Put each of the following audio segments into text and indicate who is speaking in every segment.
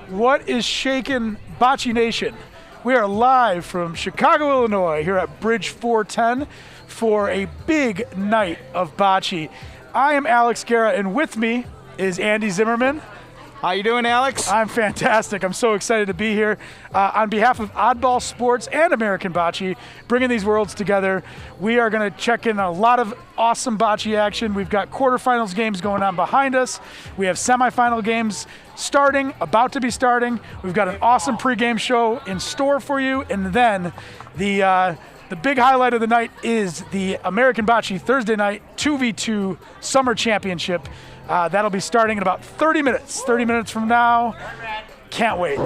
Speaker 1: What is shaking, Bocce Nation? We are live from Chicago, Illinois, here at Bridge 410 for a big night of bocce. I am Alex Guerra, and with me is Andy Zimmerman.
Speaker 2: How you doing, Alex?
Speaker 1: I'm fantastic. I'm so excited to be here. On behalf of Oddball Sports and American Bocce, bringing these worlds together, we are going to check in a lot of awesome bocce action. We've got quarterfinals games going on behind us. We have semifinal games starting, about to be starting. We've got an awesome pregame show in store for you. And then the big highlight of the night is the American Bocce Thursday night 2v2 Summer Championship. That'll be starting in about 30 minutes. 30 minutes from now. Can't wait.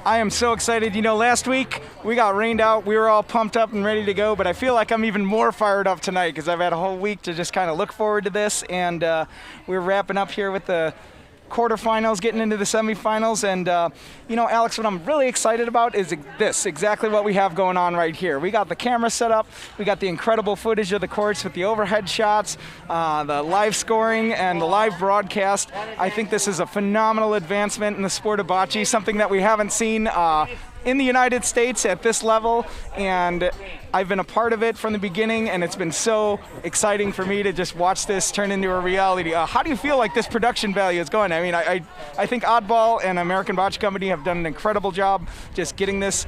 Speaker 2: I am so excited. You know, last week we got rained out. We were all pumped up and ready to go, but I feel like I'm even more fired up tonight because I've had a whole week to just kind of look forward to this. And we're wrapping up here with the quarterfinals, getting into the semifinals. And, you know, Alex, what I'm really excited about is this, exactly what we have going on right here. We got the camera set up. We got the incredible footage of the courts with the overhead shots, the live scoring, and the live broadcast. I think this is a phenomenal advancement in the sport of bocce, something that we haven't seen in the United States at this level, and I've been a part of it from the beginning, and it's been so exciting for me to just watch this turn into a reality. How do you feel like this production value is going? I mean, I think Oddball and American Bocce Company have done an incredible job just getting this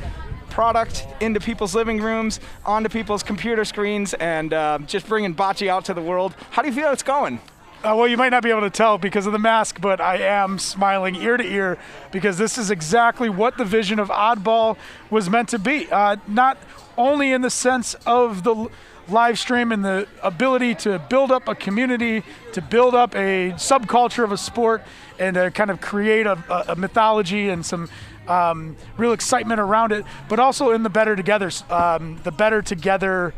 Speaker 2: product into people's living rooms, onto people's computer screens, and just bringing bocce out to the world. How do you feel it's going?
Speaker 1: Well, you might not be able to tell because of the mask, but I am smiling ear to ear because this is exactly what the vision of Oddball was meant to be. Not only in the sense of the live stream and the ability to build up a community, to build up a subculture of a sport, and to kind of create a mythology and some real excitement around it, but also in the better together,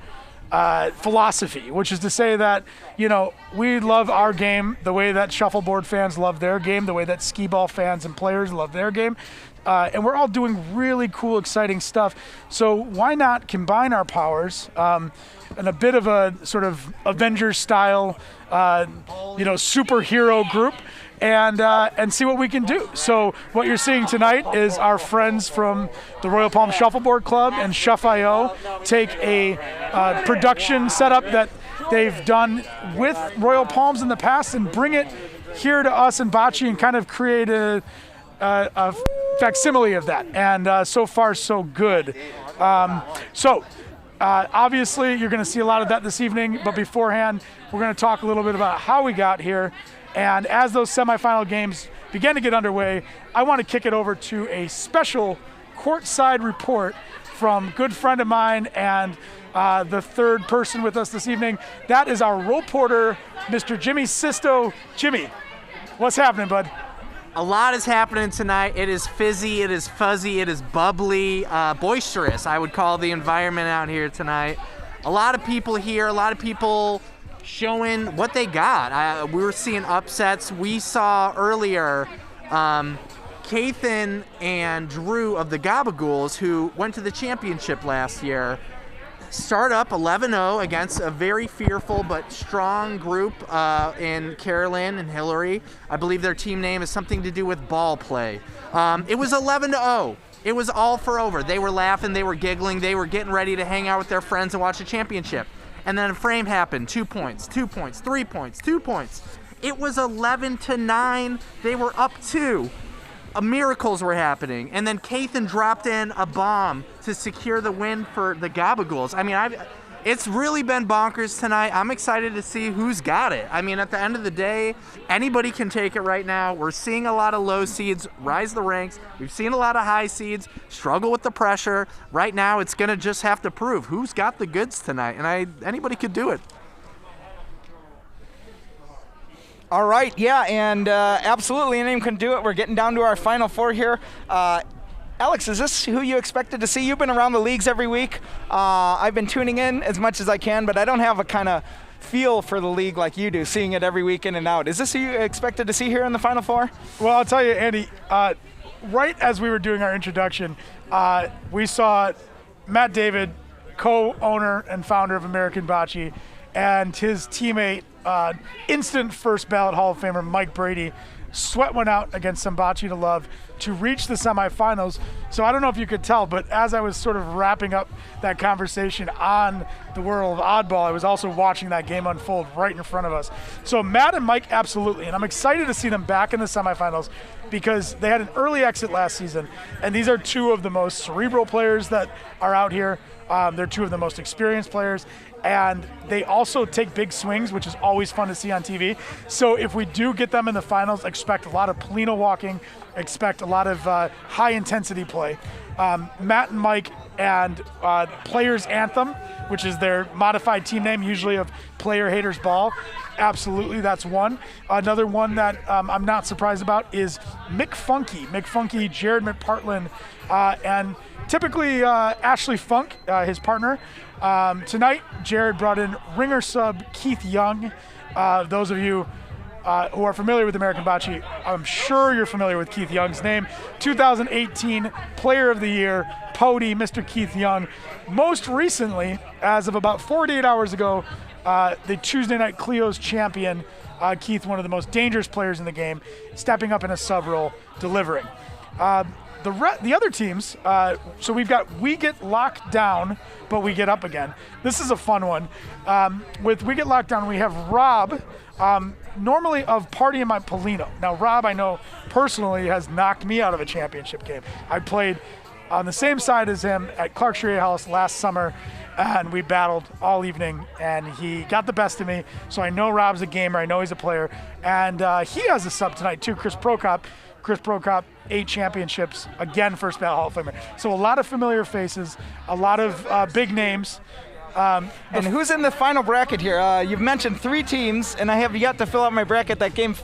Speaker 1: philosophy, which is to say that, you know, we love our game the way that shuffleboard fans love their game, the way that skee ball fans and players love their game. And we're all doing really cool, exciting stuff. So why not combine our powers in a bit of a sort of Avengers style, superhero group, and see what we can do. So what you're seeing tonight is our friends from the Royal Palm Shuffleboard Club and Shuff.io take a production setup that they've done with Royal Palms in the past and bring it here to us in bocce and kind of create a facsimile of that. And so far, so good. Obviously, you're going to see a lot of that this evening, but beforehand, we're going to talk a little bit about how we got here. And as those semifinal games begin to get underway, I want to kick it over to a special courtside report from a good friend of mine and the third person with us this evening. That is our reporter, Mr. Jimmy Sisto. Jimmy, what's happening, bud?
Speaker 3: A lot is happening tonight. It is fizzy, it is fuzzy, it is bubbly, boisterous, I would call the environment out here tonight. A lot of people here, a lot of people showing what they got. We were seeing upsets. We saw earlier Kathan and Drew of the Gabagools, who went to the championship last year, start up 11-0 against a very fearful but strong group in Carolyn and Hillary. I believe their team name is something to do with ball play. It was 11-0. It was all for over. They were laughing, they were giggling, they were getting ready to hang out with their friends and watch a championship. And then a frame happened, 2 points, 2 points, 3 points, 2 points. It was 11-9. They were up 2. Miracles were happening. And then Kathan dropped in a bomb to secure the win for the Gabagools. I mean, it's really been bonkers tonight. I'm excited to see who's got it. I mean, at the end of the day, anybody can take it right now. We're seeing a lot of low seeds rise the ranks. We've seen a lot of high seeds struggle with the pressure. Right now, it's going to just have to prove who's got the goods tonight, and anybody could do it.
Speaker 2: All right, yeah, and absolutely anyone can do it. We're getting down to our final four here. Alex, is this who you expected to see? You've been around the leagues every week. I've been tuning in as much as I can, but I don't have a kind of feel for the league like you do, seeing it every week in and out. Is this who you expected to see here in the Final Four?
Speaker 1: Well, I'll tell you, Andy, right as we were doing our introduction, we saw Matt David, co-owner and founder of American Bocce, and his teammate, instant first ballot Hall of Famer Mike Brady, sweat went out against some bocce to love to reach the semifinals. So I don't know if you could tell, but as I was sort of wrapping up that conversation on the world of oddball, I was also watching that game unfold right in front of us. So Matt and Mike, absolutely, and I'm excited to see them back in the semifinals because they had an early exit last season, and these are two of the most cerebral players that are out here. They're two of the most experienced players, and they also take big swings, which is always fun to see on TV. So if we do get them in the finals, expect a lot of Polino walking, expect a lot of high-intensity play. Matt and Mike and Players Anthem, which is their modified team name, usually of Player Haters Ball. Absolutely, that's one. Another one that I'm not surprised about is Mick Funky, Jared McPartland, and typically Ashley Funk, his partner. Tonight, Jared brought in ringer sub Keith Young. Those of you who are familiar with American Bocce, I'm sure you're familiar with Keith Young's name. 2018 Player of the Year, Pody, Mr. Keith Young. Most recently, as of about 48 hours ago, the Tuesday Night Clio's champion, Keith, one of the most dangerous players in the game, stepping up in a sub role, delivering. The other teams, so we've got We Get Locked Down, but We Get Up Again. This is a fun one. With We Get Locked Down, we have Rob, normally of Party in My Polino. Now, Rob, I know personally, has knocked me out of a championship game. I played on the same side as him at Clark's House last summer, and we battled all evening, and he got the best of me. So I know Rob's a gamer. I know he's a player. And he has a sub tonight, too, Chris Prokop. Chris Prokop, 8 championships, again, first ballot Hall of Famer. So a lot of familiar faces, a lot of big names.
Speaker 2: And who's in the final bracket here? You've mentioned 3 teams, and I have yet to fill out my bracket. That game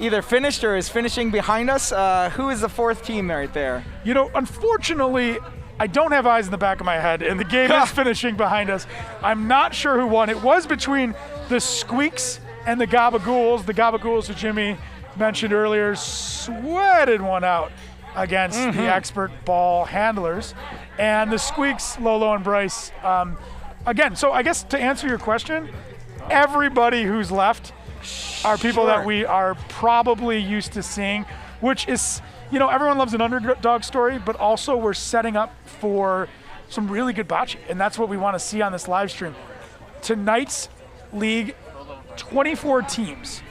Speaker 2: either finished or is finishing behind us. Who is the 4th team right there?
Speaker 1: You know, unfortunately, I don't have eyes in the back of my head, and the game is finishing behind us. I'm not sure who won. It was between the Squeaks and the Gabagools. The Gabagools, who Jimmy mentioned earlier, sweated one out against the expert ball handlers. And the Squeaks, Lolo and Bryce, again, so I guess to answer your question, everybody who's left are people that we are probably used to seeing, which is, you know, everyone loves an underdog story, but also we're setting up for some really good bocce, and that's what we want to see on this live stream. Tonight's league, 24 teams,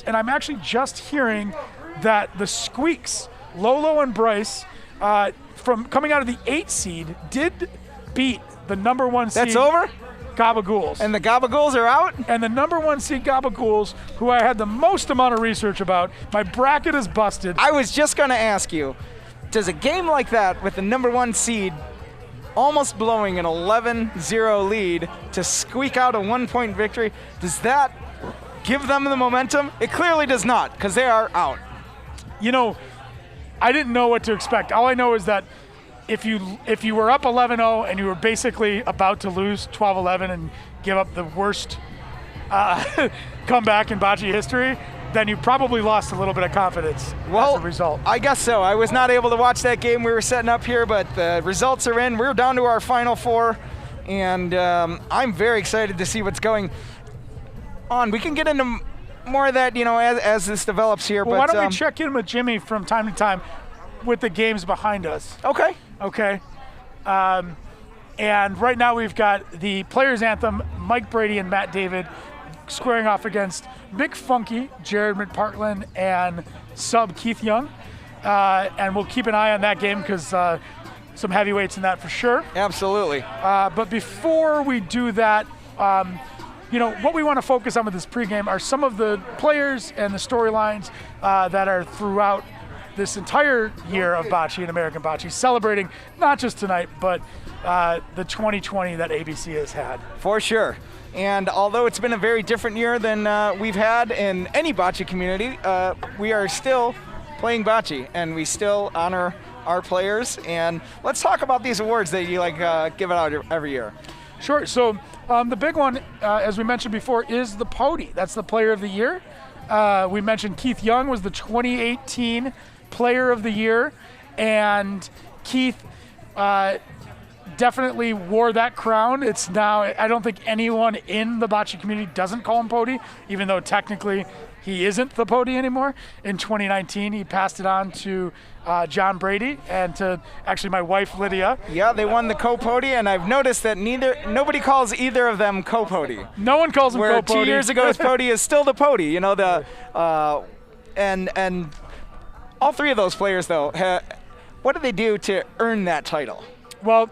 Speaker 1: and I'm actually just hearing that the Squeaks, Lolo and Bryce, from coming out of the 8 seed, did beat the number 1 seed.
Speaker 2: That's over?
Speaker 1: Gabagools.
Speaker 2: And the Gabagools are out?
Speaker 1: And the number 1 seed Gabagools, who I had the most amount of research about, my bracket is busted.
Speaker 2: I was just going to ask you, does a game like that with the number 1 seed almost blowing an 11-0 lead to squeak out a 1-point victory, does that give them the momentum? It clearly does not, because they are out.
Speaker 1: You know, I didn't know what to expect. All I know is that if you were up 11-0 and you were basically about to lose 12-11 and give up the worst comeback in bocce history, then you probably lost a little bit of confidence as a result.
Speaker 2: I guess so. I was not able to watch that game. We were setting up here, but the results are in. We're down to our final 4, and I'm very excited to see what's going on. We can get into more of that, you know, as this develops here.
Speaker 1: Well,
Speaker 2: but
Speaker 1: why don't we check in with Jimmy from time to time with the games behind us?
Speaker 2: Okay.
Speaker 1: Okay. And right now we've got the Players Anthem, Mike Brady and Matt David squaring off against Mick Funky, Jared McPartland, and sub Keith Young. And we'll keep an eye on that game because some heavyweights in that for sure.
Speaker 2: Absolutely.
Speaker 1: But before we do that, you know, what we want to focus on with this pregame are some of the players and the storylines that are throughout this entire year of bocce and American bocce, celebrating not just tonight, but the 2020 that ABC has had.
Speaker 2: For sure. And although it's been a very different year than we've had in any bocce community, we are still playing bocce, and we still honor our players. And let's talk about these awards that you give out every year.
Speaker 1: Sure. So the big one, as we mentioned before, is the Pody. That's the Player of the Year. We mentioned Keith Young was the 2018 Player of the Year, and Keith definitely wore that crown. It's now, I don't think anyone in the bocce community doesn't call him Pody, even though technically he isn't the Pody anymore. In 2019, he passed it on to John Brady and to actually my wife, Lydia.
Speaker 2: Yeah, they won the co-Pody, and I've noticed that nobody calls either of them co-Pody.
Speaker 1: No one calls him co-Pody.
Speaker 2: Where 2 years ago's Pody is still the Pody. You know, and all 3 of those players, though, what do they do to earn that title?
Speaker 1: Well,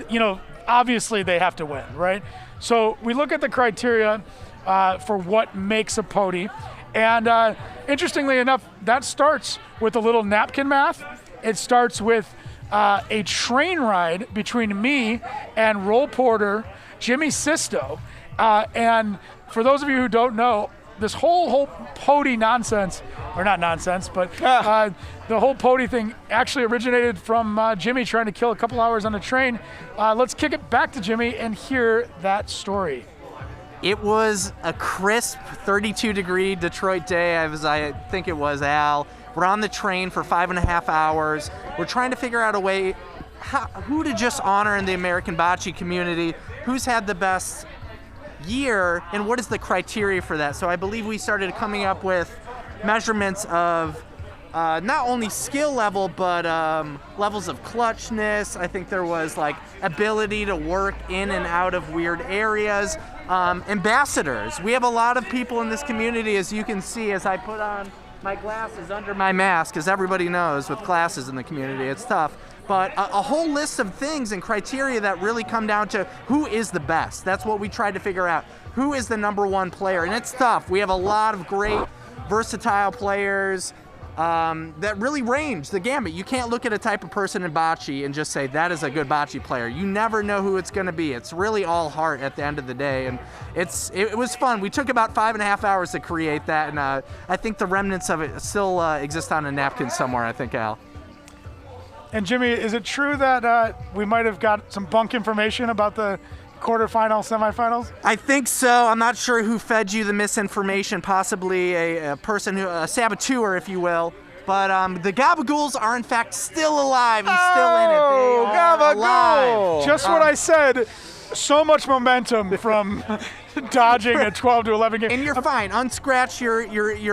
Speaker 1: you know, obviously they have to win, right? So we look at the criteria for what makes a pody. And interestingly enough, that starts with a little napkin math. It starts with a train ride between me and roll porter Jimmy Sisto. And for those of you who don't know, this whole pody nonsense, or not nonsense, but the whole pody thing actually originated from Jimmy trying to kill a couple hours on a train. Let's kick it back to Jimmy and hear that story.
Speaker 3: It was a crisp 32-degree Detroit day, as I think it was, Al. We're on the train for 5.5 hours. We're trying to figure out a way who to just honor in the American bocce community, who's had the best year, and what is the criteria for that. So I believe we started coming up with measurements of not only skill level, but levels of clutchness. I think there was like ability to work in and out of weird areas. Ambassadors. We have a lot of people in this community, as you can see, as I put on my glasses under my mask, as everybody knows with glasses in the community, it's tough. But a whole list of things and criteria that really come down to who is the best. That's what we tried to figure out. Who is the #1 player? And it's tough. We have a lot of great, versatile players that really range the gamut. You can't look at a type of person in bocce and just say, that is a good bocce player. You never know who it's going to be. It's really all heart at the end of the day. And it was fun. We took about 5.5 hours to create that. And I think the remnants of it still exist on a napkin somewhere, I think, Al.
Speaker 1: And Jimmy, is it true that we might have got some bunk information about the quarterfinal, semifinals?
Speaker 3: I think so. I'm not sure who fed you the misinformation, possibly a person, a saboteur, if you will. But the Gabagools are, in fact, still alive and still in it. They are alive.
Speaker 1: Just what I said. So much momentum from dodging a 12-11 game.
Speaker 3: And you're fine. Unscratch your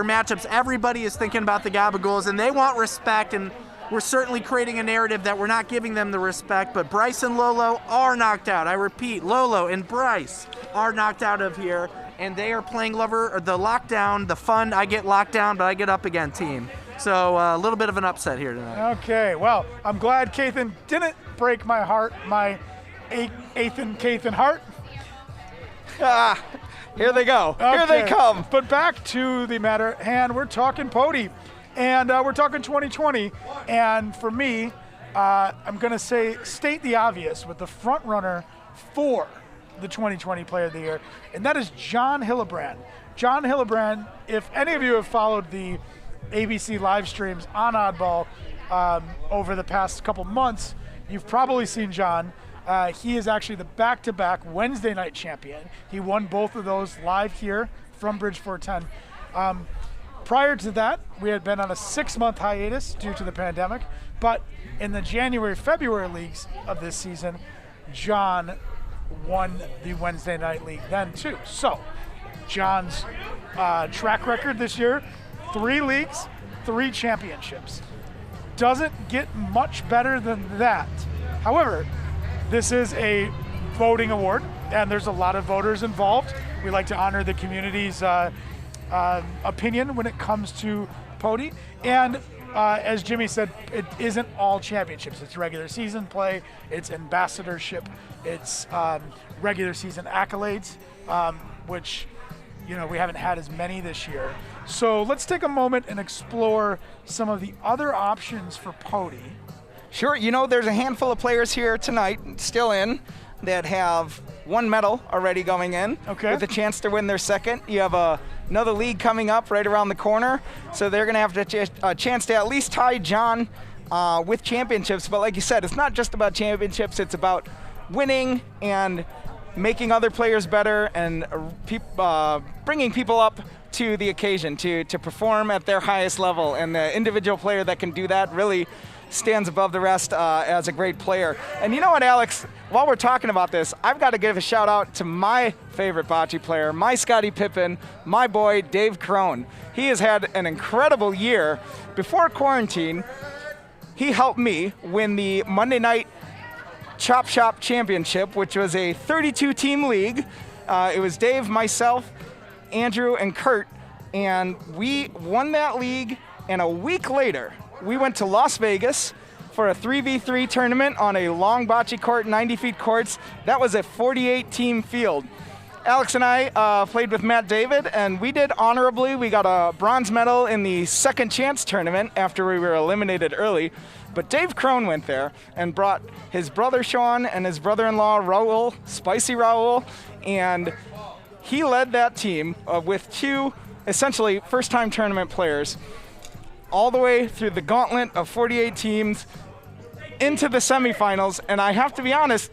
Speaker 3: matchups. Everybody is thinking about the Gabagools, and they want respect, and we're certainly creating a narrative that we're not giving them the respect, but Bryce and Lolo are knocked out. I repeat, Lolo and Bryce are knocked out of here, and they are playing the lockdown, the fun, I get locked down, but I get up again team. So a little bit of an upset here tonight.
Speaker 1: Okay, well, I'm glad Kathan didn't break my heart, my Kathan heart.
Speaker 2: Here they go.
Speaker 1: Okay.
Speaker 2: Here they come.
Speaker 1: But back to the matter at hand, we're talking pody. And we're talking 2020, and for me, I'm going to state the obvious with the front runner for the 2020 Player of the Year, and that is John Hillebrand. John Hillebrand, if any of you have followed the ABC live streams on Oddball over the past couple months, you've probably seen John. He is actually the back-to-back Wednesday night champion. He won both of those live here from Bridge 410. Prior to that, we had been on a 6-month hiatus due to the pandemic, but in the January-February leagues of this season, John won the Wednesday night league then too. So, John's track record this year, 3 leagues, 3 championships. Doesn't get much better than that. However, this is a voting award, and there's a lot of voters involved. We like to honor the community's opinion when it comes to pody, and as Jimmy said, it isn't all championships. It's regular season play, it's ambassadorship, it's regular season accolades, which we haven't had as many this year. So let's take a moment and explore some of the other options for pody.
Speaker 2: Sure, there's a handful of players here tonight, still in, that have 1 medal already going in, with a chance to win their second. You have another league coming up right around the corner, so they're going to have a chance to at least tie John with championships. But like you said, it's not just about championships, it's about winning and making other players better and bringing people up to the occasion to perform at their highest level. And the individual player that can do that really stands above the rest as a great player. And you know what, Alex? While we're talking about this, I've got to give a shout out to my favorite bocce player, my Scottie Pippen, my boy, Dave Crone. He has had an incredible year. Before quarantine, he helped me win the Monday Night Chop Shop Championship, which was a 32-team league. It was Dave, myself, Andrew, and Kurt, and we won that league, and a week later, we went to Las Vegas for a 3v3 tournament on a long bocce court, 90 feet courts. That was a 48-team field. Alex and I played with Matt David, and we did honorably. We got a bronze medal in the second chance tournament after we were eliminated early. But Dave Crone went there and brought his brother Sean and his brother-in-law Raul, Spicy Raul, and he led that team with two essentially first-time tournament players all the way through the gauntlet of 48 teams into the semifinals. And I have to be honest,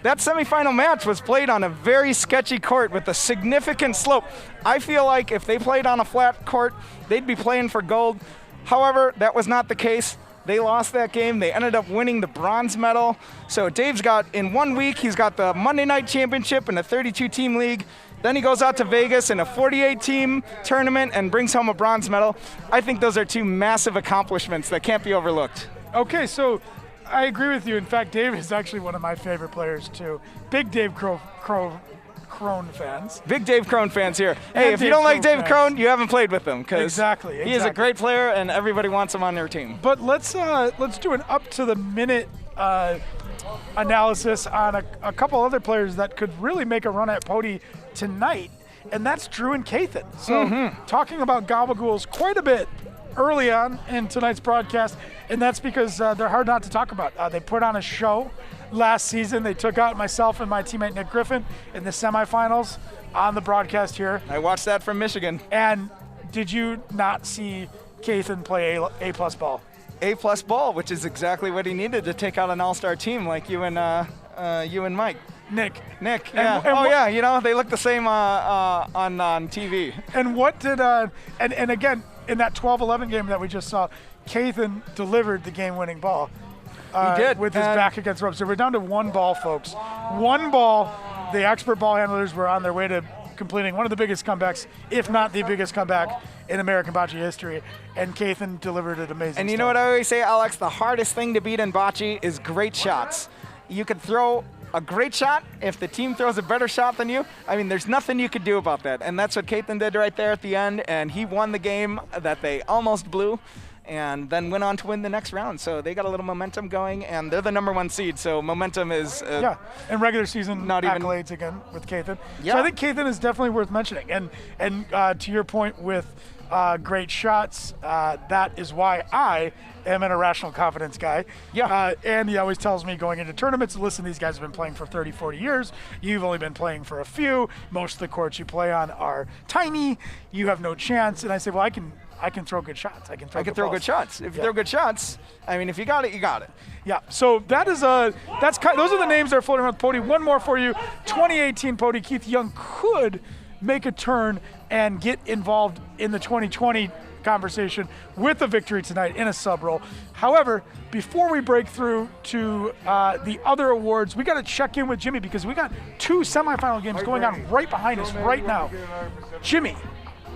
Speaker 2: that semifinal match was played on a very sketchy court with a significant slope. I feel like if they played on a flat court, they'd be playing for gold. However, that was not the case. They lost that game. They ended up winning the bronze medal. So Dave's got, in 1 week, he's got the Monday night championship in a 32-team league. Then he goes out to Vegas in a 48-team tournament and brings home a bronze medal. I think those are two massive accomplishments that can't be overlooked.
Speaker 1: Okay, so I agree with you. In fact, Dave is actually one of my favorite players, too. Big Dave Crone fans.
Speaker 2: Big Dave Crone fans here. Hey, if you don't like Dave Crone, you haven't played with him, because he is a great player and everybody wants him on their team.
Speaker 1: But let's do an up-to-the-minute analysis on a couple other players that could really make a run at Pody tonight, and that's Drew and Kathan. So talking about Gabagools quite a bit early on in tonight's broadcast, and that's because they're hard not to talk about. They put on a show last season. They took out myself and my teammate Nick Griffin in the semifinals on the broadcast here.
Speaker 2: I watched that from Michigan.
Speaker 1: And did you not see Kathan play A+ ball?
Speaker 2: A+ ball, which is exactly what he needed to take out an all-star team like you and Mike.
Speaker 1: Nick,
Speaker 2: yeah. Yeah, you know, they look the same on TV.
Speaker 1: And what did, and again, in that 12-11 game that we just saw, Kathan delivered the game-winning ball.
Speaker 2: He did.
Speaker 1: With his back against ropes. So we're down to one ball, folks. One ball. The expert ball handlers were on their way to completing one of the biggest comebacks, if not the biggest comeback in American bocce history, and Kathan delivered it amazing.
Speaker 2: And you know what I always say, Alex? The hardest thing to beat in bocce is great shots. You could throw a great shot if the team throws a better shot than you. I mean, there's nothing you could do about that. And that's what Kathan did right there at the end, and he won the game that they almost blew, and then went on to win the next round. So they got a little momentum going, and they're the #1 seed, so momentum is
Speaker 1: yeah, and regular season
Speaker 2: not
Speaker 1: accolades again with Kathan.
Speaker 2: Yeah.
Speaker 1: So I think Kathan is definitely worth mentioning. And to your point with great shots, that is why I am an irrational confidence guy.
Speaker 2: Yeah.
Speaker 1: Andy always tells me going into tournaments, listen, these guys have been playing for 30, 40 years. You've only been playing for a few. Most of the courts you play on are tiny. You have no chance. And I say, well, I can throw good shots. I can throw
Speaker 2: good shots. If you throw good shots, I mean, if you got it, you got it.
Speaker 1: Yeah. So that is those are the names that are floating around Pody. One more for you. 2018 Pody. Keith Young could make a turn and get involved in the 2020 conversation with a victory tonight in a sub role. However, before we break through to the other awards, we got to check in with Jimmy because we got 2 semifinal games going on right behind us right now. Jimmy,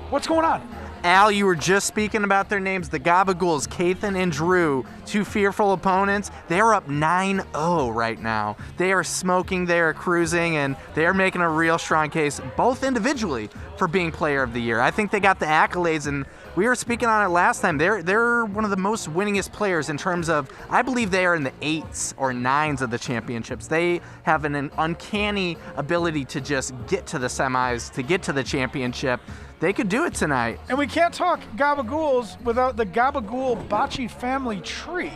Speaker 1: what's going on?
Speaker 3: Al, you were just speaking about their names. The Gabagools, Kathan and Drew, 2 fearful opponents. They're up 9-0 right now. They are smoking, they are cruising, and they are making a real strong case, both individually, for being Player of the Year. I think they got the accolades, and we were speaking on it last time. They're one of the most winningest players in terms of, I believe they are in the 8s or 9s of the championships. They have an uncanny ability to just get to the semis, to get to the championship. They could do it tonight.
Speaker 1: And we can't talk Gabagools without the Gabagool Bocce family tree,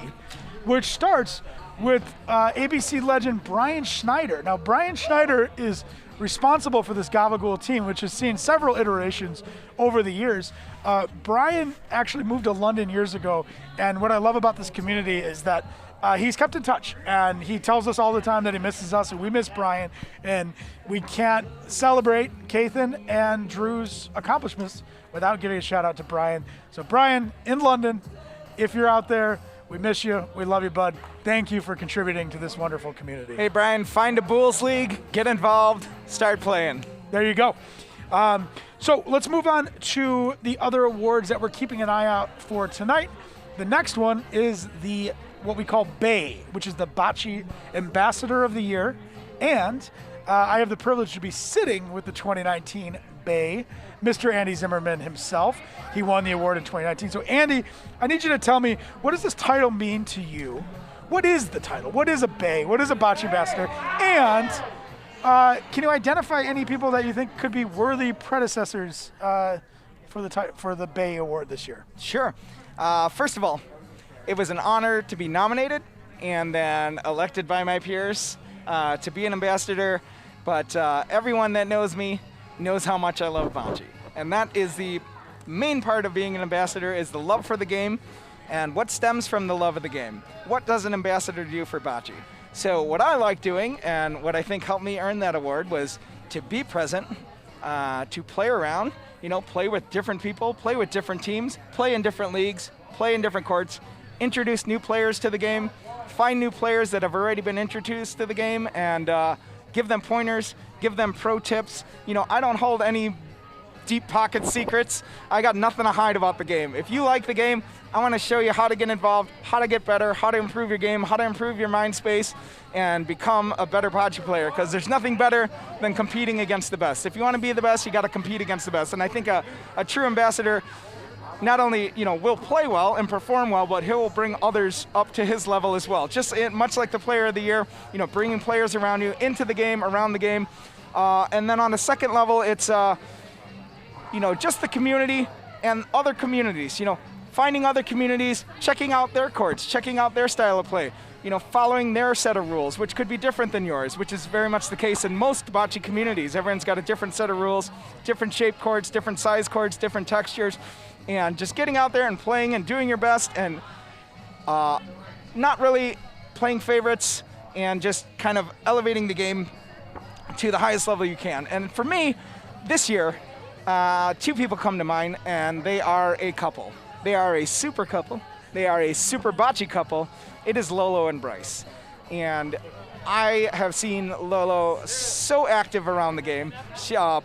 Speaker 1: which starts with ABC legend Brian Schneider. Now, Brian Schneider is responsible for this Gabagool team, which has seen several iterations over the years. Brian actually moved to London years ago, and what I love about this community is that he's kept in touch, and he tells us all the time that he misses us, and we miss Brian, and we can't celebrate Kathan and Drew's accomplishments without giving a shout out to Brian. So Brian, in London, if you're out there, we miss you, we love you, bud. Thank you for contributing to this wonderful community.
Speaker 2: Hey Brian, find a Bulls league, get involved, start playing.
Speaker 1: There you go. So let's move on to the other awards that we're keeping an eye out for tonight. The next one is what we call BAY, which is the Bocce Ambassador of the Year. And I have the privilege to be sitting with the 2019 BAY, Mr. Andy Zimmerman himself. He won the award in 2019. So Andy, I need you to tell me, what does this title mean to you? what is the title? What is a Bay? What is a Bocce ambassador? And can you identify any people that you think could be worthy predecessors for the Bay Award this year?
Speaker 2: Sure. First of all, it was an honor to be nominated and then elected by my peers to be an ambassador. But everyone that knows me knows how much I love Bocce. And that is the main part of being an ambassador, is the love for the game and what stems from the love of the game. What does an ambassador do for Bocce? So what I like doing and what I think helped me earn that award was to be present, to play around, play with different people, play with different teams, play in different leagues, play in different courts, introduce new players to the game, find new players that have already been introduced to the game, and give them pointers, give them pro tips. I don't hold any deep pocket secrets. I got nothing to hide about the game. If you like the game, I want to show you how to get involved, how to get better, how to improve your game, how to improve your mind space, and become a better bocce player, because there's nothing better than competing against the best. If you want to be the best, you got to compete against the best. And I think a true ambassador not only will play well and perform well, but he'll bring others up to his level as well. Just much like the player of the year, bringing players around you into the game, around the game. And then on the second level, it's just the community and other communities. Finding other communities, checking out their courts, checking out their style of play, following their set of rules, which could be different than yours, which is very much the case in most bocce communities. Everyone's got a different set of rules, different shaped courts, different size courts, different textures, and just getting out there and playing and doing your best, and not really playing favorites, and just kind of elevating the game to the highest level you can. And for me, this year, two people come to mind, and they are a couple. They are a super couple. They are a super bocce couple. It is Lolo and Bryce. And I have seen Lolo so active around the game.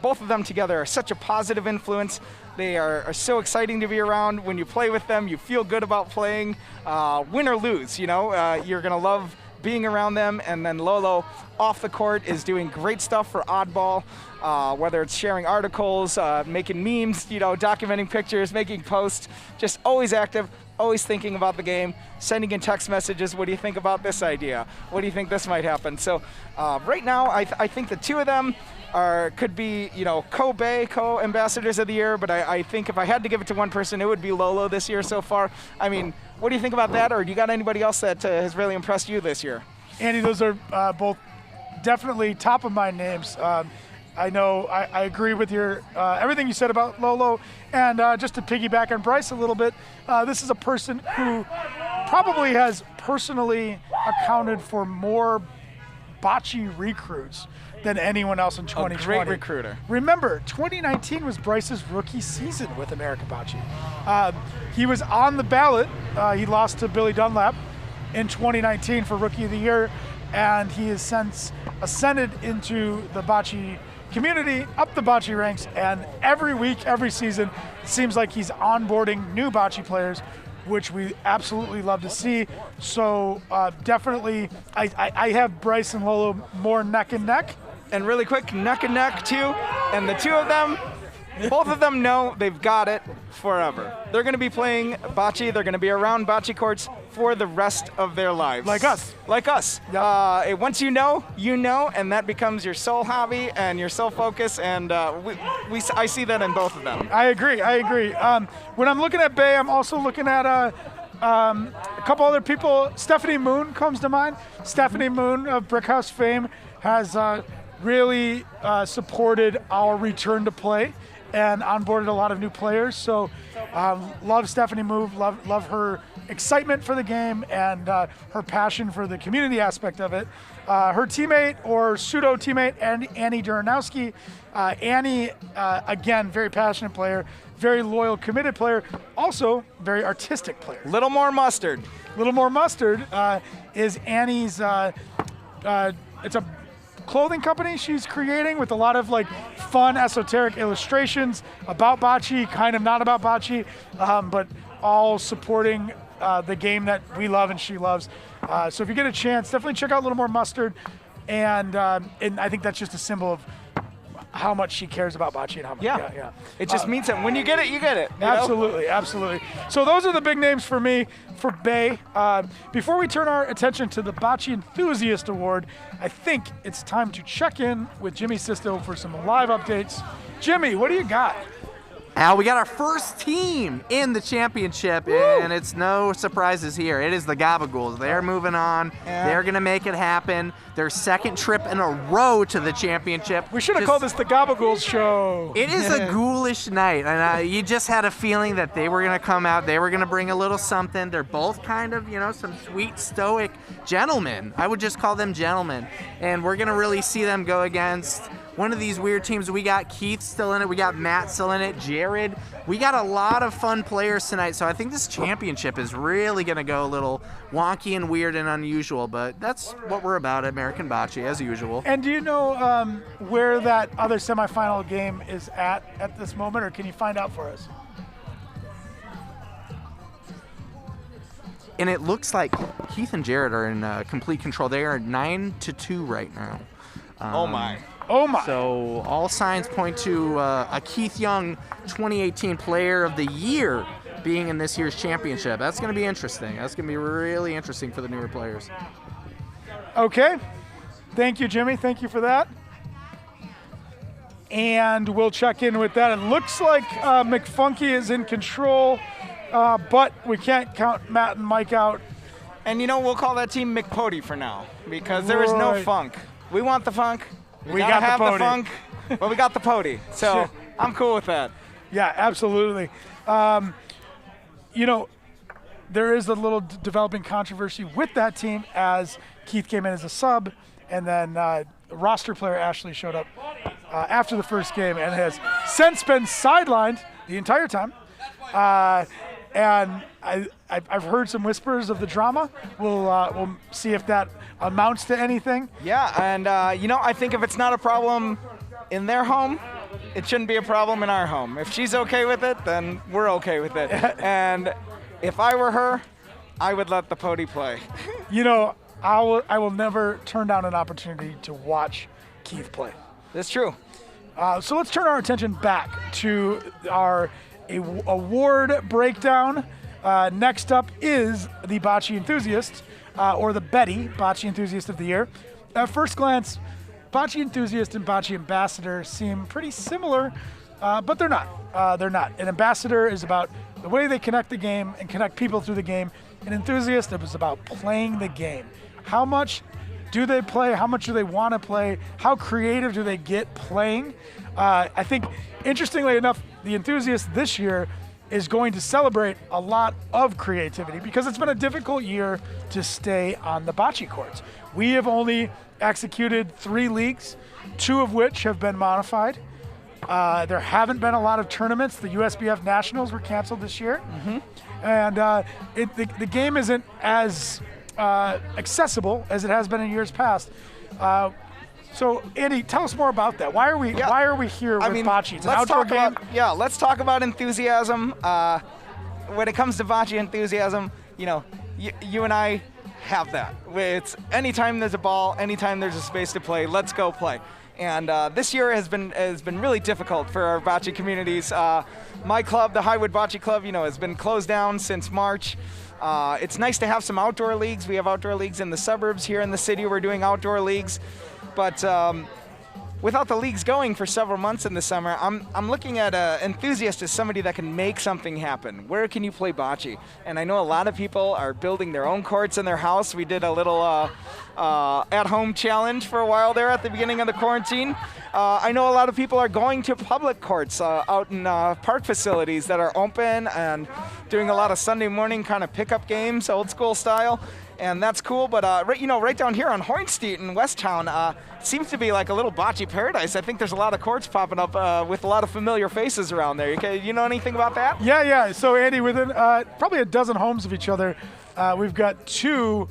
Speaker 2: Both of them together are such a positive influence. They are so exciting to be around. When you play with them, you feel good about playing. Win or lose, you're going to love being around them. And then Lolo off the court is doing great stuff for Oddball, whether it's sharing articles, making memes, documenting pictures, making posts, just always active, always thinking about the game, sending in text messages. What do you think about this idea? What do you think this might happen? So right now, I think the two of them could be, co-ambassadors of the year, but I think if I had to give it to one person, it would be Lolo this year so far. I mean, what do you think about that, or do you got anybody else that has really impressed you this year?
Speaker 1: Andy, those are both definitely top of mind names. I know I agree with your everything you said about Lolo, and just to piggyback on Bryce a little bit, this is a person who probably has personally accounted for more bocce recruits than anyone else in 2020.
Speaker 2: A great recruiter.
Speaker 1: Remember, 2019 was Bryce's rookie season with American Bocce. He was on the ballot. He lost to Billy Dunlap in 2019 for Rookie of the Year, and he has since ascended into the bocce community, up the bocce ranks, and every week, every season, it seems like he's onboarding new bocce players, which we absolutely love to see. So definitely, I have Bryce and Lolo more neck and neck.
Speaker 2: And really quick, neck and neck too. And the two of them, both of them know they've got it forever. They're going to be playing bocce. They're going to be around bocce courts for the rest of their lives.
Speaker 1: Like us.
Speaker 2: Like us. Yep. Once you know, and that becomes your sole hobby and your sole focus, and I see that in both of them.
Speaker 1: I agree. When I'm looking at Bay, I'm also looking at a couple other people. Stephanie Moon comes to mind. Stephanie Moon of Brickhouse fame has really supported our return to play and onboarded a lot of new players. So love Stephanie Moon, love her excitement for the game and her passion for the community aspect of it. Her teammate or pseudo teammate, Annie Duranowski. Annie, again, very passionate player, very loyal, committed player, also very artistic player.
Speaker 2: Little More Mustard
Speaker 1: is Annie's, it's a clothing company she's creating with a lot of fun esoteric illustrations about bocce, kind of not about bocce, but all supporting the game that we love and she loves. So if you get a chance, definitely check out Little More Mustard, and I think that's just a symbol of how much she cares about bocce and how much.
Speaker 2: Yeah. It just means that when you get it, you get it. You know?
Speaker 1: Absolutely. So those are the big names for me for Bay. Before we turn our attention to the Bocce Enthusiast Award, I think it's time to check in with Jimmy Sisto for some live updates. Jimmy, what do you got?
Speaker 3: Al, we got our first team in the championship, and it's no surprises here. It is the Gabagools. They're moving on.
Speaker 2: Yeah.
Speaker 3: They're going to make it happen. Their second trip in a row to the championship.
Speaker 1: We should have called this the Gabagools Show.
Speaker 3: It is a ghoulish night, and you just had a feeling that they were going to come out. They were going to bring a little something. They're both kind of, some sweet, stoic gentlemen. I would just call them gentlemen. And we're going to really see them go against one of these weird teams. We got Keith still in it. We got Matt still in it. Jared. We got a lot of fun players tonight. So I think this championship is really going to go a little wonky and weird and unusual. But that's what we're about at American Bocce, as usual.
Speaker 1: And do you know where that other semifinal game is at this moment, or can you find out for us?
Speaker 3: And it looks like Keith and Jared are in complete control. They are 9-2 right now.
Speaker 2: Oh my.
Speaker 3: So all signs point to a Keith Young 2018 Player of the Year being in this year's championship. That's going to be interesting. That's going to be really interesting for the newer players.
Speaker 1: Okay. Thank you, Jimmy. Thank you for that. And we'll check in with that. It looks like McFunky is in control, but we can't count Matt and Mike out.
Speaker 2: And we'll call that team McPody for now, because there is no funk. We want the funk. We gotta have the funk, but we got the pody. So I'm cool with that.
Speaker 1: Yeah, absolutely. There is a little developing controversy with that team as Keith came in as a sub, and then roster player Ashley showed up after the first game and has since been sidelined the entire time. And I've heard some whispers of the drama. We'll see if that amounts to anything.
Speaker 2: Yeah, and I think if it's not a problem in their home, it shouldn't be a problem in our home. If she's okay with it, then we're okay with it. And if I were her, I would let the pody play.
Speaker 1: I will never turn down an opportunity to watch Keith play.
Speaker 2: That's true.
Speaker 1: So let's turn our attention back to our award breakdown. Next up is the Bocce Enthusiast, or the Betty Bocce Enthusiast of the Year. At first glance, Bocce Enthusiast and Bocce Ambassador seem pretty similar, but they're not. An ambassador is about the way they connect the game and connect people through the game. An enthusiast, it was about playing the game. How much do they play? How much do they want to play? How creative do they get playing? I think, interestingly enough, the enthusiast this year is going to celebrate a lot of creativity because it's been a difficult year to stay on the bocce courts. We have only executed 3 leagues, 2 of which have been modified. There haven't been a lot of tournaments. The USBF Nationals were canceled this year. And the game isn't as accessible as it has been in years past. So, Andy, tell us more about that. Why are we here with bocce? It's an outdoor game.
Speaker 2: Let's talk about enthusiasm. When it comes to bocce enthusiasm, you and I have that. It's anytime there's a ball, anytime there's a space to play, let's go play. And this year has been really difficult for our bocce communities. My club, the Highwood Bocce Club, has been closed down since March. It's nice to have some outdoor leagues. We have outdoor leagues in the suburbs. Here in the city, we're doing outdoor leagues. But without the leagues going for several months in the summer, I'm looking at an enthusiast as somebody that can make something happen. Where can you play bocce? And I know a lot of people are building their own courts in their house. We did a little at-home challenge for a while there at the beginning of the quarantine. I know a lot of people are going to public courts out in park facilities that are open and doing a lot of Sunday morning kind of pickup games, old school style. And that's cool, but right down here on Hoyne-Street in Westtown, seems to be like a little bocce paradise. I think there's a lot of courts popping up with a lot of familiar faces around there. You know anything about that?
Speaker 1: Yeah. So, Andy, within probably a dozen homes of each other, we've got 2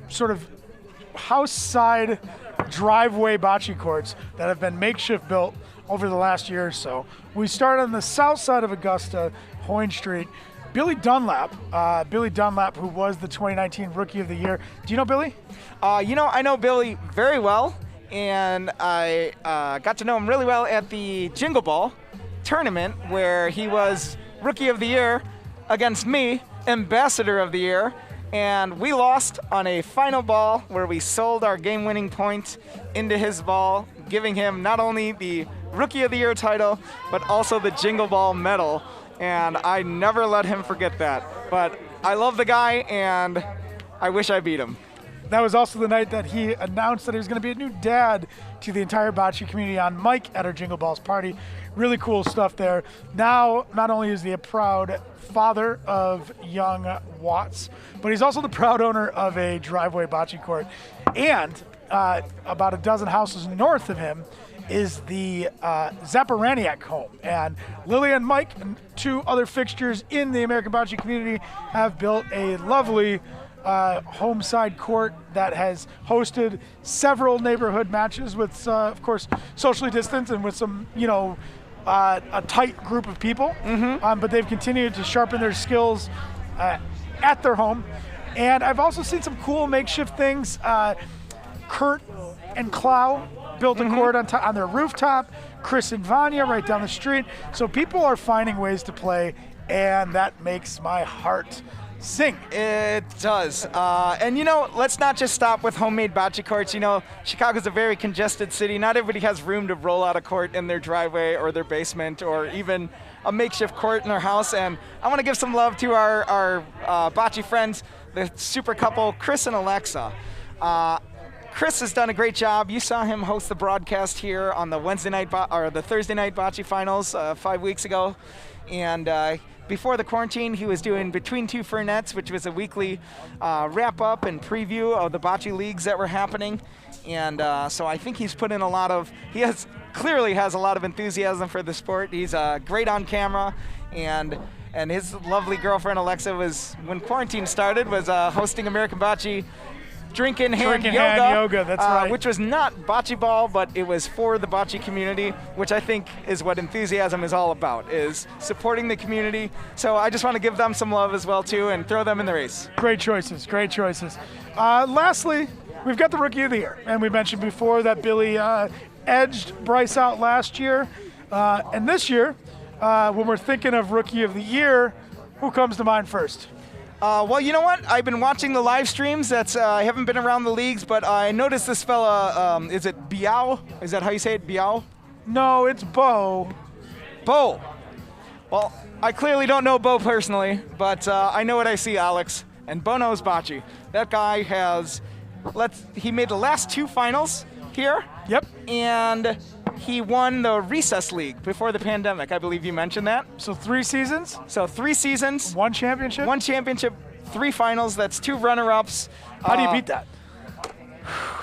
Speaker 1: sort of house-side driveway bocce courts that have been makeshift built over the last year or so. We started on the south side of Augusta, Hoyne-Street. Billy Dunlap, who was the 2019 Rookie of the Year. Do you know Billy?
Speaker 2: I know Billy very well, and I got to know him really well at the Jingle Ball tournament, where he was Rookie of the Year against me, Ambassador of the Year, and we lost on a final ball where we sold our game-winning point into his ball, giving him not only the Rookie of the Year title, but also the Jingle Ball medal, and I never let him forget that. But I love the guy, and I wish I beat him.
Speaker 1: That was also the night that he announced that he was going to be a new dad to the entire bocce community on Mike at our Jingle Balls party. Really cool stuff there. Now, not only is he a proud father of young Watts, but he's also the proud owner of a driveway bocce court. And about a dozen houses north of him is the Zaporaniak home. And Lily and Mike, and two other fixtures in the American bocce community, have built a lovely home side court that has hosted several neighborhood matches with, of course, socially distanced and with some, a tight group of people. But they've continued to sharpen their skills at their home. And I've also seen some cool makeshift things. Kurt and Clow built a court on their rooftop. Chris and Vanya right down the street. So people are finding ways to play, and that makes my heart sing.
Speaker 2: It does. And let's not just stop with homemade bocce courts. Chicago's a very congested city. Not everybody has room to roll out a court in their driveway or their basement or even a makeshift court in their house. And I want to give some love to our bocce friends, the super couple, Chris and Alexa. Chris has done a great job. You saw him host the broadcast here on the Thursday night bocce finals 5 weeks ago. And before the quarantine, he was doing Between Two Fernets, which was a weekly wrap-up and preview of the bocce leagues that were happening. And so I think he's put in clearly has a lot of enthusiasm for the sport. He's great on camera, and his lovely girlfriend Alexa when quarantine started, was hosting American Bocce Drinking hand yoga,
Speaker 1: that's right.
Speaker 2: Which was not bocce ball, but it was for the bocce community, which I think is what enthusiasm is all about, is supporting the community. So I just want to give them some love as well, too, and throw them in the race.
Speaker 1: Great choices, great choices. Lastly, we've got the Rookie of the Year, and we mentioned before that Billy edged Bryce out last year. And this year, when we're thinking of Rookie of the Year, who comes to mind first?
Speaker 2: Well, you know what? I've been watching the live streams. I haven't been around the leagues, but I noticed this fella, is it Biao? Is that how you say it, Biao?
Speaker 1: No, it's Bo.
Speaker 2: Bo. Well, I clearly don't know Bo personally, but I know what I see, Alex. And Bo knows bocce. That guy he made the last two finals here.
Speaker 1: Yep.
Speaker 2: And he won the Recess League before the pandemic. I believe you mentioned that.
Speaker 1: So 3 seasons?
Speaker 2: So 3 seasons.
Speaker 1: 1 championship?
Speaker 2: 1 championship, 3 finals. That's 2 runner-ups.
Speaker 1: How do you beat that?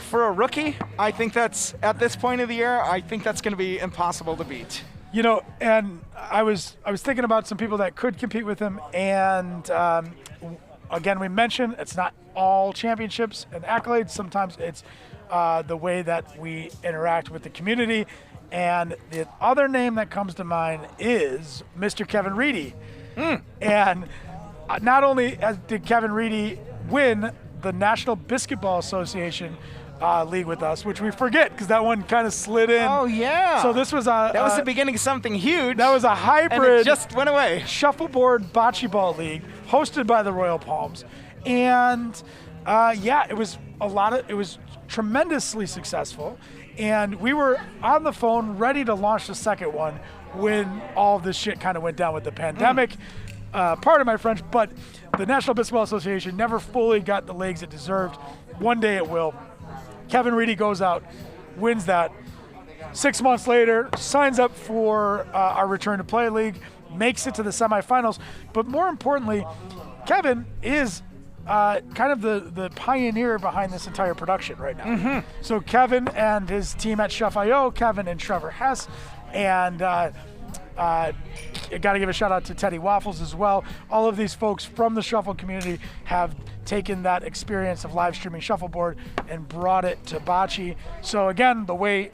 Speaker 2: For a rookie, I think at this point of the year, I think that's going to be impossible to beat.
Speaker 1: And I was thinking about some people that could compete with him, and again, we mentioned it's not all championships and accolades. Sometimes it's the way that we interact with the community. And the other name that comes to mind is Mr. Kevin Reedy. And not only did Kevin Reedy win the National Basketball Association league with us, which we forget because that one kind of slid in.
Speaker 2: Oh, yeah.
Speaker 1: So this was
Speaker 2: that was the beginning of something huge.
Speaker 1: That was a hybrid.
Speaker 2: And it just went away.
Speaker 1: Shuffleboard bocce ball league hosted by the Royal Palms. And it was tremendously successful. And we were on the phone ready to launch the second one when all of this shit kind of went down with the pandemic. Pardon my French, but the National Basketball Association never fully got the legs it deserved. One day it will. Kevin Reedy goes out, wins that. 6 months later, signs up for our Return to Play League, makes it to the semifinals. But more importantly, Kevin is kind of the pioneer behind this entire production right now. So Kevin and his team at Chef.io, Kevin and Trevor Hess, and got to give a shout out to Teddy Waffles as well. All of these folks from the shuffle community have taken that experience of live streaming shuffleboard and brought it to bocce. So again,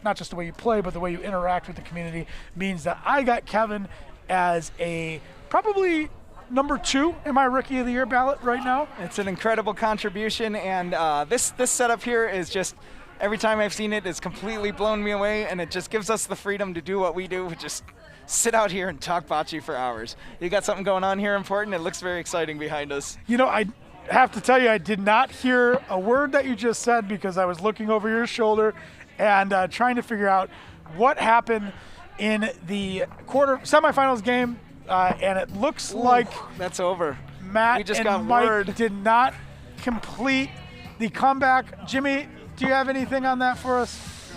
Speaker 1: not just the way you play, but the way you interact with the community means that I got Kevin as a probably number 2 in my Rookie of the Year ballot right now.
Speaker 2: It's an incredible contribution, and this setup here is just every time I've seen it, it's completely blown me away, and it just gives us the freedom to do what we do, just sit out here and talk bocce for hours. You got something going on here important? It looks very exciting behind us.
Speaker 1: You know, I have to tell you, I did not hear a word that you just said because I was looking over your shoulder and trying to figure out what happened in the semifinals game, and it looks like
Speaker 2: that's over.
Speaker 1: Matt
Speaker 2: we just
Speaker 1: and
Speaker 2: got
Speaker 1: Mike
Speaker 2: word.
Speaker 1: did not complete the comeback. Jimmy, do you have anything on that for us?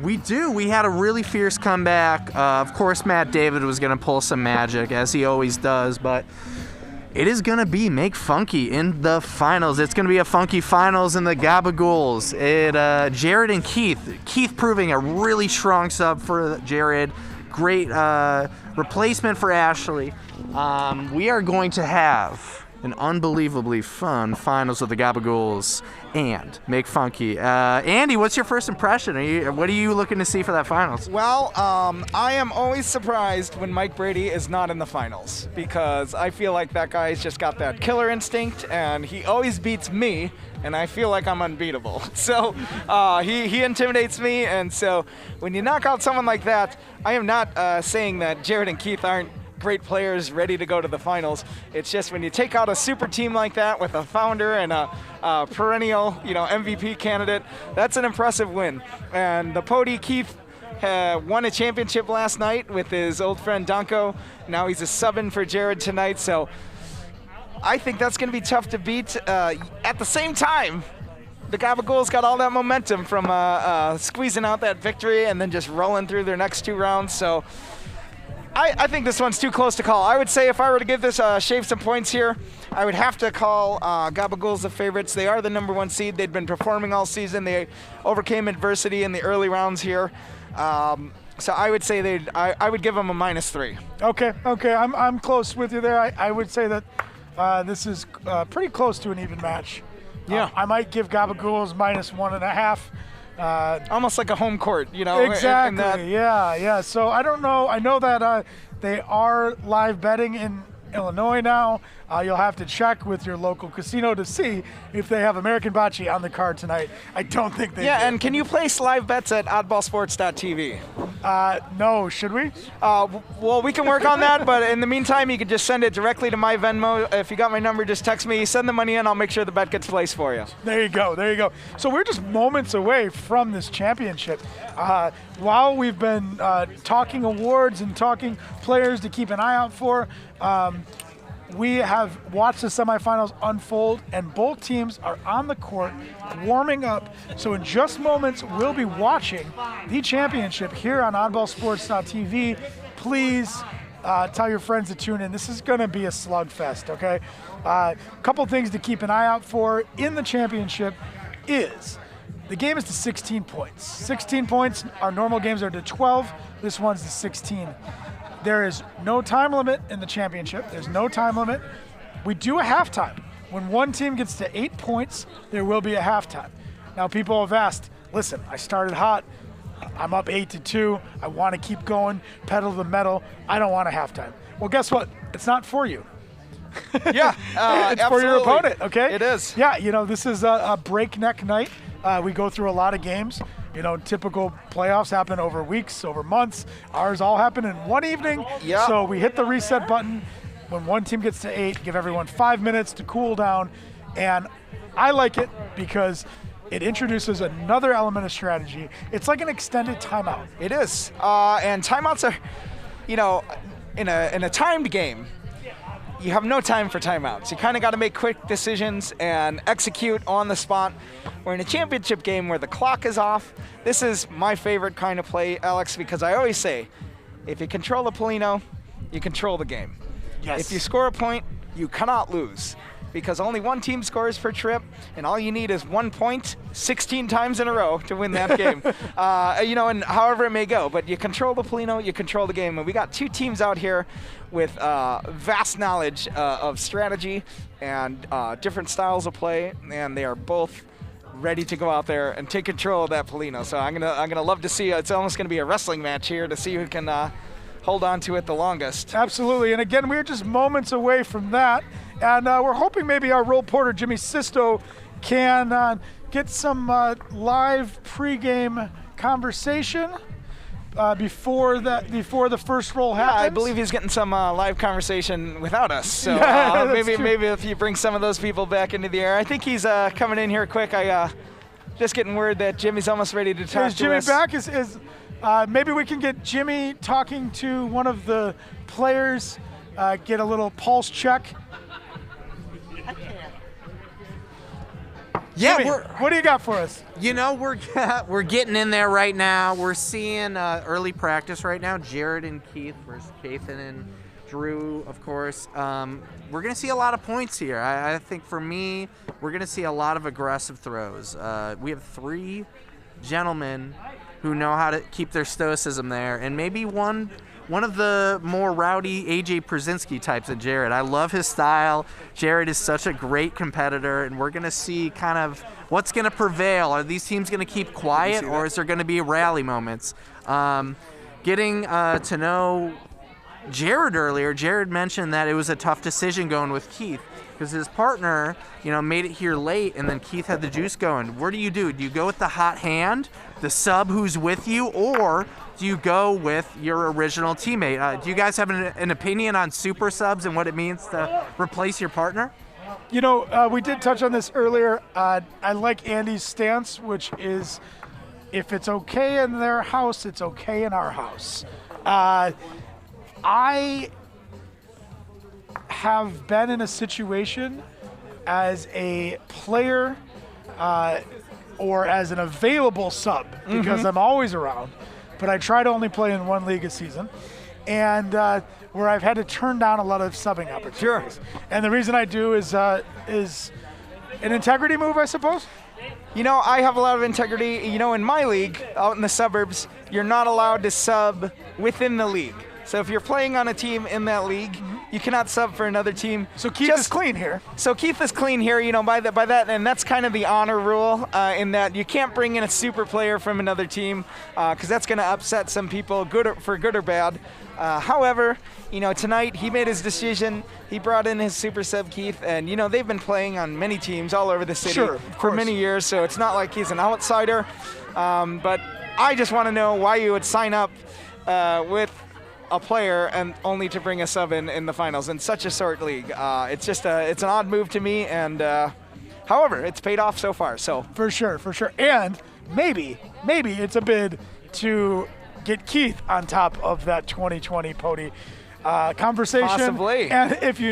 Speaker 3: We do. We had a really fierce comeback. Of course, Matt David was going to pull some magic, as he always does, but it is going to be Make Funky in the finals. It's going to be a funky finals in the Gabagools. Jared and Keith. Keith proving a really strong sub for Jared. Great replacement for Ashley. We are going to have an unbelievably fun finals of the Gabagools and Make Funky. Andy, what's your first impression? What are you looking to see for that finals?
Speaker 2: Well, I am always surprised when Mike Brady is not in the finals because I feel like that guy's just got that killer instinct, and he always beats me, and I feel like I'm unbeatable. So he intimidates me, and so when you knock out someone like that, I am not saying that Jared and Keith aren't great players ready to go to the finals. It's just when you take out a super team like that with a founder and a perennial, MVP candidate, that's an impressive win. And the Pody Keith won a championship last night with his old friend Donko. Now he's a sub-in for Jared tonight, so I think that's going to be tough to beat. At the same time, the Gabagools got all that momentum from squeezing out that victory and then just rolling through their next two rounds. So I think this one's too close to call. I would say if I were to give this shave some points here, I would have to call Gabagools the favorites. They are the #1 seed. They'd been performing all season. They overcame adversity in the early rounds here. So I would say I would give them a -3.
Speaker 1: Okay. I'm close with you there. I would say that this is pretty close to an even match.
Speaker 2: Yeah.
Speaker 1: I might give Gabagools -1.5.
Speaker 2: Almost like a home court,
Speaker 1: Exactly. Yeah. So I don't know. I know that they are live betting in Illinois now. You'll have to check with your local casino to see if they have American Bocce on the card tonight. I don't think they do.
Speaker 2: Yeah, and can you place live bets at oddballsports.tv?
Speaker 1: No, should we?
Speaker 2: Well, we can work on that, but in the meantime, you can just send it directly to my Venmo. If you got my number, just text me, send the money in, I'll make sure the bet gets placed for you.
Speaker 1: There you go. So we're just moments away from this championship. While we've been talking awards and talking players to keep an eye out for, we have watched the semifinals unfold, and both teams are on the court warming up. So in just moments, we'll be watching the championship here on oddballsports.tv. Please tell your friends to tune in. This is going to be a slugfest, okay? A couple things to keep an eye out for in the championship is the game is to 16 points. 16 points. Our normal games are to 12. This one's to 16. There is no time limit in the championship. There's no time limit. We do a halftime. When one team gets to 8 points, there will be a halftime. Now, people have asked, listen, I started hot. I'm up 8-2. I want to keep going, pedal to the metal. I don't want a halftime. Well, guess what? It's not for you.
Speaker 2: Yeah,
Speaker 1: it's for your opponent, okay?
Speaker 2: It is.
Speaker 1: Yeah, this is a breakneck night. We go through a lot of games. Typical playoffs happen over weeks, over months. Ours all happen in one evening.
Speaker 2: Yeah.
Speaker 1: So we hit the reset button. When one team gets to 8, give everyone 5 minutes to cool down. And I like it because it introduces another element of strategy. It's like an extended timeout.
Speaker 2: It is. And timeouts are, in a timed game, you have no time for timeouts. You kind of got to make quick decisions and execute on the spot. We're in a championship game where the clock is off. This is my favorite kind of play, Alex, because I always say, if you control the Polino, you control the game.
Speaker 1: Yes.
Speaker 2: If you score a point, you cannot lose, because only one team scores per trip, and all you need is 1 point 16 times in a row to win that game. And however it may go. But you control the Polino, you control the game. And we got two teams out here with vast knowledge of strategy and different styles of play, and they are both ready to go out there and take control of that Polino. So I'm gonna love to see. It's almost gonna be a wrestling match here to see who can hold on to it the longest.
Speaker 1: Absolutely. And again, we're just moments away from that. And we're hoping maybe our role porter, Jimmy Sisto, can get some live pregame conversation before the first roll happens.
Speaker 2: I believe he's getting some live conversation without us. So maybe if you bring some of those people back into the air. I think he's coming in here quick. I just getting word that Jimmy's almost ready to talk to us.
Speaker 1: Is Jimmy back? Maybe we can get Jimmy talking to one of the players, get a little pulse check.
Speaker 3: Yeah,
Speaker 1: Jimmy, what do you got for us?
Speaker 3: You know, we're getting in there right now. We're seeing early practice right now. Jared and Keith versus Kathan and Drew, of course. We're going to see a lot of points here. I think for me, we're going to see a lot of aggressive throws. We have 3 gentlemen who know how to keep their stoicism there, and maybe one of the more rowdy AJ Przinsky types of Jared. I love his style. Jared is such a great competitor, and we're going to see kind of what's going to prevail. Are these teams going to keep quiet, or is there going to be rally moments? Getting to know Jared earlier, Jared mentioned that it was a tough decision going with Keith because his partner, made it here late, and then Keith had the juice going. What do? Do you go with the hot hand, the sub who's with you, or do you go with your original teammate? Do you guys have an opinion on super subs and what it means to replace your partner?
Speaker 1: We did touch on this earlier. I like Andy's stance, which is if it's okay in their house, it's okay in our house. I have been in a situation as a player or as an available sub because I'm always around, but I try to only play in 1 league a season, and where I've had to turn down a lot of subbing opportunities.
Speaker 2: Sure.
Speaker 1: And the reason I do is an integrity move, I suppose.
Speaker 2: I have a lot of integrity. In my league, out in the suburbs, you're not allowed to sub within the league. So if you're playing on a team in that league, you cannot sub for another team.
Speaker 1: So Keith is clean here.
Speaker 2: So Keith is clean here, by that, and that's kind of the honor rule in that you can't bring in a super player from another team because that's going to upset some people, good or bad. However, tonight he made his decision. He brought in his super sub Keith, and they've been playing on many teams all over the city for many years, so it's not like he's an outsider. But I just want to know why you would sign up with a player and only to bring a sub in the finals in such a short league. It's an odd move to me, and however, it's paid off so far. So
Speaker 1: for sure, and maybe it's a bid to get Keith on top of that 2020 Pody conversation.
Speaker 2: Possibly.
Speaker 1: And if do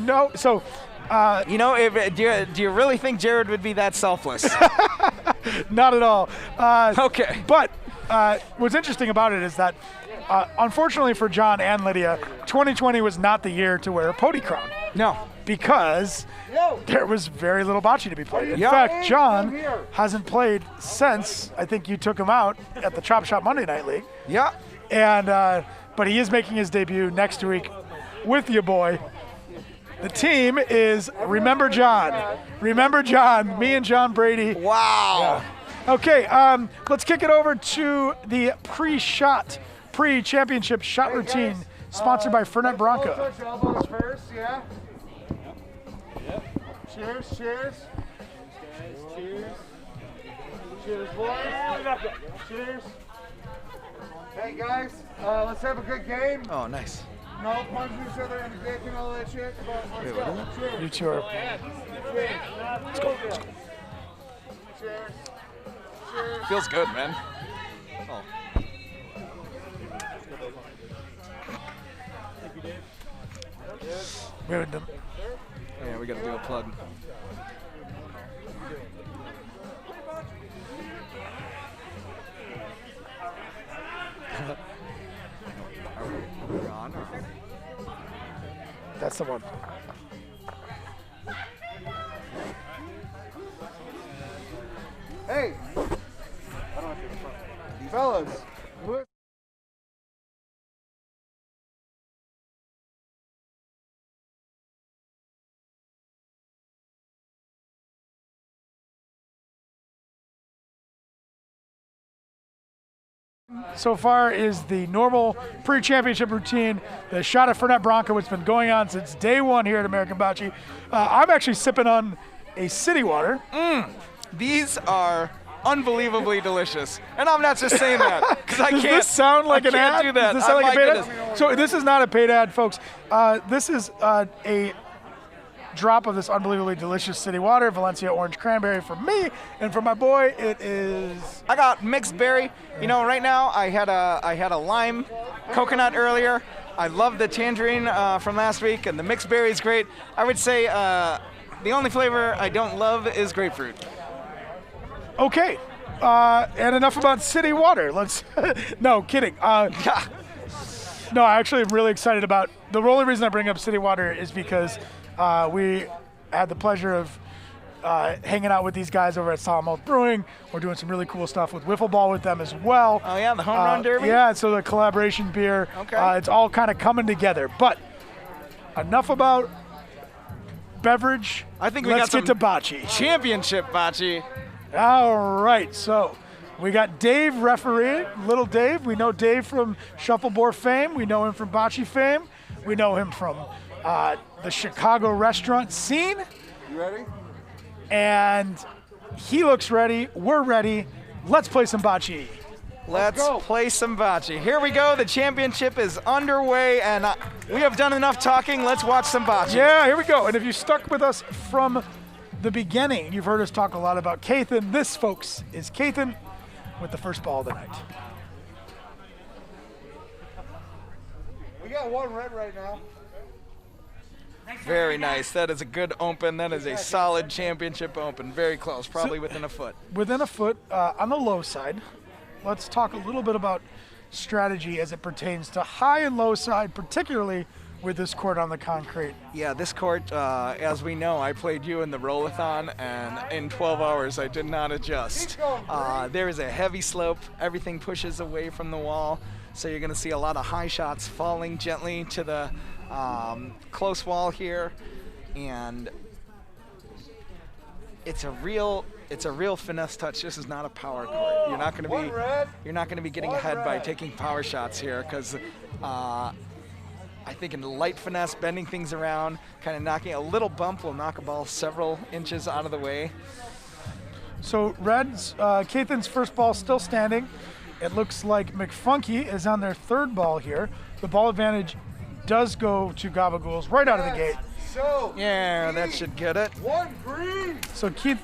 Speaker 2: you really think Jared would be that selfless?
Speaker 1: Not at all.
Speaker 2: Okay.
Speaker 1: But what's interesting about it is that unfortunately for John and Lydia, 2020 was not the year to wear a Pody crown.
Speaker 2: No.
Speaker 1: Because there was very little bocce to be played. In fact, John hasn't played since I think you took him out at the Chop Shop Monday Night League.
Speaker 2: Yeah.
Speaker 1: And but he is making his debut next week with you, boy. The team is Remember John. Remember John, me and John Brady.
Speaker 2: Wow.
Speaker 1: Yeah. Okay, let's kick it over to the pre-championship shot routine sponsored by Fernet Branca.
Speaker 4: Touch elbows first, yeah. Cheers, cheers. Cheers. Cheers, boys. Cheers. Hey guys, let's have a good game.
Speaker 2: Oh, nice.
Speaker 4: No punching each other in the dick and all that shit. But let's go. Cheers.
Speaker 1: You two are.
Speaker 4: Cheers. Let's go. Cheers. Cheers.
Speaker 2: Feels good, man. Oh.
Speaker 1: We haven't done.
Speaker 2: Yeah, we got to do a plug.
Speaker 1: That's the one.
Speaker 4: Hey, fellas.
Speaker 1: So far is the normal pre-championship routine, the shot of Fernet Branca, which has been going on since day one here at American Bocce. I'm actually sipping on a city water.
Speaker 2: These are unbelievably delicious. And I'm not just saying that, because I
Speaker 1: Does
Speaker 2: can't.
Speaker 1: this sound like
Speaker 2: I
Speaker 1: an
Speaker 2: can't
Speaker 1: ad?
Speaker 2: do that.
Speaker 1: Does this sound like a
Speaker 2: My
Speaker 1: paid
Speaker 2: goodness.
Speaker 1: ad? So this is not a paid ad, folks. This is a drop of this unbelievably delicious city water, Valencia orange cranberry for me, and for my boy, it is.
Speaker 2: I got mixed berry. You know, right now I had a lime coconut earlier. I love the tangerine from last week, and the mixed berry is great. I would say the only flavor I don't love is grapefruit.
Speaker 1: Okay, and enough about city water. Let's. No, kidding. No, I actually am really excited about. The only reason I bring up city water is because we had the pleasure of hanging out with these guys over at Solomon Brewing. We're doing some really cool stuff with wiffle ball with them as well.
Speaker 2: Oh yeah, the home run derby.
Speaker 1: Yeah, so the collaboration beer.
Speaker 2: Okay.
Speaker 1: It's all kind of coming together. But enough about beverage.
Speaker 2: I think we
Speaker 1: Let's
Speaker 2: got
Speaker 1: get to bocce.
Speaker 2: championship bocce.
Speaker 1: All right, so we got Dave referee, little Dave. We know Dave from shuffleboard fame. We know him from bocce fame. We know him from the Chicago restaurant scene.
Speaker 4: You ready?
Speaker 1: And he looks ready. We're ready. Let's play some bocce.
Speaker 2: Let's
Speaker 4: go.
Speaker 2: play some bocce. Here we go. The championship is underway, and we have done enough talking. Let's watch some bocce.
Speaker 1: Yeah, here we go. And if you stuck with us from the beginning, you've heard us talk a lot about Cathan. This, folks, is Cathan with the first ball of the night.
Speaker 4: We got one red right now.
Speaker 2: Very nice. That is a good open. That is a solid championship open. Very close, probably within a foot.
Speaker 1: Within a foot, on the low side. Let's talk a little bit about strategy as it pertains to high and low side, particularly with this court on the concrete.
Speaker 2: Yeah, this court, as we know, I played you in the roll-a-thon, and in 12 hours I did not adjust. There is a heavy slope. Everything pushes away from the wall, so you're going to see a lot of high shots falling gently to the close wall here, and it's a real finesse touch. This is not a power court. You're not going to be getting ahead by taking power shots here, because I think in light finesse, bending things around, kind of knocking a little bump will knock a ball several inches out of the way.
Speaker 1: So Reds, Cathan's first ball still standing. It looks like McFunky is on their third ball here. The ball advantage does go to Gabagools right out of the gate.
Speaker 4: So,
Speaker 2: Yeah, that should get it.
Speaker 4: one green.
Speaker 1: So Keith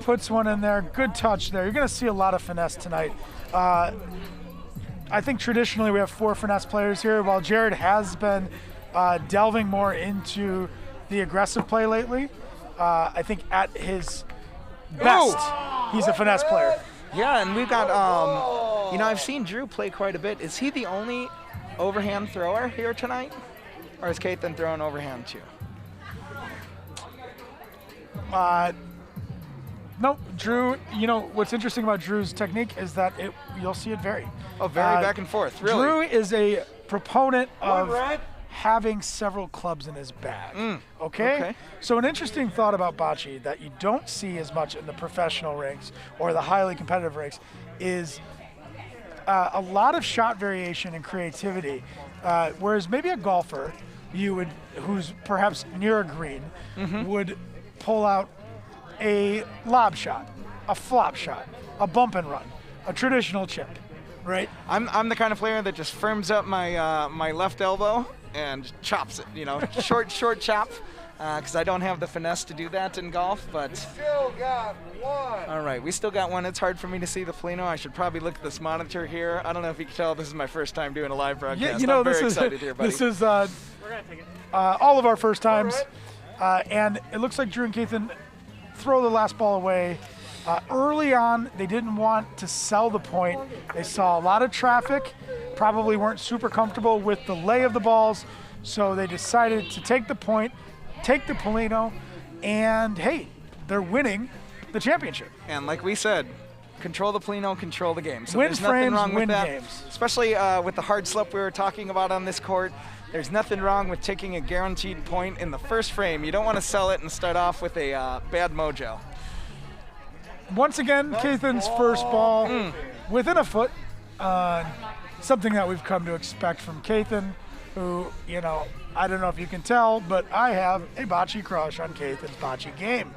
Speaker 1: puts one in there. Good touch there. You're going to see a lot of finesse tonight. I think traditionally we have 4 finesse players here, while Jared has been delving more into the aggressive play lately. I think at his best, he's a finesse player.
Speaker 2: Yeah, and we've got, you know, I've seen Drew play quite a bit. Is he the only overhand thrower here tonight? Or is Cathan throwing overhand too?
Speaker 1: No, Drew, you know, what's interesting about Drew's technique is that you'll see it vary.
Speaker 2: Oh, very back and forth, really.
Speaker 1: Drew is a proponent of
Speaker 4: red.
Speaker 1: having several clubs in his bag. Okay?
Speaker 2: okay.
Speaker 1: So an interesting thought about bocce that you don't see as much in the professional ranks or the highly competitive ranks is a lot of shot variation and creativity. Whereas maybe a golfer, who's perhaps near a green, would pull out a lob shot, a flop shot, a bump and run, a traditional chip, right?
Speaker 2: I'm the kind of player that just firms up my my left elbow and chops it, you know, short chop, because I don't have the finesse to do that in golf, but
Speaker 4: Still got one.
Speaker 2: all right, we still got one. It's hard for me to see the Polino. I should probably look at this monitor here. I don't know if you can tell, this is my first time doing a live broadcast.
Speaker 1: Yeah, you know,
Speaker 2: I'm very
Speaker 1: this
Speaker 2: excited here, buddy.
Speaker 1: this is all of our first times, and it looks like Drew and Cathan throw the last ball away. Early on, they didn't want to sell the point. They saw a lot of traffic, probably weren't super comfortable with the lay of the balls, so they decided to take the point, take the Polino, and hey, they're winning the championship.
Speaker 2: And like we said, control the Polino, control the game. So
Speaker 1: Win
Speaker 2: there's nothing
Speaker 1: frames,
Speaker 2: wrong
Speaker 1: win
Speaker 2: with that,
Speaker 1: games.
Speaker 2: especially with the hard slope we were talking about on this court. There's nothing wrong with taking a guaranteed point in the first frame. You don't want to sell it and start off with a bad mojo.
Speaker 1: Once again, Cathan's first ball within a foot. Something that we've come to expect from Cathan. who, I don't know if you can tell, but I have a bocce crush on Caitlin's bocce game.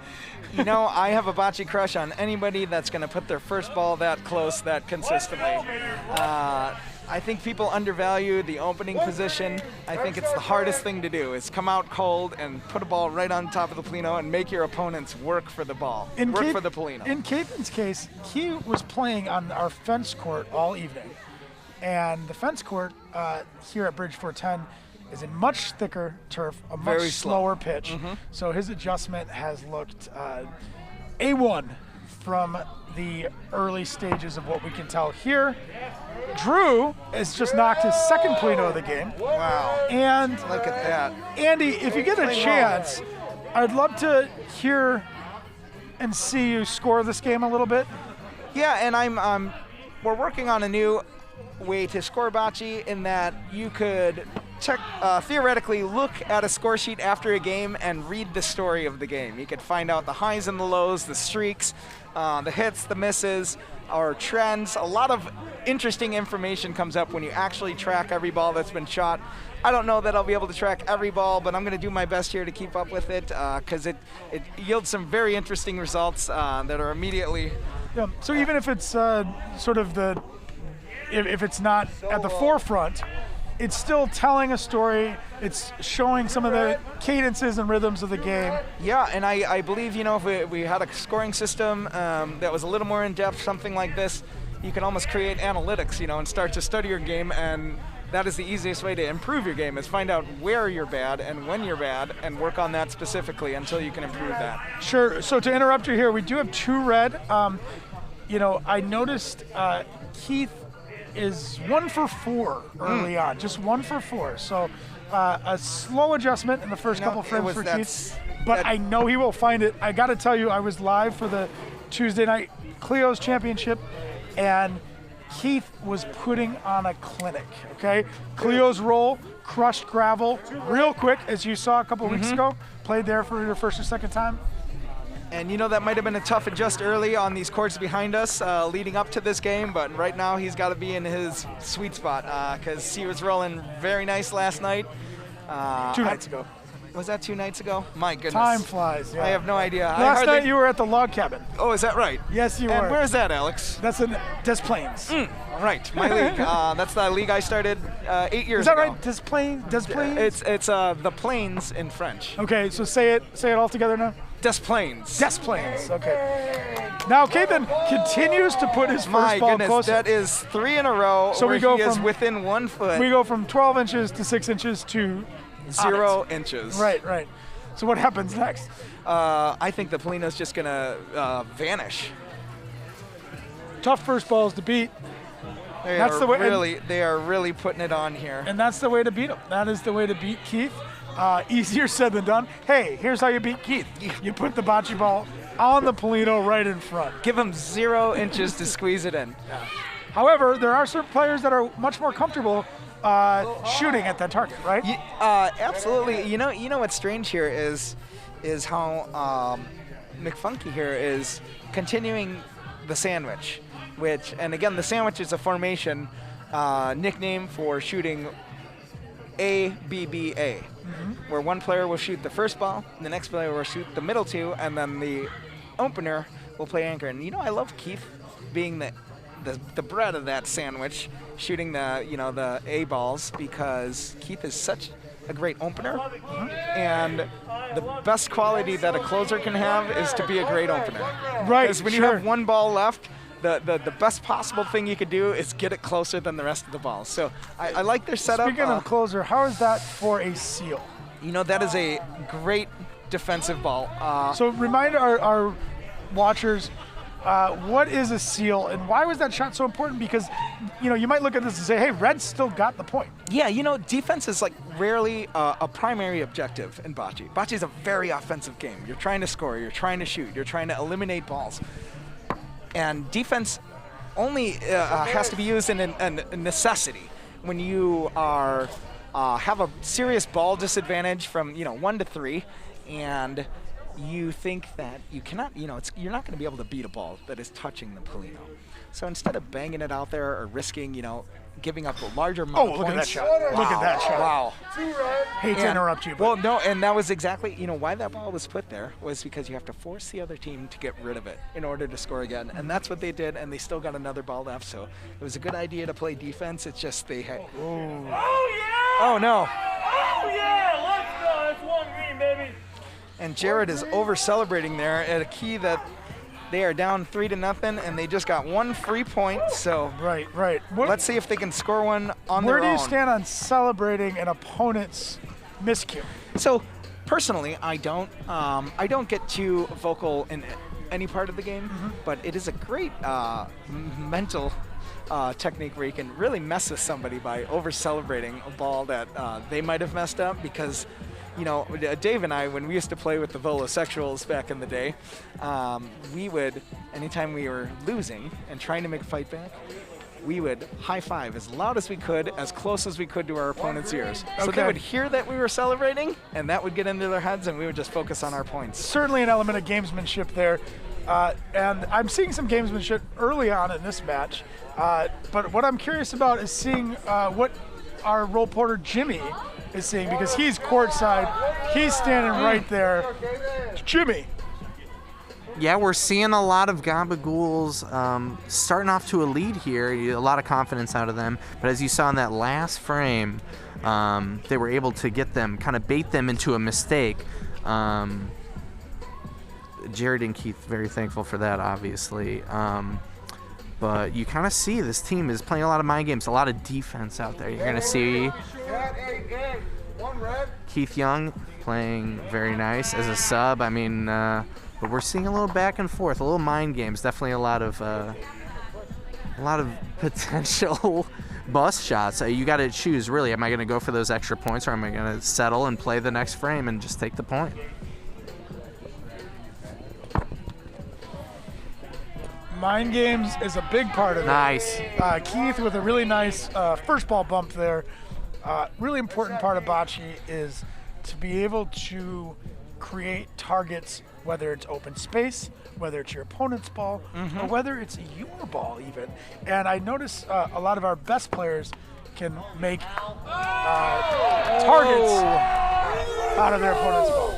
Speaker 2: I have a bocce crush on anybody that's going to put their first ball that close, that consistently. I think people undervalue the opening position. I think it's the hardest thing to do, is come out cold and put a ball right on top of the Polino and make your opponents work for the ball, for the Polino.
Speaker 1: In Caitlin's case, he was playing on our fence court all evening. And the fence court here at Bridge 410 is a much thicker turf, a much
Speaker 2: Very
Speaker 1: slower pitch. So his adjustment has looked A1 from the early stages of what we can tell here. Drew has just knocked his second Polino of the game.
Speaker 2: Wow.
Speaker 1: And
Speaker 2: Look at that.
Speaker 1: Andy, if you get a chance, I'd love to hear and see you score this game a little bit.
Speaker 2: Yeah, and we're working on a new way to score bocce, in that you could theoretically look at a score sheet after a game and read the story of the game. You could find out the highs and the lows, the streaks, the hits, the misses, or trends. A lot of interesting information comes up when you actually track every ball that's been shot. I don't know that I'll be able to track every ball, but I'm going to do my best here to keep up with it, because it yields some very interesting results that are immediately...
Speaker 1: Yeah, so even if it's sort of if it's not at the forefront, it's still telling a story. It's showing some of the cadences and rhythms of the game.
Speaker 2: Yeah, and I believe, if we had a scoring system that was a little more in-depth, something like this, you can almost create analytics, and start to study your game, and that is the easiest way to improve your game, is find out where you're bad and when you're bad and work on that specifically until you can improve that.
Speaker 1: Sure. So to interrupt you here, we do have 2 red. I noticed Keith is 1 for 4 early on, just 1 for 4. So a slow adjustment in the first couple frames for Keith, but I know he will find it. I got to tell you, I was live for the Tuesday night Clio's championship, and Keith was putting on a clinic, okay? Clio's roll, crushed gravel, real quick, as you saw a couple weeks ago, played there for your first or second time.
Speaker 2: And that might have been a tough adjust early on these courts behind us leading up to this game, but right now he's got to be in his sweet spot, because he was rolling very nice last night.
Speaker 1: 2 nights ago.
Speaker 2: Was that 2 nights ago? My goodness.
Speaker 1: Time flies, yeah.
Speaker 2: I have no idea.
Speaker 1: Last night you were at the log cabin.
Speaker 2: Oh, is that right?
Speaker 1: Yes, you were.
Speaker 2: And where is that, Alex?
Speaker 1: That's in Des Plaines.
Speaker 2: Right, my league. That's the league I started 8 years ago.
Speaker 1: Is that right? Des Plaines?
Speaker 2: It's the Plains in French.
Speaker 1: Okay, so say it all together now.
Speaker 2: Des Plaines.
Speaker 1: Des Plaines, okay. Now Caithin continues to put his first ball closer.
Speaker 2: That is 3 in a row
Speaker 1: so
Speaker 2: where
Speaker 1: we go
Speaker 2: he is
Speaker 1: from,
Speaker 2: within 1 foot.
Speaker 1: We go from 12 inches to 6 inches to
Speaker 2: 0 inches.
Speaker 1: Right. So what happens next?
Speaker 2: I think the Polino's just going to vanish.
Speaker 1: Tough first balls to beat.
Speaker 2: They are really putting it on here.
Speaker 1: And that's the way to beat him. That is the way to beat Keith. Easier said than done. Hey, here's how you beat Keith. You put the bocce ball on the Polino right in front.
Speaker 2: Give him 0 inches to squeeze it in.
Speaker 1: Yeah. However, there are certain players that are much more comfortable shooting at that target, right?
Speaker 2: Absolutely. You know what's strange here is how McFunky here is continuing the sandwich, and again, the sandwich is a formation nickname for shooting ABBA, where one player will shoot the first ball, the next player will shoot the middle 2, and then the opener will play anchor. And I love Keith being the bread of that sandwich, shooting the A balls, because Keith is such a great opener, and the best quality that a closer can have is to be a great opener.
Speaker 1: Right.
Speaker 2: Because when you have 1 ball left, the best possible thing you could do is get it closer than the rest of the balls. So I like their setup.
Speaker 1: Speaking of closer, how is that for a seal?
Speaker 2: That is a great defensive ball.
Speaker 1: So remind our watchers, what is a seal and why was that shot so important? Because you might look at this and say, hey, Red's still got the point.
Speaker 2: Yeah, defense is rarely a primary objective in bocce. Bocce is a very offensive game. You're trying to score, you're trying to shoot, you're trying to eliminate balls. And defense only has to be used in a necessity when you have a serious ball disadvantage from 1 to 3, and you think that you cannot, you're not going to be able to beat a ball that is touching the Polino. So instead of banging it out there or risking, giving up a larger amount of
Speaker 1: look at that
Speaker 2: points.
Speaker 1: shot. Look at that shot.
Speaker 2: Wow.
Speaker 1: Hate to interrupt you, but
Speaker 2: Well, no, and that was exactly, why that ball was put there was because you have to force the other team to get rid of it in order to score again. And that's what they did, and they still got another ball left. So it was a good idea to play defense. It's just they had.
Speaker 5: Oh, yeah!
Speaker 2: Oh, no.
Speaker 5: Oh, yeah! Let's go. That's one green, baby.
Speaker 2: And Jared is over-celebrating there at a key that they are down 3-0, and they just got one free point. So
Speaker 1: right.
Speaker 2: let's see if they can score one on their
Speaker 1: Where
Speaker 2: own.
Speaker 1: do you stand on celebrating an opponent's miscue?
Speaker 2: So personally, I don't get too vocal in any part of the game, but it is a great mental technique where you can really mess with somebody by over-celebrating a ball that they might have messed up because. Dave and I, when we used to play with the Volosexuals back in the day, we would, anytime we were losing and trying to make a fight back, we would high five as loud as we could, as close as we could to our opponent's ears. So they would hear that we were celebrating, and that would get into their heads, and we would just focus on our points.
Speaker 1: Certainly an element of gamesmanship there. And I'm seeing some gamesmanship early on in this match. But what I'm curious about is seeing what our role porter Jimmy is seeing, because he's courtside. He's standing right there. Jimmy.
Speaker 3: Yeah, we're seeing a lot of Gabagools starting off to a lead here. A lot of confidence out of them. But as you saw in that last frame, they were able to get them, kind of bait them into a mistake. Jared and Keith, very thankful for that, obviously. But you kind of see this team is playing a lot of mind games, a lot of defense out there. You're going to see Keith Young playing very nice as a sub. I mean, but we're seeing a little back and forth, a little mind games. Definitely a lot of potential bust shots. You got to choose, really. Am I going to go for those extra points, or am I going to settle and play the next frame and just take the point?
Speaker 1: Mind games is a big part of it.
Speaker 3: Nice.
Speaker 1: Keith with a really nice first ball bump there. Really important part of bocce is to be able to create targets, whether it's open space, whether it's your opponent's ball, or whether it's your ball even. And I notice a lot of our best players can make targets out of their opponent's ball.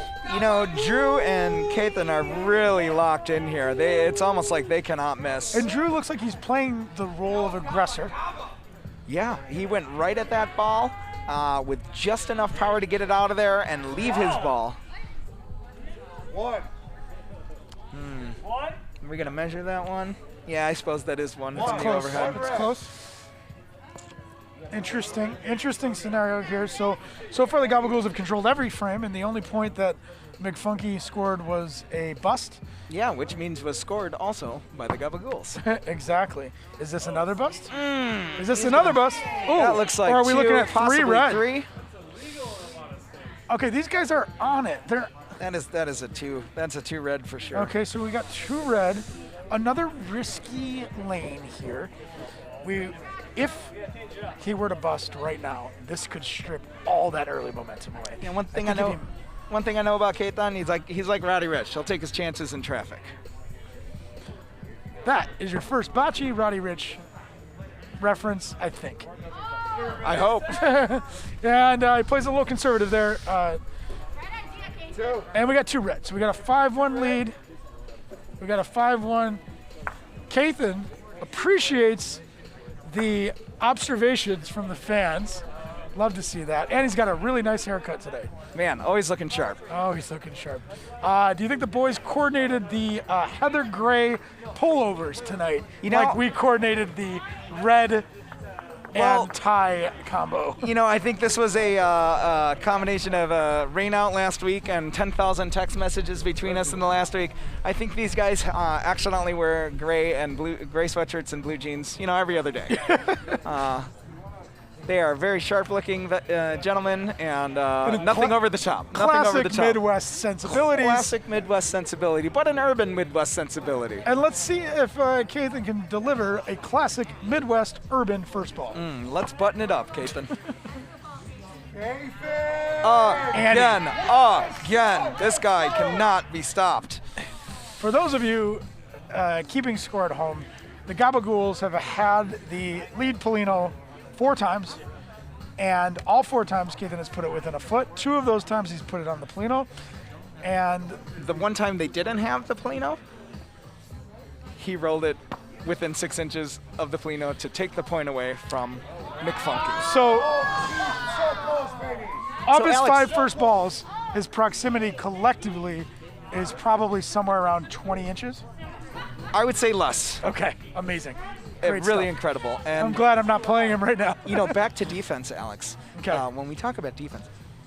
Speaker 2: Drew and Kathan are really locked in here. It's almost like they cannot miss.
Speaker 1: And Drew looks like he's playing the role of aggressor.
Speaker 2: Yeah, he went right at that ball with just enough power to get it out of there and leave his ball.
Speaker 4: One.
Speaker 5: One?
Speaker 2: Are we going to measure that one? Yeah, I suppose that is one. It's in the
Speaker 1: Close.
Speaker 2: overhead.
Speaker 1: It's close. Interesting scenario here. So far the Gabagools have controlled every frame, and the only point that McFunky scored was a bust.
Speaker 2: Yeah, which means was scored also by the Gabagools.
Speaker 1: Exactly. Is this another bust? Is this another bust? Ooh.
Speaker 2: That looks like
Speaker 1: or are we
Speaker 2: two,
Speaker 1: looking at
Speaker 2: possibly
Speaker 1: 3 red?
Speaker 2: 3.
Speaker 1: Okay, these guys are on it.
Speaker 2: That is a 2. That's a 2 red for sure.
Speaker 1: Okay, so we got 2 red. Another risky lane here. If he were to bust right now, this could strip all that early momentum away.
Speaker 2: Yeah, one thing I know about Kathan, he's like Roddy Rich. He'll take his chances in traffic.
Speaker 1: That is your first bocce Roddy Rich reference, I think.
Speaker 2: I hope.
Speaker 1: And he plays a little conservative there. And we got 2 reds. So we got a 5-1 lead. We got a 5-1. Kathan appreciates the observations from the fans. Love to see that. And he's got a really nice haircut today.
Speaker 2: Man, always looking sharp.
Speaker 1: Oh, he's looking sharp. Do you think the boys coordinated the heather gray pullovers tonight? Like we coordinated the red and tie combo.
Speaker 2: I think this was a combination of rain out last week and 10,000 text messages between us in the last week. I think these guys accidentally wear gray sweatshirts and blue jeans, every other day. They are very sharp-looking gentlemen, and nothing over the top.
Speaker 1: Classic Midwest sensibilities.
Speaker 2: Classic Midwest sensibility, but an urban Midwest sensibility.
Speaker 1: And let's see if Kathan can deliver a classic Midwest urban first ball.
Speaker 2: Let's button it up, Kathan.
Speaker 4: Anything?
Speaker 2: Again. This guy cannot be stopped.
Speaker 1: For those of you keeping score at home, the Gabagools have had the lead Polino 4 times, and all 4 times Keithan has put it within a foot. 2 of those times he's put it on the Polino, and
Speaker 2: The one time they didn't have the Polino, he rolled it within 6 inches of the Polino to take the point away from McFunky.
Speaker 1: so of
Speaker 2: So
Speaker 1: his
Speaker 2: Alex-
Speaker 1: 5 first balls, his proximity collectively is probably somewhere around 20 inches.
Speaker 2: I would say less.
Speaker 1: Okay, amazing. Great
Speaker 2: Really
Speaker 1: stuff.
Speaker 2: incredible.
Speaker 1: I'm
Speaker 2: And
Speaker 1: glad I'm not playing him right now.
Speaker 2: back to defense, Alex.
Speaker 1: Okay.
Speaker 2: When we talk about defense,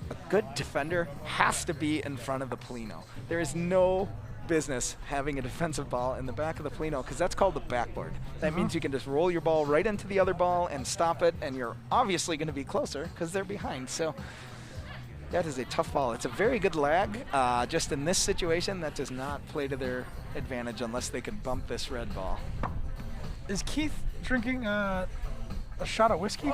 Speaker 2: a good defender has to be in front of the Polino. There is no business having a defensive ball in the back of the Polino because that's called the backboard. That means you can just roll your ball right into the other ball and stop it, and you're obviously going to be closer because they're behind. So that is a tough ball. It's a very good lag. Just in this situation, that does not play to their advantage unless they can bump this red ball.
Speaker 1: Is Keith drinking a shot of whiskey?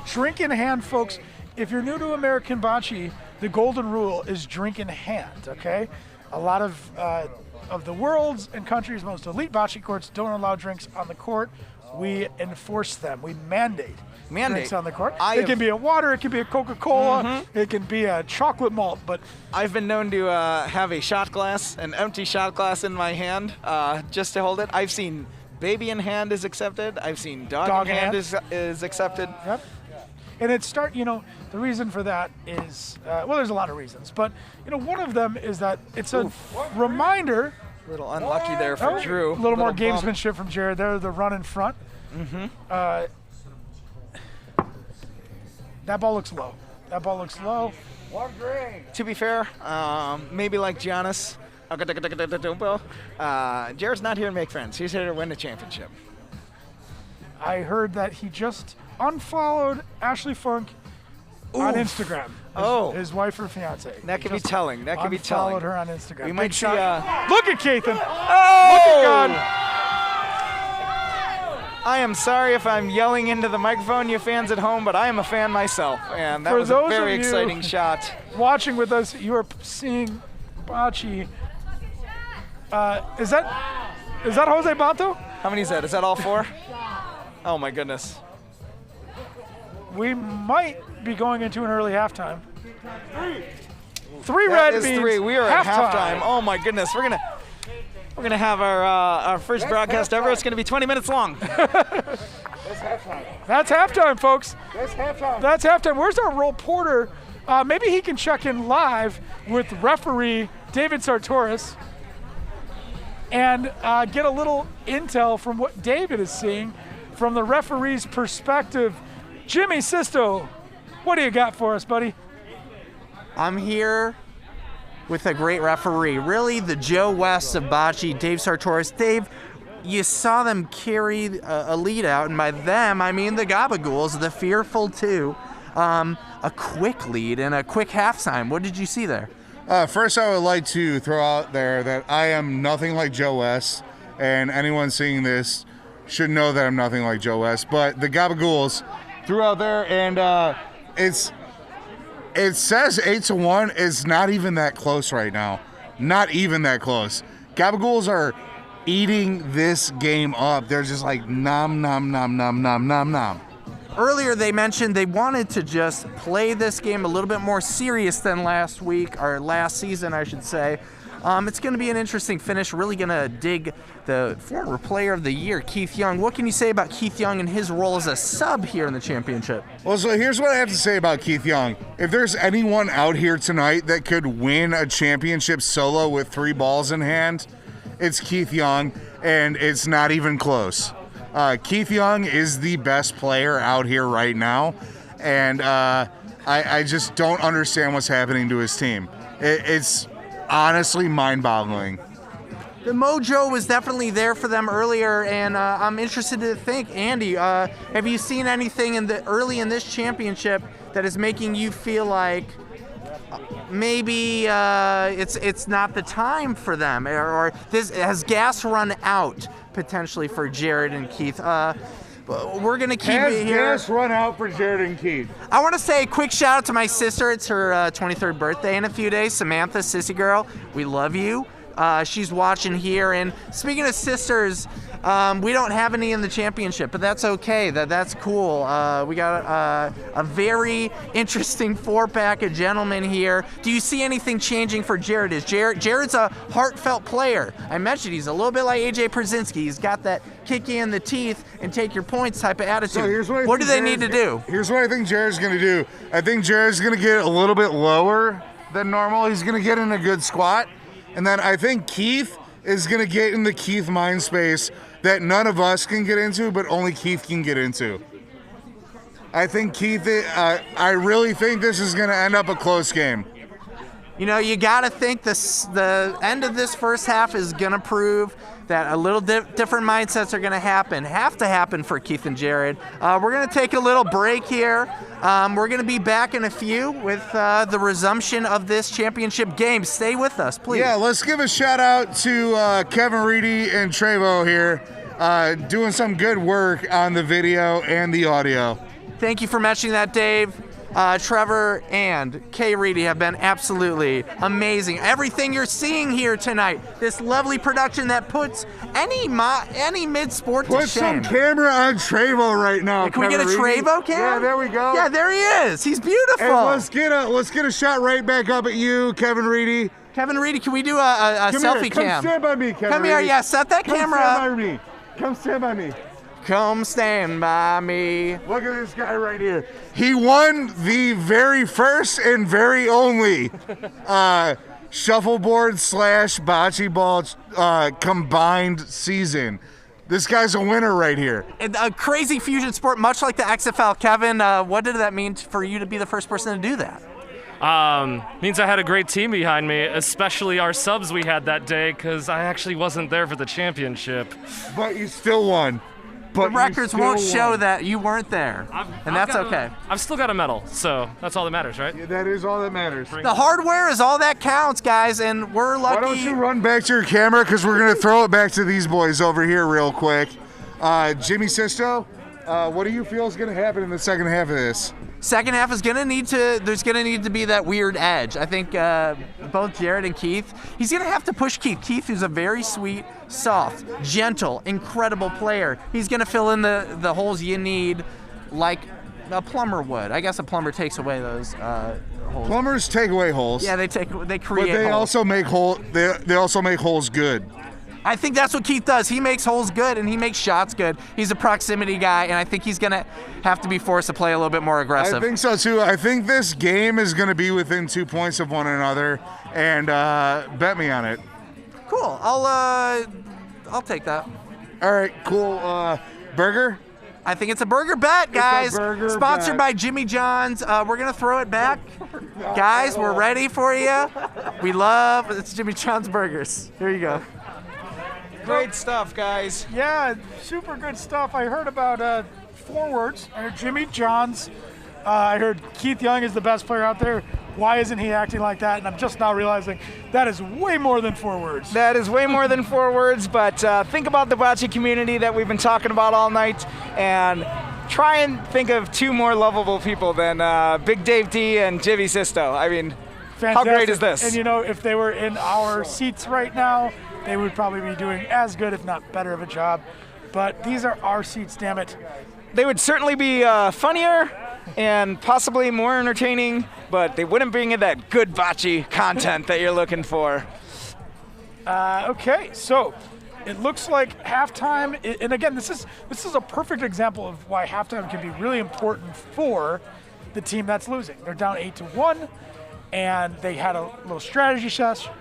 Speaker 1: Drink in hand, folks. If you're new to American Bocce, the golden rule is drink in hand, okay? A lot of the world's and countries' most elite bocce courts don't allow drinks on the court. We enforce them. We mandate drinks on the court. It can be a water, it can be a Coca-Cola, it can be a chocolate malt, but
Speaker 2: I've been known to have a shot glass, an empty shot glass in my hand, just to hold it. I've seen baby in hand is accepted. I've seen dog in hand is accepted.
Speaker 1: yep. And the reason for that is, there's a lot of reasons, but one of them is that it's a reminder.
Speaker 2: A little unlucky there for Drew.
Speaker 1: A little more
Speaker 2: bump.
Speaker 1: gamesmanship from Jared there, the run in front. That ball looks low.
Speaker 2: To be fair, maybe like Giannis, Jared's not here to make friends. He's here to win the championship.
Speaker 1: I heard that he just unfollowed Ashley Funk on Instagram. His wife or fiance.
Speaker 2: That could be telling. That could be telling.
Speaker 1: Unfollowed her on Instagram.
Speaker 2: We might
Speaker 1: Big
Speaker 2: see.
Speaker 1: shot. Look at Keithan.
Speaker 2: Oh!
Speaker 1: Look at God.
Speaker 2: I am sorry if I'm yelling into the microphone, you fans at home, but I am a fan myself, and that
Speaker 1: For
Speaker 2: was a
Speaker 1: those
Speaker 2: very
Speaker 1: of you-
Speaker 2: exciting shot.
Speaker 1: Watching with us, you are seeing Bocce. Is that Jose Bato?
Speaker 2: How many is that? Is that all 4? Oh my goodness.
Speaker 1: We might be going into an early halftime. 3
Speaker 2: That
Speaker 1: red
Speaker 2: is
Speaker 1: means
Speaker 2: 3. We are at halftime. Oh my goodness. We're gonna have our first broadcast ever. It's gonna be 20 minutes long.
Speaker 1: That's halftime, folks.
Speaker 4: That's halftime.
Speaker 1: That's halftime. Where's our reporter? Maybe he can check in live with referee David Sartoris and get a little intel from what David is seeing from the referee's perspective. Jimmy Sisto, what do you got for us, buddy?
Speaker 3: I'm here with a great referee. Really, the Joe West of Bocce, Dave Sartoris. Dave, you saw them carry a lead out, and by them, I mean the Gabagools, the Fearful Two. A quick lead and a quick halftime. What did you see there?
Speaker 6: First, I would like to throw out there that I am nothing like Joe West, and anyone seeing this should know that I'm nothing like Joe West. But the Gabagools threw out there, and it says 8-1. It's not even that close right now. Not even that close. Gabagools are eating this game up. They're just like nom nom nom nom nom nom nom.
Speaker 3: Earlier, they mentioned they wanted to just play this game a little bit more serious than last week, or last season, I should say. It's going to be an interesting finish. Really going to dig the former player of the year, Keith Young. What can you say about Keith Young and his role as a sub here in the championship?
Speaker 6: Well, so here's what I have to say about Keith Young. If there's anyone out here tonight that could win a championship solo with 3 balls in hand, it's Keith Young, and it's not even close. Keith Young is the best player out here right now, and I just don't understand what's happening to his team. It's honestly mind-boggling.
Speaker 3: The mojo was definitely there for them earlier, and I'm interested to think, Andy, have you seen anything early in this championship that is making you feel like maybe it's not the time for them, or this has gas run out potentially for Jared and Keith? we're going to keep
Speaker 6: Has
Speaker 3: it here.
Speaker 6: gas run out for Jared and Keith?
Speaker 3: I want to say a quick shout out to my sister. It's her 23rd birthday in a few days. Samantha, sissy girl, we love you. She's watching here. And speaking of sisters, we don't have any in the championship, but that's okay. That's cool. We got a very interesting 4-pack of gentlemen here. Do you see anything changing for Jared? Jared's a heartfelt player. I mentioned he's a little bit like AJ Przinsky. He's got that kick you in the teeth and take your points type of attitude.
Speaker 6: So here's
Speaker 3: what do they need to do?
Speaker 6: Here's what I think Jared's going to do. I think Jared's going to get a little bit lower than normal. He's going to get in a good squat. And then I think Keith is going to get in the Keith mind space that none of us can get into, but only Keith can get into. I think Keith, I really think this is going to end up a close game.
Speaker 3: You know, you got to think the end of this first half is going to prove that a little different mindsets are going to have to happen for Keith and Jared. We're going to take a little break here. We're going to be back in a few with the resumption of this championship game. Stay with us, please.
Speaker 6: Yeah, let's give a shout out to Kevin Reedy and Trevo here, doing some good work on the video and the audio.
Speaker 3: Thank you for mentioning that, Dave. Trevor and Kay Reedy have been absolutely amazing. Everything you're seeing here tonight, this lovely production that puts any mid-sport to
Speaker 6: Put
Speaker 3: shame.
Speaker 6: some camera on Trevo right now.
Speaker 3: Can we get a
Speaker 6: Kevin Reedy.
Speaker 3: Trevo cam?
Speaker 6: Yeah, there we go.
Speaker 3: Yeah, there he is. He's beautiful.
Speaker 6: And let's get a shot right back up at you, Kevin Reedy.
Speaker 3: Kevin Reedy, can we do a selfie
Speaker 6: Come
Speaker 3: cam?
Speaker 6: stand by me, Kevin
Speaker 3: Come here,
Speaker 6: Reedy.
Speaker 3: yeah, set that camera up.
Speaker 6: Come stand by me. Come stand by me.
Speaker 3: Come stand by me.
Speaker 6: Look at this guy right here. He won the very first and very only shuffleboard / bocce ball combined season. This guy's a winner right here.
Speaker 3: A crazy fusion sport, much like the XFL. Kevin, what did that mean for you to be the first person to do that?
Speaker 7: Means I had a great team behind me, especially our subs we had that day, because I actually wasn't there for the championship.
Speaker 6: But you still won.
Speaker 3: The records won't show that you weren't there, and that's okay.
Speaker 7: I've still got a medal, so that's all that matters, right?
Speaker 6: Yeah, that is all that matters.
Speaker 3: The hardware is all that counts, guys, and we're lucky.
Speaker 6: Why don't you run back to your camera, because we're going to throw it back to these boys over here real quick. Jimmy Sisto, what do you feel is going to happen in the second half of this?
Speaker 3: Second half is there's gonna need to be that weird edge. I think both Jared and Keith, he's gonna have to push Keith. Keith, who's a very sweet, soft, gentle, incredible player. He's gonna fill in the holes you need like a plumber would. I guess a plumber takes away those holes.
Speaker 6: Plumbers take away holes.
Speaker 3: Yeah, they create
Speaker 6: But they
Speaker 3: holes.
Speaker 6: also make they also make holes good.
Speaker 3: I think that's what Keith does. He makes holes good and he makes shots good. He's a proximity guy, and I think he's gonna have to be forced to play a little bit more aggressive.
Speaker 6: I think so too. I think this game is going to be within 2 points of one another, and bet me on it.
Speaker 3: Cool. I'll take that.
Speaker 6: All right, cool. Burger?
Speaker 3: I think it's a burger bet, guys.
Speaker 6: burger
Speaker 3: Sponsored
Speaker 6: bet.
Speaker 3: by Jimmy John's. We're gonna throw it back, guys. We're ready for you. It's Jimmy John's burgers. Here you go.
Speaker 2: Great stuff, guys.
Speaker 1: Yeah, super good stuff. I heard about forwards. I heard Jimmy Johns. I heard Keith Young is the best player out there. Why isn't he acting like that? And I'm just now realizing that is way more than 4 words.
Speaker 2: That is way more than 4 words, but think about the bocce community that we've been talking about all night, and try and think of 2 more lovable people than Big Dave D and Jimmy Sisto. I mean,
Speaker 1: Fantastic.
Speaker 2: how great is this?
Speaker 1: And you know, if they were in our seats right now, they would probably be doing as good, if not better of a job. But these are our seats, damn it.
Speaker 2: They would certainly be funnier and possibly more entertaining, but they wouldn't bring you that good bocce content that you're looking for.
Speaker 1: Okay, so it looks like halftime, and again, this is a perfect example of why halftime can be really important for the team that's losing. They're down 8-1, and they had a little strategy session.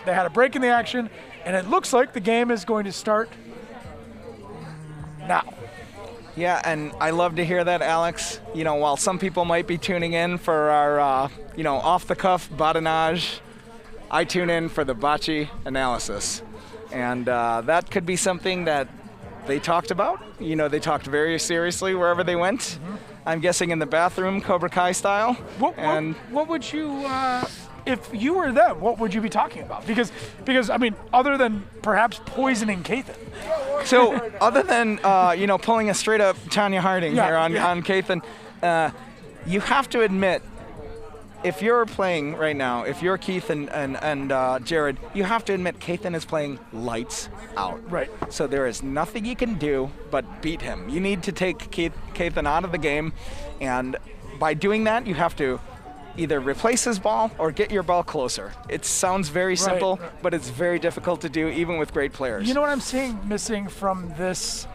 Speaker 1: They had a break in the action, and it looks like the game is going to start now.
Speaker 2: Yeah, and I love to hear that, Alex. You know, while some people might be tuning in for our, off-the-cuff badinage, I tune in for the bocce analysis. And that could be something that they talked about. You know, they talked very seriously wherever they went. Mm-hmm. I'm guessing in the bathroom, Cobra Kai style.
Speaker 1: What would you, if you were them, what would you be talking about? Because I mean, other than perhaps poisoning Kathan.
Speaker 2: So other than pulling a straight up Tanya Harding here on Kathan, you have to admit, if you're playing right now, if you're Keith and Jared, you have to admit Kathan is playing lights out.
Speaker 1: Right.
Speaker 2: So there is nothing you can do but beat him. You need to take Kathan out of the game, and by doing that, you have to either replace his ball or get your ball closer. It sounds very simple, but it's very difficult to do even with great players.
Speaker 1: You know what I'm seeing missing from this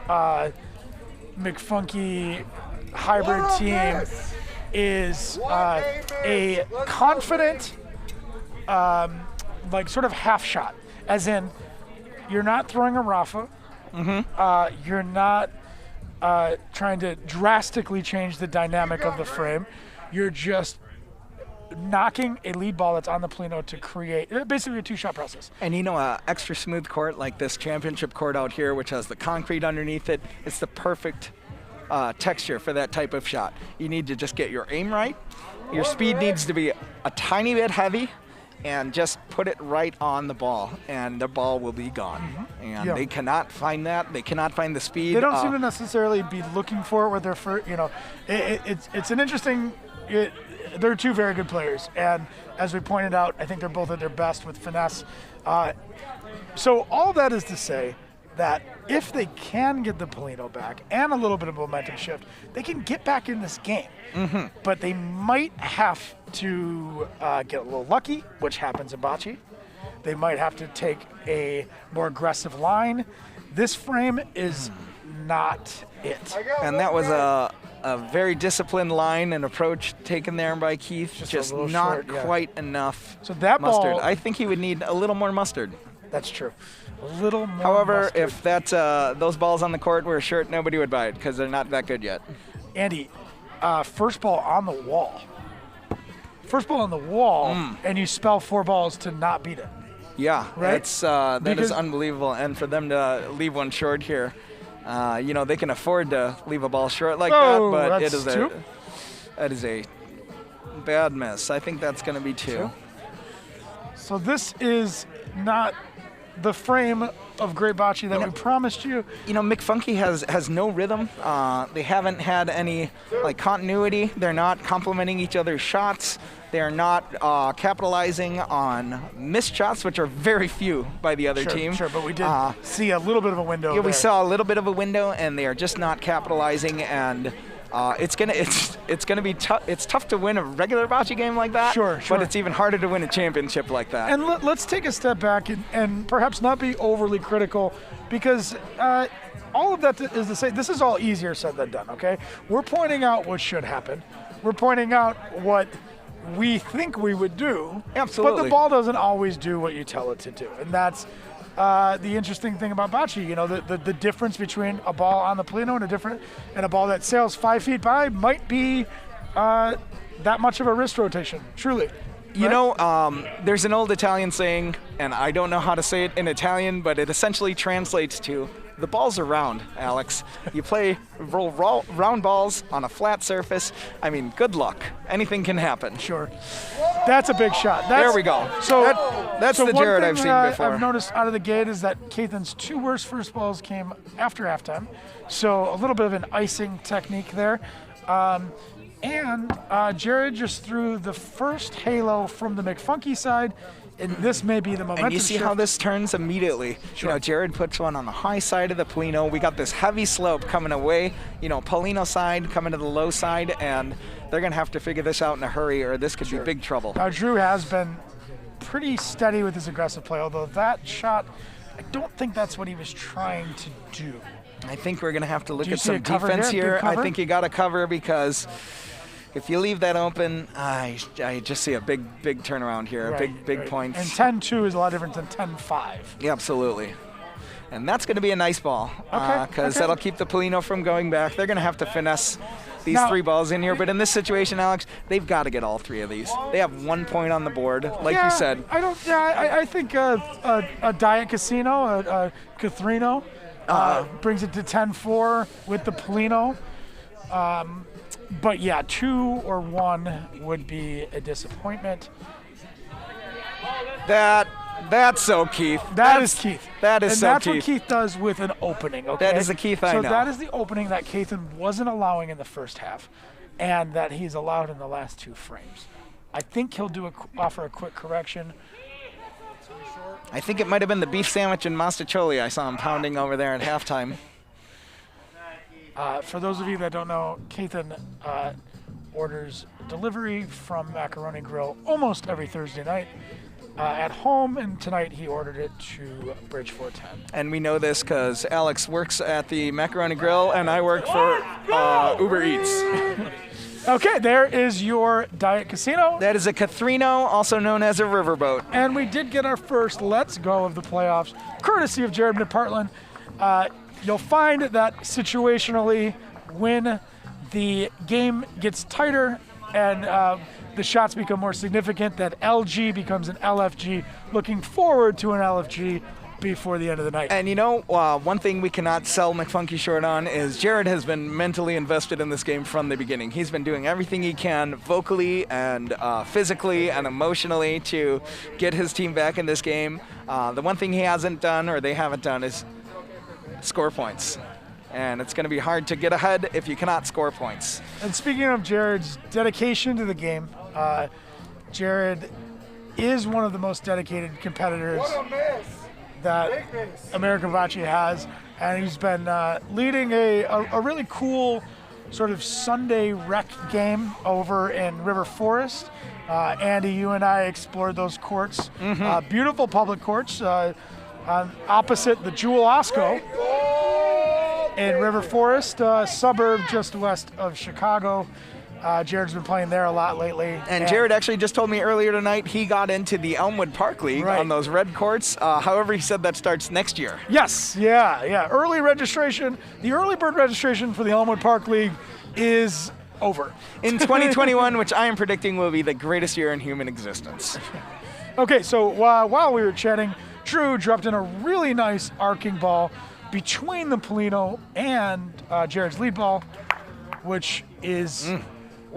Speaker 1: McFunky hybrid team is a confident, sort of half shot, as in you're not throwing a Rafa, you're not trying to drastically change the dynamic of the frame, you're just knocking a lead ball that's on the Polino to create basically a two-shot process.
Speaker 2: And a extra smooth court like this championship court out here, which has the concrete underneath it, it's the perfect texture for that type of shot. You need to just get your aim right. Your speed needs to be a tiny bit heavy, and just put it right on the ball, and the ball will be gone. And they cannot find that. They cannot find the speed.
Speaker 1: They don't seem to necessarily be looking for it with their first. It's an interesting. They're two very good players, and as we pointed out, I think they're both at their best with finesse. So all that is to say that if they can get the Polino back and a little bit of momentum shift, they can get back in this game. But they might have to get a little lucky, which happens in Bocce. They might have to take a more aggressive line. This frame is not it.
Speaker 2: And that was a very disciplined line and approach taken there by Keith. Just not
Speaker 1: short,
Speaker 2: quite enough
Speaker 1: so that
Speaker 2: mustard.
Speaker 1: Ball,
Speaker 2: I think he would need a little more mustard.
Speaker 1: That's true. A little more
Speaker 2: However,
Speaker 1: mustard.
Speaker 2: if that's those balls on the court were short, nobody would buy it because they're not that good yet.
Speaker 1: Andy, first ball on the wall. First ball on the wall, and you spell 4 balls to not beat it.
Speaker 2: Yeah,
Speaker 1: right?
Speaker 2: That is unbelievable. And for them to leave one short here, they can afford to leave a ball short like that, but that is a bad miss. I think that's going to be 2.
Speaker 1: So this is not the frame of great bocce that we promised you.
Speaker 2: McFunky has no rhythm. They haven't had any continuity. They're not complementing each other's shots. They're not capitalizing on missed shots, which are very few by the other team.
Speaker 1: Sure, but we did see a little bit of a window.
Speaker 2: Yeah, we saw a little bit of a window, and they are just not capitalizing. And it's gonna be tough. It's tough to win a regular bocce game like that.
Speaker 1: Sure.
Speaker 2: But it's even harder to win a championship like that.
Speaker 1: And let's take a step back and perhaps not be overly critical, because all of that is to say this is all easier said than done. Okay, we're pointing out what should happen. We're pointing out what we think we would do.
Speaker 2: Absolutely.
Speaker 1: But the ball doesn't always do what you tell it to do, and that's the interesting thing about bocce. The difference between a ball on the Polino and a ball that sails 5 feet by might be that much of a wrist rotation. Truly.
Speaker 2: There's an old Italian saying, and I don't know how to say it in Italian, but it essentially translates to, the balls are round, Alex. You roll round balls on a flat surface. I mean, good luck. Anything can happen.
Speaker 1: Sure. That's a big shot.
Speaker 2: There we go.
Speaker 1: So
Speaker 2: that's the Jared I've seen before.
Speaker 1: I've noticed out of the gate is that Kathan's 2 worst first balls came after halftime. So a little bit of an icing technique there. And Jared just threw the first halo from the McFunky side, and this may be the momentum
Speaker 2: And you see
Speaker 1: shift.
Speaker 2: how this turns immediately.
Speaker 1: Sure.
Speaker 2: Jared puts one on the high side of the Polino. We got this heavy slope coming away. Polino side coming to the low side, and they're going to have to figure this out in a hurry, or this could be big trouble.
Speaker 1: Now, Drew has been pretty steady with his aggressive play, although that shot, I don't think that's what he was trying to do.
Speaker 2: I think we're going to have to look
Speaker 1: Do you
Speaker 2: at
Speaker 1: see a
Speaker 2: some
Speaker 1: cover
Speaker 2: defense
Speaker 1: here?
Speaker 2: here. I think you got to cover, because if you leave that open, I just see a big turnaround here,
Speaker 1: Right,
Speaker 2: big
Speaker 1: right.
Speaker 2: points.
Speaker 1: And 10-2 is a lot different than 10-5.
Speaker 2: Yeah, absolutely. And that's going to be a nice ball, because
Speaker 1: Okay.
Speaker 2: that'll keep the Polino from going back. They're going to have to finesse these
Speaker 1: Now,
Speaker 2: 3 balls in here, but in this situation, Alex, they've got to get all 3 of these. They have 1 point on the board, like you said.
Speaker 1: I think a Diet Casino, a Cathrino, brings it to 10-4 with the Polino. But yeah, 2 or 1 would be a disappointment.
Speaker 2: That That's so Keith.
Speaker 1: That is Keith.
Speaker 2: That is
Speaker 1: and
Speaker 2: so
Speaker 1: that's
Speaker 2: Keith.
Speaker 1: what Keith does with an opening, okay?
Speaker 2: That is the Keith I know.
Speaker 1: So that is the opening that Keithan wasn't allowing in the first half and that he's allowed in the last 2 frames. I think he'll offer a quick correction.
Speaker 2: I think it might have been the beef sandwich and mastacholi I saw him pounding over there at halftime.
Speaker 1: For those of you that don't know, Keithan orders delivery from Macaroni Grill almost every Thursday night at home, and tonight he ordered it to Bridge 410.
Speaker 2: And we know this because Alex works at the Macaroni Grill and I work for Uber Eats.
Speaker 1: Okay, there is your Diet Casino.
Speaker 2: That is a Cathrino, also known as a riverboat.
Speaker 1: And we did get our first Let's Go of the playoffs, courtesy of Jared McPartland. You'll find that situationally, when the game gets tighter and the shots become more significant, that LG becomes an LFG, looking forward to an LFG before the end of the night.
Speaker 2: And you know, one thing we cannot sell McFunky short on is Jared has been mentally invested in this game from the beginning. He's been doing everything he can vocally and physically and emotionally to get his team back in this game. The one thing he hasn't done, or they haven't done, is score points. And it's going to be hard to get ahead if you cannot score points.
Speaker 1: And speaking of Jared's dedication to the game, Jared is one of the most dedicated competitors that American Bocce has, and he's been leading a really cool sort of Sunday rec game over in River Forest. Andy, you and I explored those courts, beautiful public courts opposite the Jewel Osco in River Forest, suburb just west of Chicago. Jared's been playing there a lot lately.
Speaker 2: And Jared actually just told me earlier tonight he got into the Elmwood Park League on those red courts. However, he said that starts next year.
Speaker 1: Yes, yeah. Early registration, the early bird registration for the Elmwood Park League is over.
Speaker 2: In 2021, which I am predicting will be the greatest year in human existence.
Speaker 1: Okay, so while we were chatting, Drew dropped in a really nice arcing ball between the Polino and Jared's lead ball, which is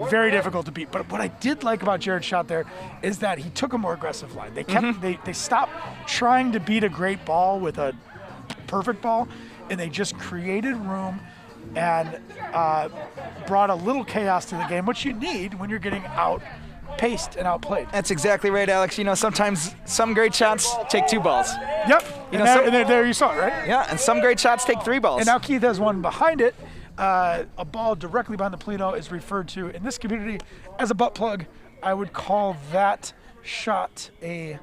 Speaker 1: very difficult to beat. But what I did like about Jared's shot there is that he took a more aggressive line. They kept they stopped trying to beat a great ball with a perfect ball, and they just created room and brought a little chaos to the game, which you need when you're getting outpaced and outplayed.
Speaker 2: That's exactly right, Alex. You know, sometimes some great shots take 2 balls.
Speaker 1: Yep.
Speaker 2: You know,
Speaker 1: and there you saw it, right?
Speaker 2: Yeah, and some great shots take 3 balls.
Speaker 1: And now Keith has one behind it. A ball directly behind the Polino is referred to in this community as a butt plug. I would call that shot a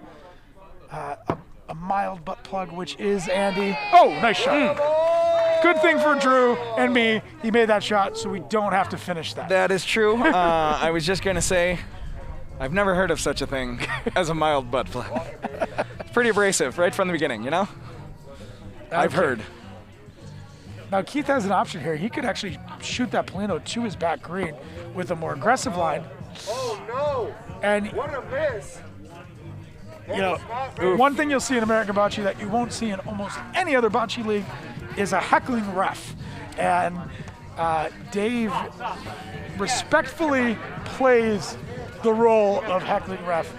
Speaker 1: mild butt plug, which is Andy. Oh, nice shot. Good thing for Drew and me. He made that shot, so we don't have to finish that.
Speaker 2: That is true. I was just going to say, I've never heard of such a thing as a mild butt plug. It's pretty abrasive right from the beginning, you know? I've heard.
Speaker 1: Now Keith has an option here. He could actually shoot that Polino to his back green with a more aggressive line.
Speaker 4: Oh no!
Speaker 1: And
Speaker 4: What a miss!
Speaker 1: you know, one thing you'll see in American Bocce that you won't see in almost any other bocce league is a heckling ref. And Dave respectfully plays the role of heckling ref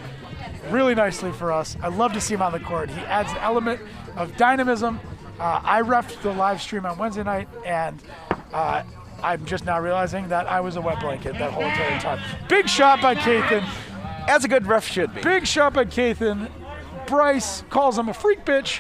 Speaker 1: really nicely for us. I love to see him on the court. He adds an element of dynamism. I refed the live stream on Wednesday night, and I'm just now realizing that I was a wet blanket that whole entire time. Big shot by Keithan.
Speaker 2: As a good ref should be.
Speaker 1: Big shot by Keithan. Bryce calls him a freak bitch,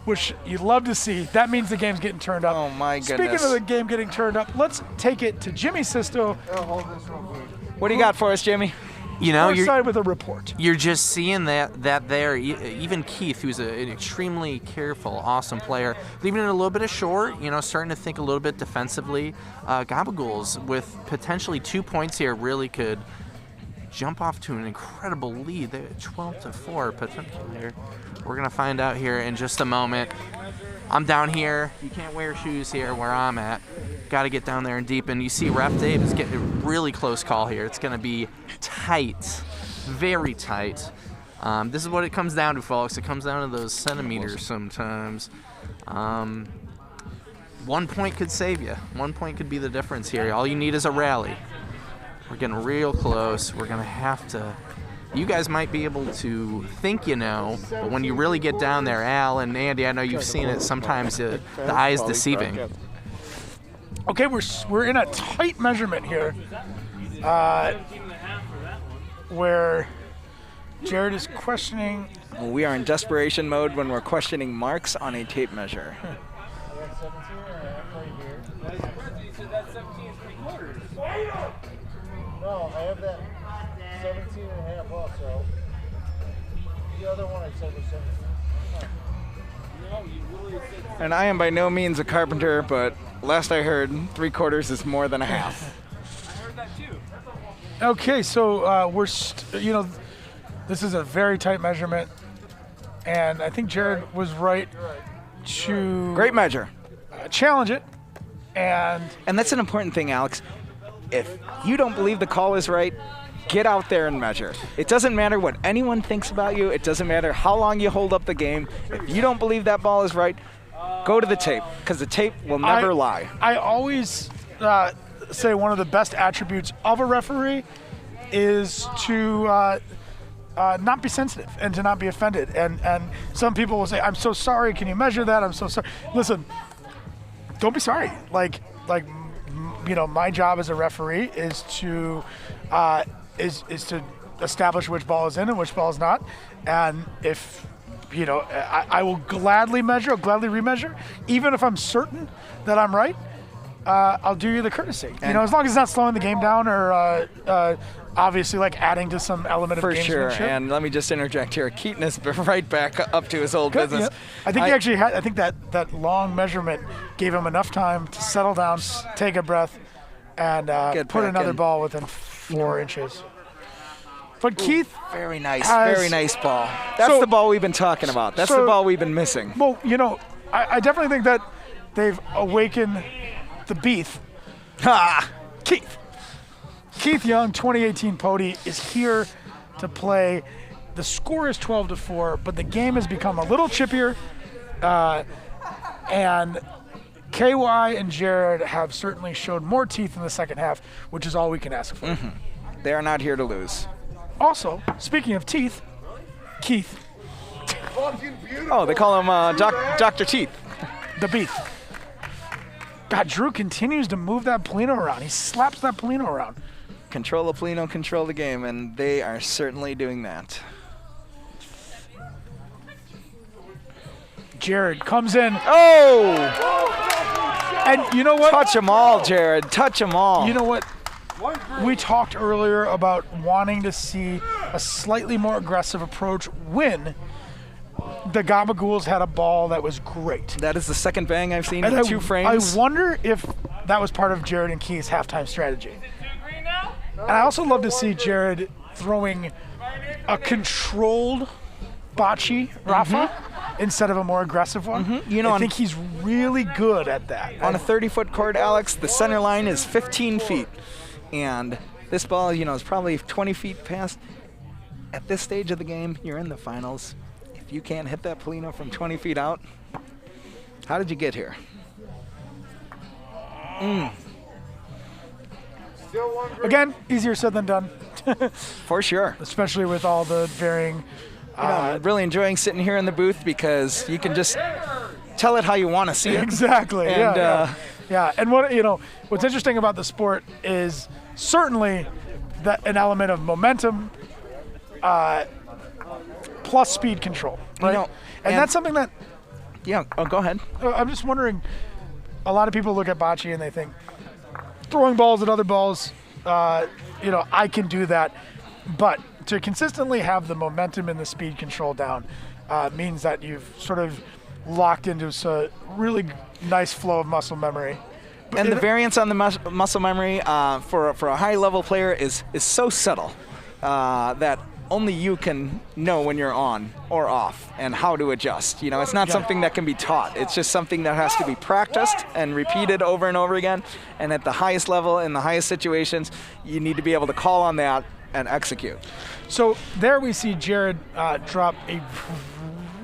Speaker 1: which you'd love to see. That means the game's getting turned up.
Speaker 2: Oh my goodness.
Speaker 1: Speaking of the game getting turned up, let's take it to Jimmy Sisto.
Speaker 4: Hold this real quick.
Speaker 2: What do you got for us, Jimmy?
Speaker 3: You know,
Speaker 1: We're excited with a report.
Speaker 3: you're just seeing that there. Even Keith, who's an extremely careful, awesome player, leaving it a little bit of short. You know, starting to think a little bit defensively. Gabagools with potentially 2 points here really could jump off to an incredible lead. They're 12-4 potentially here. We're gonna find out here in just a moment. I'm down here. You can't wear shoes here where I'm at. Got to get down there and deepen. You see Ref Dave is getting a really close call here. It's going to be tight, very tight. This is what it comes down to, folks. It comes down to those centimeters sometimes. 1 point could save you. 1 point could be the difference here. All you need is a rally. We're getting real close. We're going to have to you guys might be able to think you know, but when you really get down there, Al and Andy, I know you've seen it, sometimes the eye is deceiving.
Speaker 1: Okay, we're in a tight measurement here, where Jared is questioning.
Speaker 2: We are in desperation mode when we're questioning marks on a tape measure.
Speaker 4: No, I have that 17 and a half also. The other one I said was 17.
Speaker 2: And I am by no means a carpenter, but last I heard, 3/4 is more than a half.
Speaker 1: Okay, so this is a very tight measurement, and I think Jared was right to
Speaker 2: Great measure.
Speaker 1: challenge it, and
Speaker 2: And that's an important thing, Alex. If you don't believe the call is right, get out there and measure. It doesn't matter what anyone thinks about you. It doesn't matter how long you hold up the game. If you don't believe that ball is right, go to the tape, because the tape will never lie.
Speaker 1: I always say one of the best attributes of a referee is to not be sensitive and to not be offended. And some people will say, "I'm so sorry. Can you measure that? I'm so sorry." Listen, don't be sorry. Like my job as a referee is to establish which ball is in and which ball is not. And if I will gladly measure, I'll gladly remeasure, even if I'm certain that I'm right. I'll do you the courtesy. As long as it's not slowing the game down or obviously like adding to some element
Speaker 2: For
Speaker 1: of
Speaker 2: sure.
Speaker 1: gamesmanship.
Speaker 2: And let me just interject here. Keaton is right back up to his old
Speaker 1: Good,
Speaker 2: business.
Speaker 1: yeah. I think he actually had. I think that long measurement gave him enough time to settle down, take a breath, and put another ball within 4 inches. But Keith,
Speaker 2: Very nice.
Speaker 1: has-
Speaker 2: Very nice ball. That's
Speaker 1: So-
Speaker 2: the ball we've been talking about. That's
Speaker 1: so-
Speaker 2: the ball we've been missing.
Speaker 1: well, I definitely think that they've awakened the beef.
Speaker 2: Ha!
Speaker 1: Keith Young, 2018 Pody, is here to play. The score is 12-4, but the game has become a little chippier, and KY and Jared have certainly showed more teeth in the second half, which is all we can ask for.
Speaker 2: They are not here to lose.
Speaker 1: Also, speaking of teeth, Keith,
Speaker 2: Oh, they call him Dr. Teeth.
Speaker 1: the beef. God, Drew continues to move that Polino around. He slaps that Polino around.
Speaker 2: Control the Polino, control the game, and they are certainly doing that.
Speaker 1: Jared comes in,
Speaker 2: Oh!
Speaker 1: and you know what?
Speaker 2: Touch them all, Jared. Touch them all.
Speaker 1: You know what? We talked earlier about wanting to see a slightly more aggressive approach when the Gabagools had a ball that was great.
Speaker 2: That is the second bang I've seen
Speaker 1: And
Speaker 2: in 2 frames.
Speaker 1: I wonder if that was part of Jared and Keith's halftime strategy. And I also love to see Jared throwing a controlled bocce Rafa instead of a more aggressive one. I think he's really good at that.
Speaker 2: On a 30-foot court, Alex, the center line is 15 feet. And this ball, is probably 20 feet past. At this stage of the game, you're in the finals. If you can't hit that Polino from 20 feet out, how did you get here?
Speaker 1: Again, easier said than done,
Speaker 2: For sure.
Speaker 1: especially with all the varying.
Speaker 2: I'm really enjoying sitting here in the booth because you can just tell it how you want to see it.
Speaker 1: Exactly.
Speaker 2: And,
Speaker 1: yeah. And what's interesting about the sport is certainly that an element of momentum plus speed control, right? And that's something that
Speaker 2: Yeah, go ahead.
Speaker 1: I'm just wondering. A lot of people look at bocce and they think throwing balls at other balls. I can do that, but to consistently have the momentum and the speed control down means that you've sort of locked into a really nice flow of muscle memory.
Speaker 2: And the variance on the muscle memory for a high-level player is so subtle that only you can know when you're on or off and how to adjust. It's not something that can be taught. It's just something that has to be practiced and repeated over and over again. And at the highest level, in the highest situations, you need to be able to call on that and execute.
Speaker 1: So there we see Jared drop a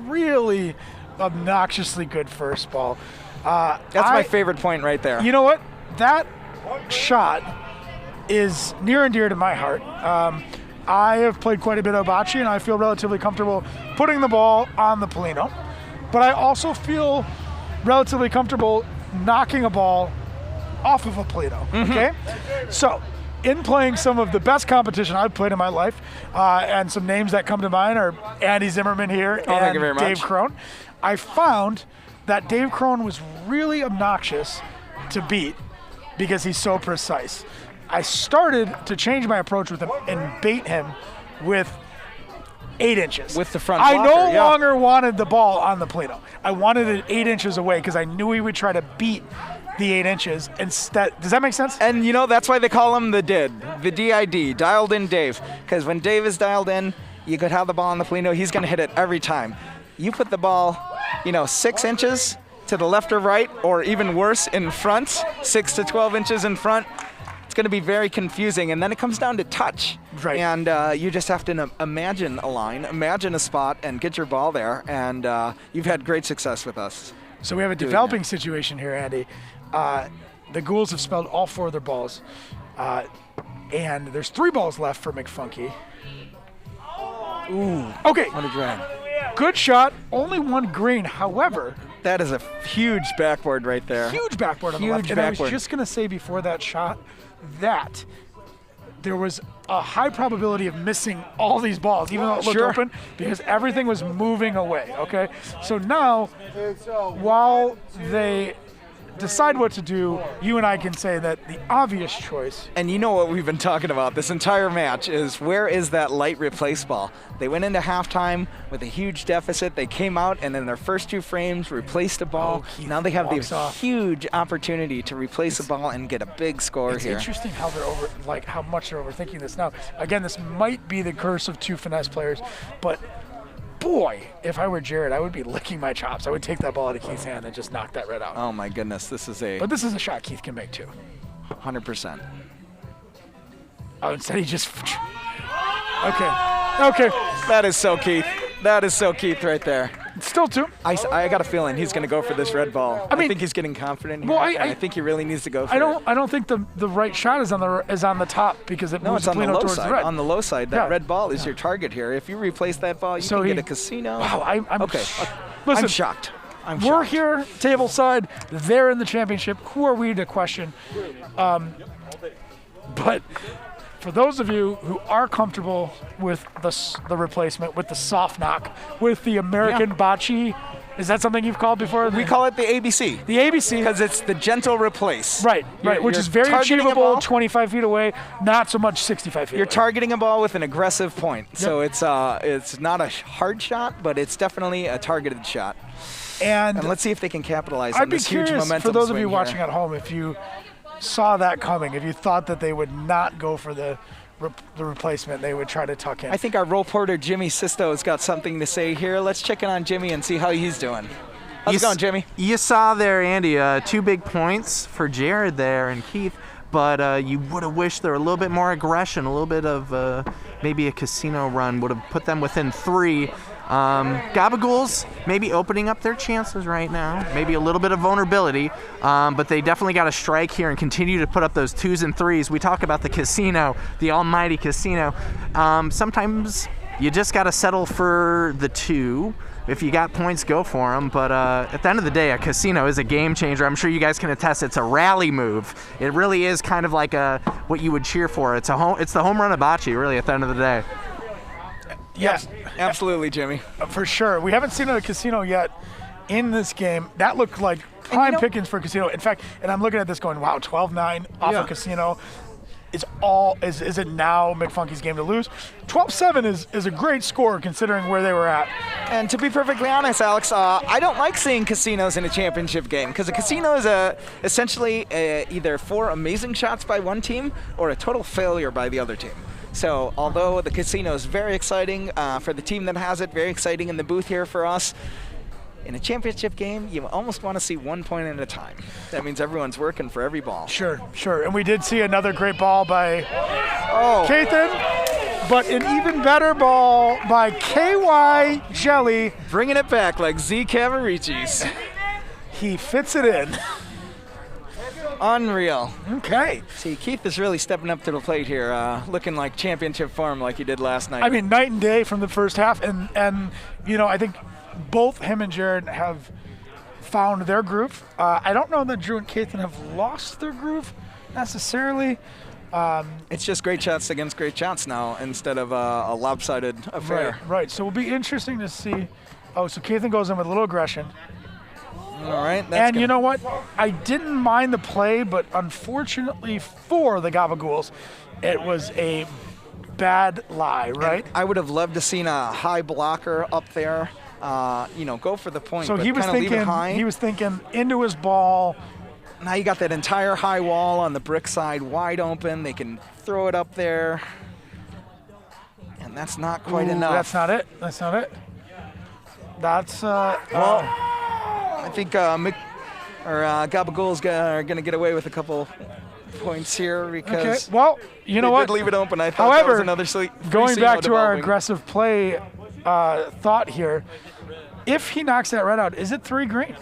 Speaker 1: really obnoxiously good first ball.
Speaker 2: That's my favorite point right there.
Speaker 1: You know what? That shot is near and dear to my heart. I have played quite a bit of bocce, and I feel relatively comfortable putting the ball on the Polino. But I also feel relatively comfortable knocking a ball off of a Polino, okay? So, in playing some of the best competition I've played in my life, and some names that come to mind are Andy Zimmerman here
Speaker 2: thank you very
Speaker 1: and
Speaker 2: much.
Speaker 1: Dave Crone, I found that Dave Crone was really obnoxious to beat because he's so precise. I started to change my approach with him and bait him with 8 inches.
Speaker 2: With the front
Speaker 1: I
Speaker 2: blocker,
Speaker 1: no
Speaker 2: yeah.
Speaker 1: longer wanted the ball on the Polino. I wanted it 8 inches away because I knew he would try to beat the 8 inches instead. Does that make sense?
Speaker 2: And you know, that's why they call him the DID, the DID, dialed in Dave. Because when Dave is dialed in, you could have the ball on the Polino, he's going to hit it every time. You put the ball, 6 inches to the left or right, or even worse, in front, 6 to 12 inches in front, it's going to be very confusing. And then it comes down to touch.
Speaker 1: Right.
Speaker 2: And you just have to imagine a line, imagine a spot, and get your ball there. And you've had great success with us.
Speaker 1: So we have a developing situation here, Andy. The Ghouls have spelled all 4 of their balls. And there's 3 balls left for McFunky.
Speaker 2: Ooh.
Speaker 1: Okay,
Speaker 2: What a drag.
Speaker 1: good shot, only 1 green. However,
Speaker 2: That is a huge backboard right there.
Speaker 1: huge backboard on the
Speaker 2: Huge
Speaker 1: left. And I was
Speaker 2: backboard.
Speaker 1: just going to say before that shot that there was a high probability of missing all these balls, even though it looked
Speaker 2: Sure.
Speaker 1: open, because everything was moving away, okay? So now, while they decide what to do, you and I can say that the obvious choice.
Speaker 2: And you know what we've been talking about this entire match is where is that light replace ball? They went into halftime with a huge deficit. They came out and in their first 2 frames replaced a ball.
Speaker 1: Keith
Speaker 2: Now they have
Speaker 1: walks
Speaker 2: the
Speaker 1: off.
Speaker 2: huge opportunity to replace a ball and get a big score
Speaker 1: It's
Speaker 2: here.
Speaker 1: interesting how they're how much they're overthinking this now. Again, this might be the curse of 2 finesse players, but boy, if I were Jared, I would be licking my chops. I would take that ball out of Keith's hand and just knock that right out.
Speaker 2: Oh my goodness, this is a
Speaker 1: But this is a shot Keith can make too.
Speaker 2: 100%.
Speaker 1: Oh, instead he just. Okay.
Speaker 2: That is so Keith. That is so Keith right there.
Speaker 1: Still 2.
Speaker 2: I got a feeling he's going to go for this red ball. I
Speaker 1: mean-
Speaker 2: think he's getting confident here.
Speaker 1: Well,
Speaker 2: and I think he really needs to go for it.
Speaker 1: I don't think the right shot is on the top because it
Speaker 2: No,
Speaker 1: moves
Speaker 2: it's on the
Speaker 1: Polino
Speaker 2: low
Speaker 1: towards
Speaker 2: side.
Speaker 1: the red.
Speaker 2: On the low side, that
Speaker 1: Yeah.
Speaker 2: red ball is your target here. If you replace that ball, you
Speaker 1: So
Speaker 2: can
Speaker 1: he-
Speaker 2: get a casino.
Speaker 1: Wow, I'm
Speaker 2: okay.
Speaker 1: Listen,
Speaker 2: I'm shocked. I'm
Speaker 1: we're
Speaker 2: shocked.
Speaker 1: here, table side. They're in the championship. Who are we to question? But for those of you who are comfortable with the replacement, with the soft knock, with the American bocce, is that something you've called before?
Speaker 2: We call it the ABC.
Speaker 1: the ABC.
Speaker 2: Because it's the gentle replace.
Speaker 1: Right, which
Speaker 2: you're
Speaker 1: is very
Speaker 2: targeting a
Speaker 1: achievable,
Speaker 2: ball.
Speaker 1: 25 feet away, not so much 65 feet
Speaker 2: You're
Speaker 1: away.
Speaker 2: targeting a ball with an aggressive point. So it's not a hard shot, but it's definitely a targeted shot.
Speaker 1: And
Speaker 2: And let's see if they can capitalize on
Speaker 1: I'd be
Speaker 2: this huge
Speaker 1: curious,
Speaker 2: momentum
Speaker 1: for those of
Speaker 2: swing
Speaker 1: you
Speaker 2: here.
Speaker 1: watching at home, if you saw that coming, if you thought that they would not go for the replacement, they would try to tuck in.
Speaker 2: I think our role porter, Jimmy Sisto, has got something to say here. Let's check in on Jimmy and see how he's doing. How's it going, Jimmy?
Speaker 3: You saw there, Andy, 2 big points for Jared there and Keith, but you would have wished there were a little bit more aggression, a little bit of maybe a casino run would have put them within 3. Gabagools maybe opening up their chances right now, maybe a little bit of vulnerability, but they definitely got to strike here and continue to put up those 2s and 3s. We talk about the casino, the almighty casino. Sometimes you just got to settle for the 2. If you got points, go for them. But at the end of the day, a casino is a game changer. I'm sure you guys can attest. It's a rally move. It really is kind of like what you would cheer for. It's the home run of bocce, really, at the end of the day.
Speaker 1: Yes,
Speaker 2: Absolutely, Jimmy.
Speaker 1: for sure. We haven't seen a casino yet in this game. That looked like prime pickings for a casino. In fact, and I'm looking at this going, wow, 12-9 off a casino. Is it now McFunky's game to lose? 12-7 is a great score considering where they were at.
Speaker 2: And to be perfectly honest, Alex, I don't like seeing casinos in a championship game because a casino is essentially either 4 amazing shots by one team or a total failure by the other team. So although the casino is very exciting for the team that has it, very exciting in the booth here for us, in a championship game, you almost want to see 1 point at a time. That means everyone's working for every ball.
Speaker 1: Sure. And we did see another great ball by
Speaker 2: Oh,
Speaker 1: Kathan, but an even better ball by KY Jelly.
Speaker 2: bringing it back like Z Cavaricci's.
Speaker 1: He fits it in.
Speaker 2: Unreal.
Speaker 1: Okay.
Speaker 2: See, Keith is really stepping up to the plate here, looking like championship form like he did last night.
Speaker 1: I mean, night and day from the first half, and you know, I think both him and Jared have found their groove. I don't know that Drew and Kathan have lost their groove necessarily.
Speaker 2: It's just great shots against great shots now instead of a lopsided affair.
Speaker 1: Right. So it'll be interesting to see. Oh, so Kathan goes in with a little aggression.
Speaker 2: All right.
Speaker 1: And you know what? I didn't mind the play, but unfortunately for the Gabagools, it was a bad lie, right?
Speaker 2: And I would have loved to seen a high blocker up there. Go for the point.
Speaker 1: So
Speaker 2: but
Speaker 1: he was
Speaker 2: kinda leave it high.
Speaker 1: He was thinking into his ball.
Speaker 2: Now you got that entire high wall on the brick side wide open. They can throw it up there. And that's not quite enough.
Speaker 1: That's not it. That's,
Speaker 2: I think Gabagools are going to get away with a couple points here because
Speaker 1: well, you know what?
Speaker 2: They did leave it open. I thought
Speaker 1: However,
Speaker 2: that was another
Speaker 1: going back to our
Speaker 2: developing.
Speaker 1: aggressive play thought here, if he knocks that red out, is it 3 green?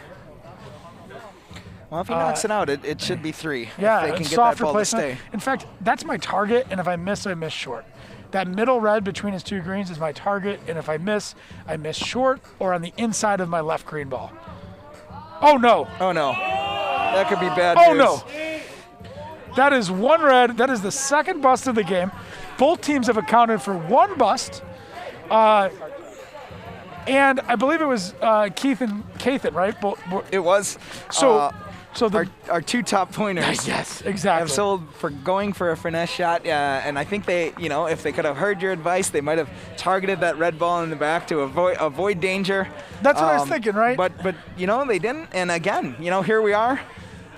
Speaker 2: Well, if he knocks it out, it should be 3.
Speaker 1: Yeah,
Speaker 2: if they can
Speaker 1: it's
Speaker 2: get that
Speaker 1: softer
Speaker 2: ball to
Speaker 1: placement.
Speaker 2: stay.
Speaker 1: In fact, that's my target, and if I miss, I miss short. That middle red between his 2 greens is my target, and if I miss short or on the inside of my left green ball. Oh, no.
Speaker 2: Oh, no. That could be bad
Speaker 1: Oh,
Speaker 2: news.
Speaker 1: no. That is 1 red. That is the second bust of the game. Both teams have accounted for 1 bust. And I believe it was Keith and Kathan, right?
Speaker 2: It was.
Speaker 1: So
Speaker 2: our 2 top pointers.
Speaker 1: Yes, exactly.
Speaker 2: Have sold for going for a finesse shot, and I think they, if they could have heard your advice, they might have targeted that red ball in the back to avoid danger.
Speaker 1: That's what I was thinking, right?
Speaker 2: But they didn't, and again, here we are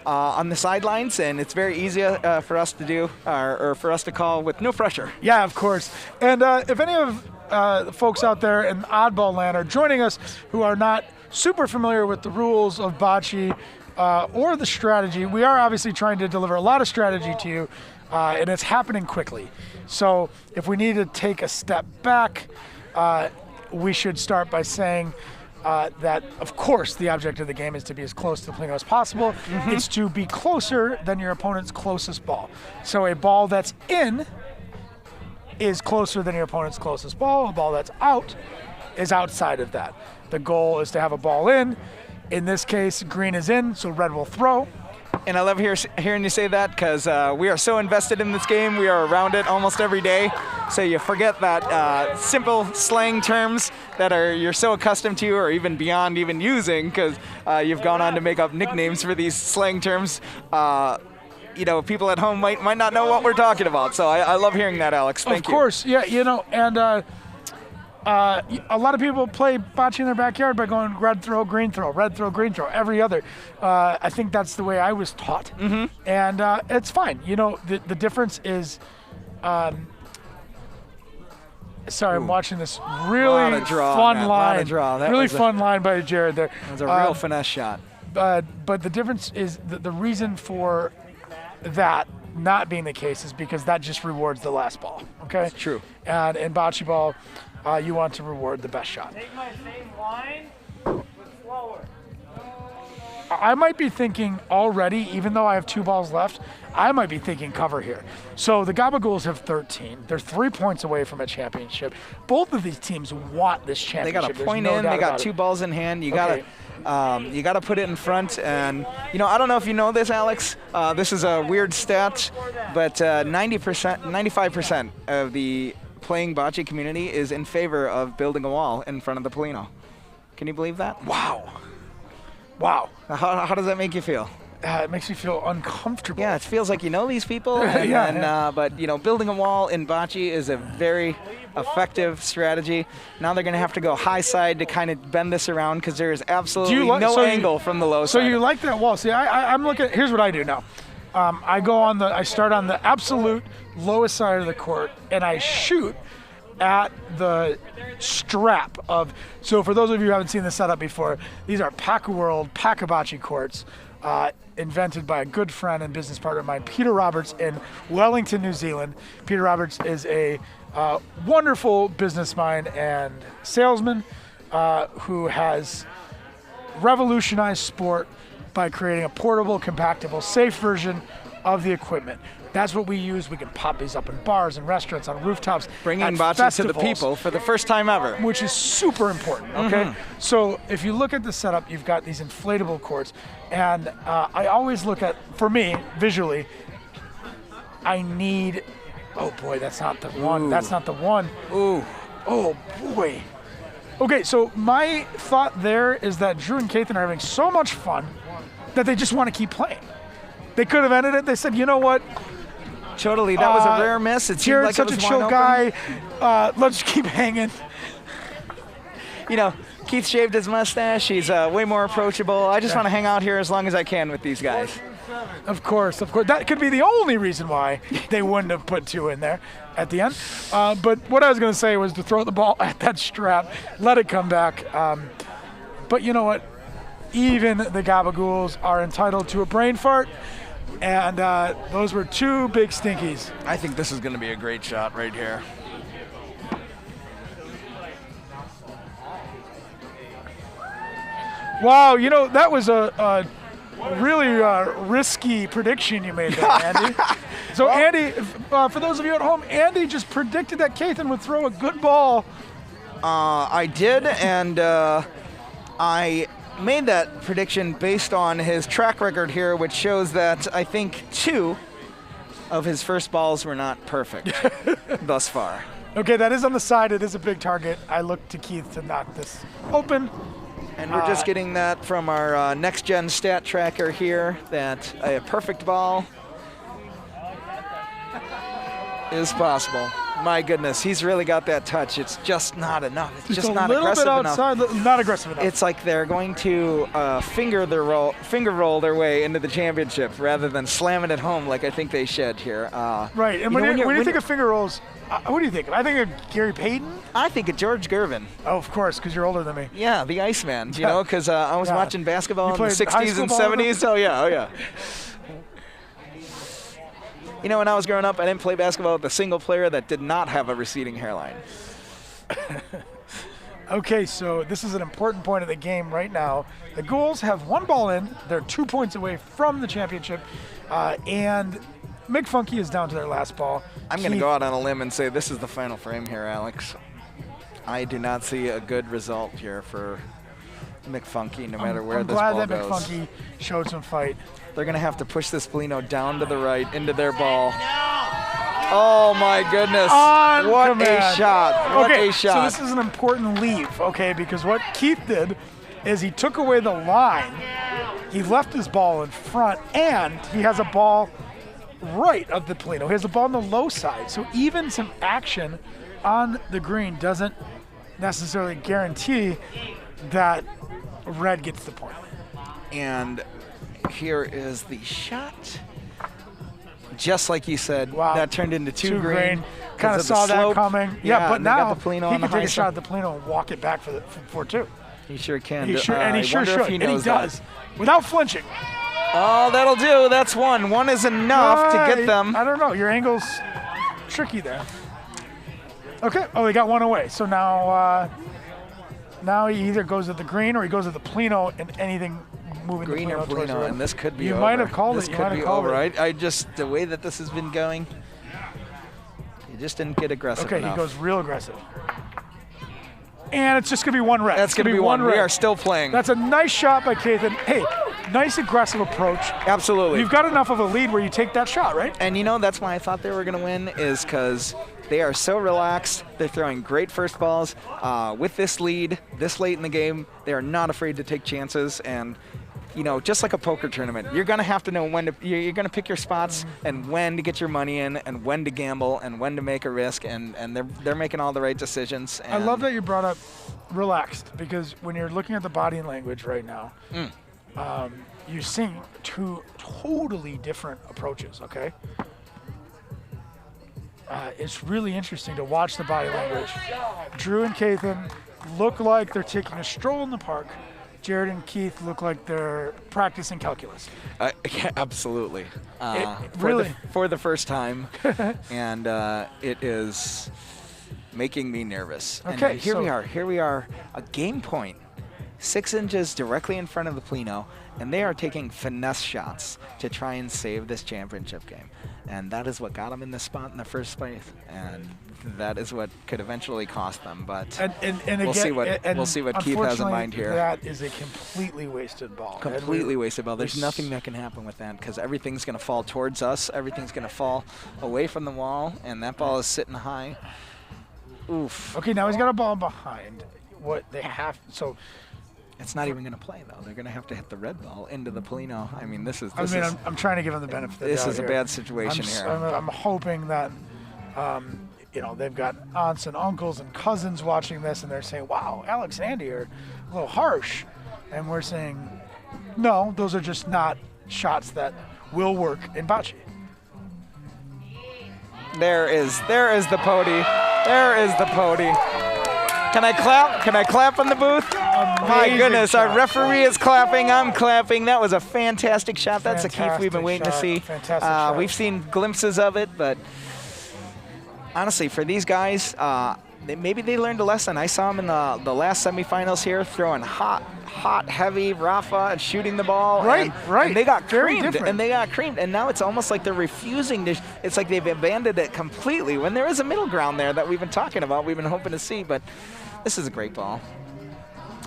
Speaker 2: on the sidelines, and it's very easy for us to do, or for us to call with no pressure.
Speaker 1: Yeah, of course. And if any of the folks out there in oddball land are joining us who are not super familiar with the rules of bocce or the strategy, we are obviously trying to deliver a lot of strategy to you, and it's happening quickly. So if we need to take a step back, we should start by saying that, of course, the object of the game is to be as close to the Plino as possible. Mm-hmm. It's to be closer than your opponent's closest ball. So a ball that's in is closer than your opponent's closest ball. A ball that's out is outside of that. The goal is to have a ball in. In this case, green is in, so red will throw.
Speaker 2: And I love hearing you say that because we are so invested in this game. We are around it almost every day. So you forget that simple slang terms that you're so accustomed to or even beyond even using because you've gone on to make up nicknames for these slang terms. People at home might not know what we're talking about. So I love hearing that, Alex. Thank you.
Speaker 1: Of course, yeah, and a lot of people play bocce in their backyard by going red throw, green throw, red throw, green throw, every other. I think that's the way I was taught. Mm-hmm. And it's fine. The difference is, sorry, I'm watching this really fun line. Really fun line by Jared there.
Speaker 2: That was a real finesse shot.
Speaker 1: But the difference is the reason for that not being the case is because that just rewards the last ball. Okay?
Speaker 2: It's true.
Speaker 1: And in bocce ball, you want to reward the best shot.
Speaker 5: Take my same line, but slower.
Speaker 1: I might be thinking already, even though I have 2 balls left, I might be thinking cover here. So the Gabagools have 13. They're 3 points away from a championship. Both of these teams want this championship.
Speaker 2: They got a point in. They got 2 balls in hand. You got to put it in front. And I don't know if you know this, Alex. This is a weird stat, but 95% of the playing bocce community is in favor of building a wall in front of the Polino. Can you believe that?
Speaker 1: Wow.
Speaker 2: How does that make you feel?
Speaker 1: It makes me feel uncomfortable.
Speaker 2: Yeah, it feels like you know these people. But building a wall in bocce is a very effective strategy. Now they're going to have to go high side to kind of bend this around because there is absolutely no angle from the low side.
Speaker 1: So you like that wall? See, I'm looking. Here's what I do now. I start on the absolute lowest side of the court, and I shoot at the strap of. So for those of you who haven't seen the setup before, these are Pack-A-World Pack-A-Bocce courts, invented by a good friend and business partner of mine, Peter Roberts, in Wellington, New Zealand. Peter Roberts is a wonderful business mind and salesman who has revolutionized sport by creating a portable, compactable, safe version of the equipment. That's what we use. We can pop these up in bars and restaurants, on rooftops,
Speaker 2: Bringing
Speaker 1: at
Speaker 2: bocce to the
Speaker 1: festivals,
Speaker 2: people for the first time ever.
Speaker 1: which is super important, okay? So if you look at the setup, you've got these inflatable courts, and I always look at, for me, visually, I need, oh boy, that's not the one. That's not the one.
Speaker 2: Ooh.
Speaker 1: Oh boy. Okay, so my thought there is that Drew and Kathan are having so much fun that they just want to keep playing. They could have ended it. They said, you know what?
Speaker 2: Totally, that was a rare miss. It seemed
Speaker 1: Jared's
Speaker 2: like it
Speaker 1: such a
Speaker 2: was
Speaker 1: chill
Speaker 2: wide open.
Speaker 1: guy. Let's keep hanging.
Speaker 2: You know, Keith shaved his mustache. He's way more approachable. I just want to hang out here as long as I can with these guys.
Speaker 1: Of course. That could be the only reason why they wouldn't have put 2 in there at the end. But what I was going to say was to throw the ball at that strap, let it come back. But you know what? Even the Gabagools are entitled to a brain fart. And those were 2 big stinkies.
Speaker 2: I think this is going to be a great shot right here.
Speaker 1: Wow, you know, that was a really risky prediction you made there, Andy. So Andy, for those of you at home, Andy just predicted that Kathan would throw a good ball.
Speaker 2: I did, and I made that prediction based on his track record here, which shows that I think 2 of his first balls were not perfect thus far.
Speaker 1: Okay, that is on the side. It is a big target. I look to Keith to knock this open.
Speaker 2: And we're just getting that from our next-gen stat tracker here, that a perfect ball is possible. My goodness, he's really got that touch. It's just not enough. It's just not aggressive enough.
Speaker 1: Just a little bit outside, not aggressive enough.
Speaker 2: It's like they're going to finger roll their way into the championship rather than slamming it home like I think they should here.
Speaker 1: Right, and when you think of finger rolls, what do you think? I think of Gary Payton.
Speaker 2: I think of George Gervin.
Speaker 1: Oh, of course, because you're older than me.
Speaker 2: Yeah, the Iceman, you know, because I was watching basketball
Speaker 1: You
Speaker 2: in the
Speaker 1: played high
Speaker 2: 60s
Speaker 1: school
Speaker 2: and
Speaker 1: ball with
Speaker 2: 70s. Oh, yeah. You know, when I was growing up, I didn't play basketball with a single player that did not have a receding hairline.
Speaker 1: Okay, so this is an important point of the game right now. The Ghouls have 1 ball in. They're 2 points away from the championship. And McFunky is down to their last ball.
Speaker 2: I'm going to go out on a limb and say this is the final frame here, Alex. I do not see a good result here for McFunky, no matter where this ball goes.
Speaker 1: I'm glad that McFunky showed some fight.
Speaker 2: They're going to have to push this Polino down to the right into their ball. Oh, my goodness. What a shot. What a shot.
Speaker 1: So this is an important leave, okay, because what Keith did is he took away the line, he left his ball in front, and he has a ball right of the Polino. He has a ball on the low side. So even some action on the green doesn't necessarily guarantee that red gets the point.
Speaker 2: And here is the shot. Just like you said,
Speaker 1: wow.
Speaker 2: That turned into 2 green.
Speaker 1: Kind of saw that coming. Yeah, but now
Speaker 2: got the Polino
Speaker 1: he
Speaker 2: on the
Speaker 1: can take a shot
Speaker 2: side.
Speaker 1: at the Polino and walk it back for 2.
Speaker 2: He sure can.
Speaker 1: He sure, and he sure
Speaker 2: wonder
Speaker 1: should.
Speaker 2: if he
Speaker 1: And he
Speaker 2: knows
Speaker 1: does.
Speaker 2: that.
Speaker 1: Without flinching.
Speaker 2: Oh, that'll do. That's 1. 1 is enough to get them.
Speaker 1: I don't know. Your angle's tricky there. Okay. Oh, he got 1 away. So now he either goes at the green or he goes at the Polino, and anything moving
Speaker 2: Green
Speaker 1: the
Speaker 2: or
Speaker 1: Polino towards the
Speaker 2: Polino,
Speaker 1: red.
Speaker 2: and this could be
Speaker 1: You
Speaker 2: over.
Speaker 1: might have called
Speaker 2: this
Speaker 1: it. You
Speaker 2: could
Speaker 1: might
Speaker 2: be
Speaker 1: have called
Speaker 2: over.
Speaker 1: it.
Speaker 2: I just, the way that this has been going, you just didn't get aggressive
Speaker 1: Okay,
Speaker 2: enough.
Speaker 1: he goes real aggressive. And it's just going to be 1 red.
Speaker 2: That's going to be 1.
Speaker 1: red.
Speaker 2: We are still playing.
Speaker 1: That's a nice shot by Kathan. Hey, nice aggressive approach.
Speaker 2: Absolutely.
Speaker 1: You've got enough of a lead where you take that shot, right?
Speaker 2: And you know, that's why I thought they were going to win, is because they are so relaxed. They're throwing great first balls. With this lead, this late in the game, they are not afraid to take chances. And, you know, just like a poker tournament, you're going to have to know when to, you're going to pick your spots and when to get your money in and when to gamble and when to make a risk. And they're making all the right decisions.
Speaker 1: I love that you brought up relaxed, because when you're looking at the body language right now, you're seeing 2 totally different approaches, okay? It's really interesting to watch the body language. Drew and Kathan look like they're taking a stroll in the park. Jared and Keith look like they're practicing calculus.
Speaker 2: Yeah, absolutely.
Speaker 1: Really?
Speaker 2: For the first time. And it is making me nervous.
Speaker 1: Okay,
Speaker 2: and here we are. A game point 6 inches directly in front of the Plino, and they are taking finesse shots to try and save this championship game. And that is what got them in this spot in the first place, and that is what could eventually cost them. But we'll see what Keith has in mind here.
Speaker 1: That is a completely wasted ball.
Speaker 2: Completely wasted ball. There's nothing that can happen with that because everything's going to fall towards us. Everything's going to fall away from the wall, and that ball is sitting high. Oof.
Speaker 1: Okay, now he's got a ball behind. What they have, so
Speaker 2: it's not even going to play though. They're going to have to hit the red ball into the Polino. I mean,
Speaker 1: I'm trying to give him the benefit of the doubt.
Speaker 2: This is a
Speaker 1: here.
Speaker 2: bad situation here.
Speaker 1: I'm hoping that they've got aunts and uncles and cousins watching this, and they're saying, "Wow, Alex and Andy are a little harsh," and we're saying, "No, those are just not shots that will work in bocce."
Speaker 2: There is the pody. There is the pody. Can I clap? Can I clap in the booth? My goodness, our referee is clapping. I'm clapping. That was a fantastic shot. That's a Keith we've been waiting to see.
Speaker 1: Fantastic shot.
Speaker 2: We've seen glimpses of it, but honestly, for these guys, maybe they learned a lesson. I saw them in the last semifinals here throwing hot, heavy Rafa and shooting the ball.
Speaker 1: Right.
Speaker 2: And they got
Speaker 1: Very
Speaker 2: creamed.
Speaker 1: different.
Speaker 2: And they got creamed. And now it's almost like they're refusing to. It's like they've abandoned it completely when there is a middle ground there that we've been talking about, we've been hoping to see. But this is a great ball.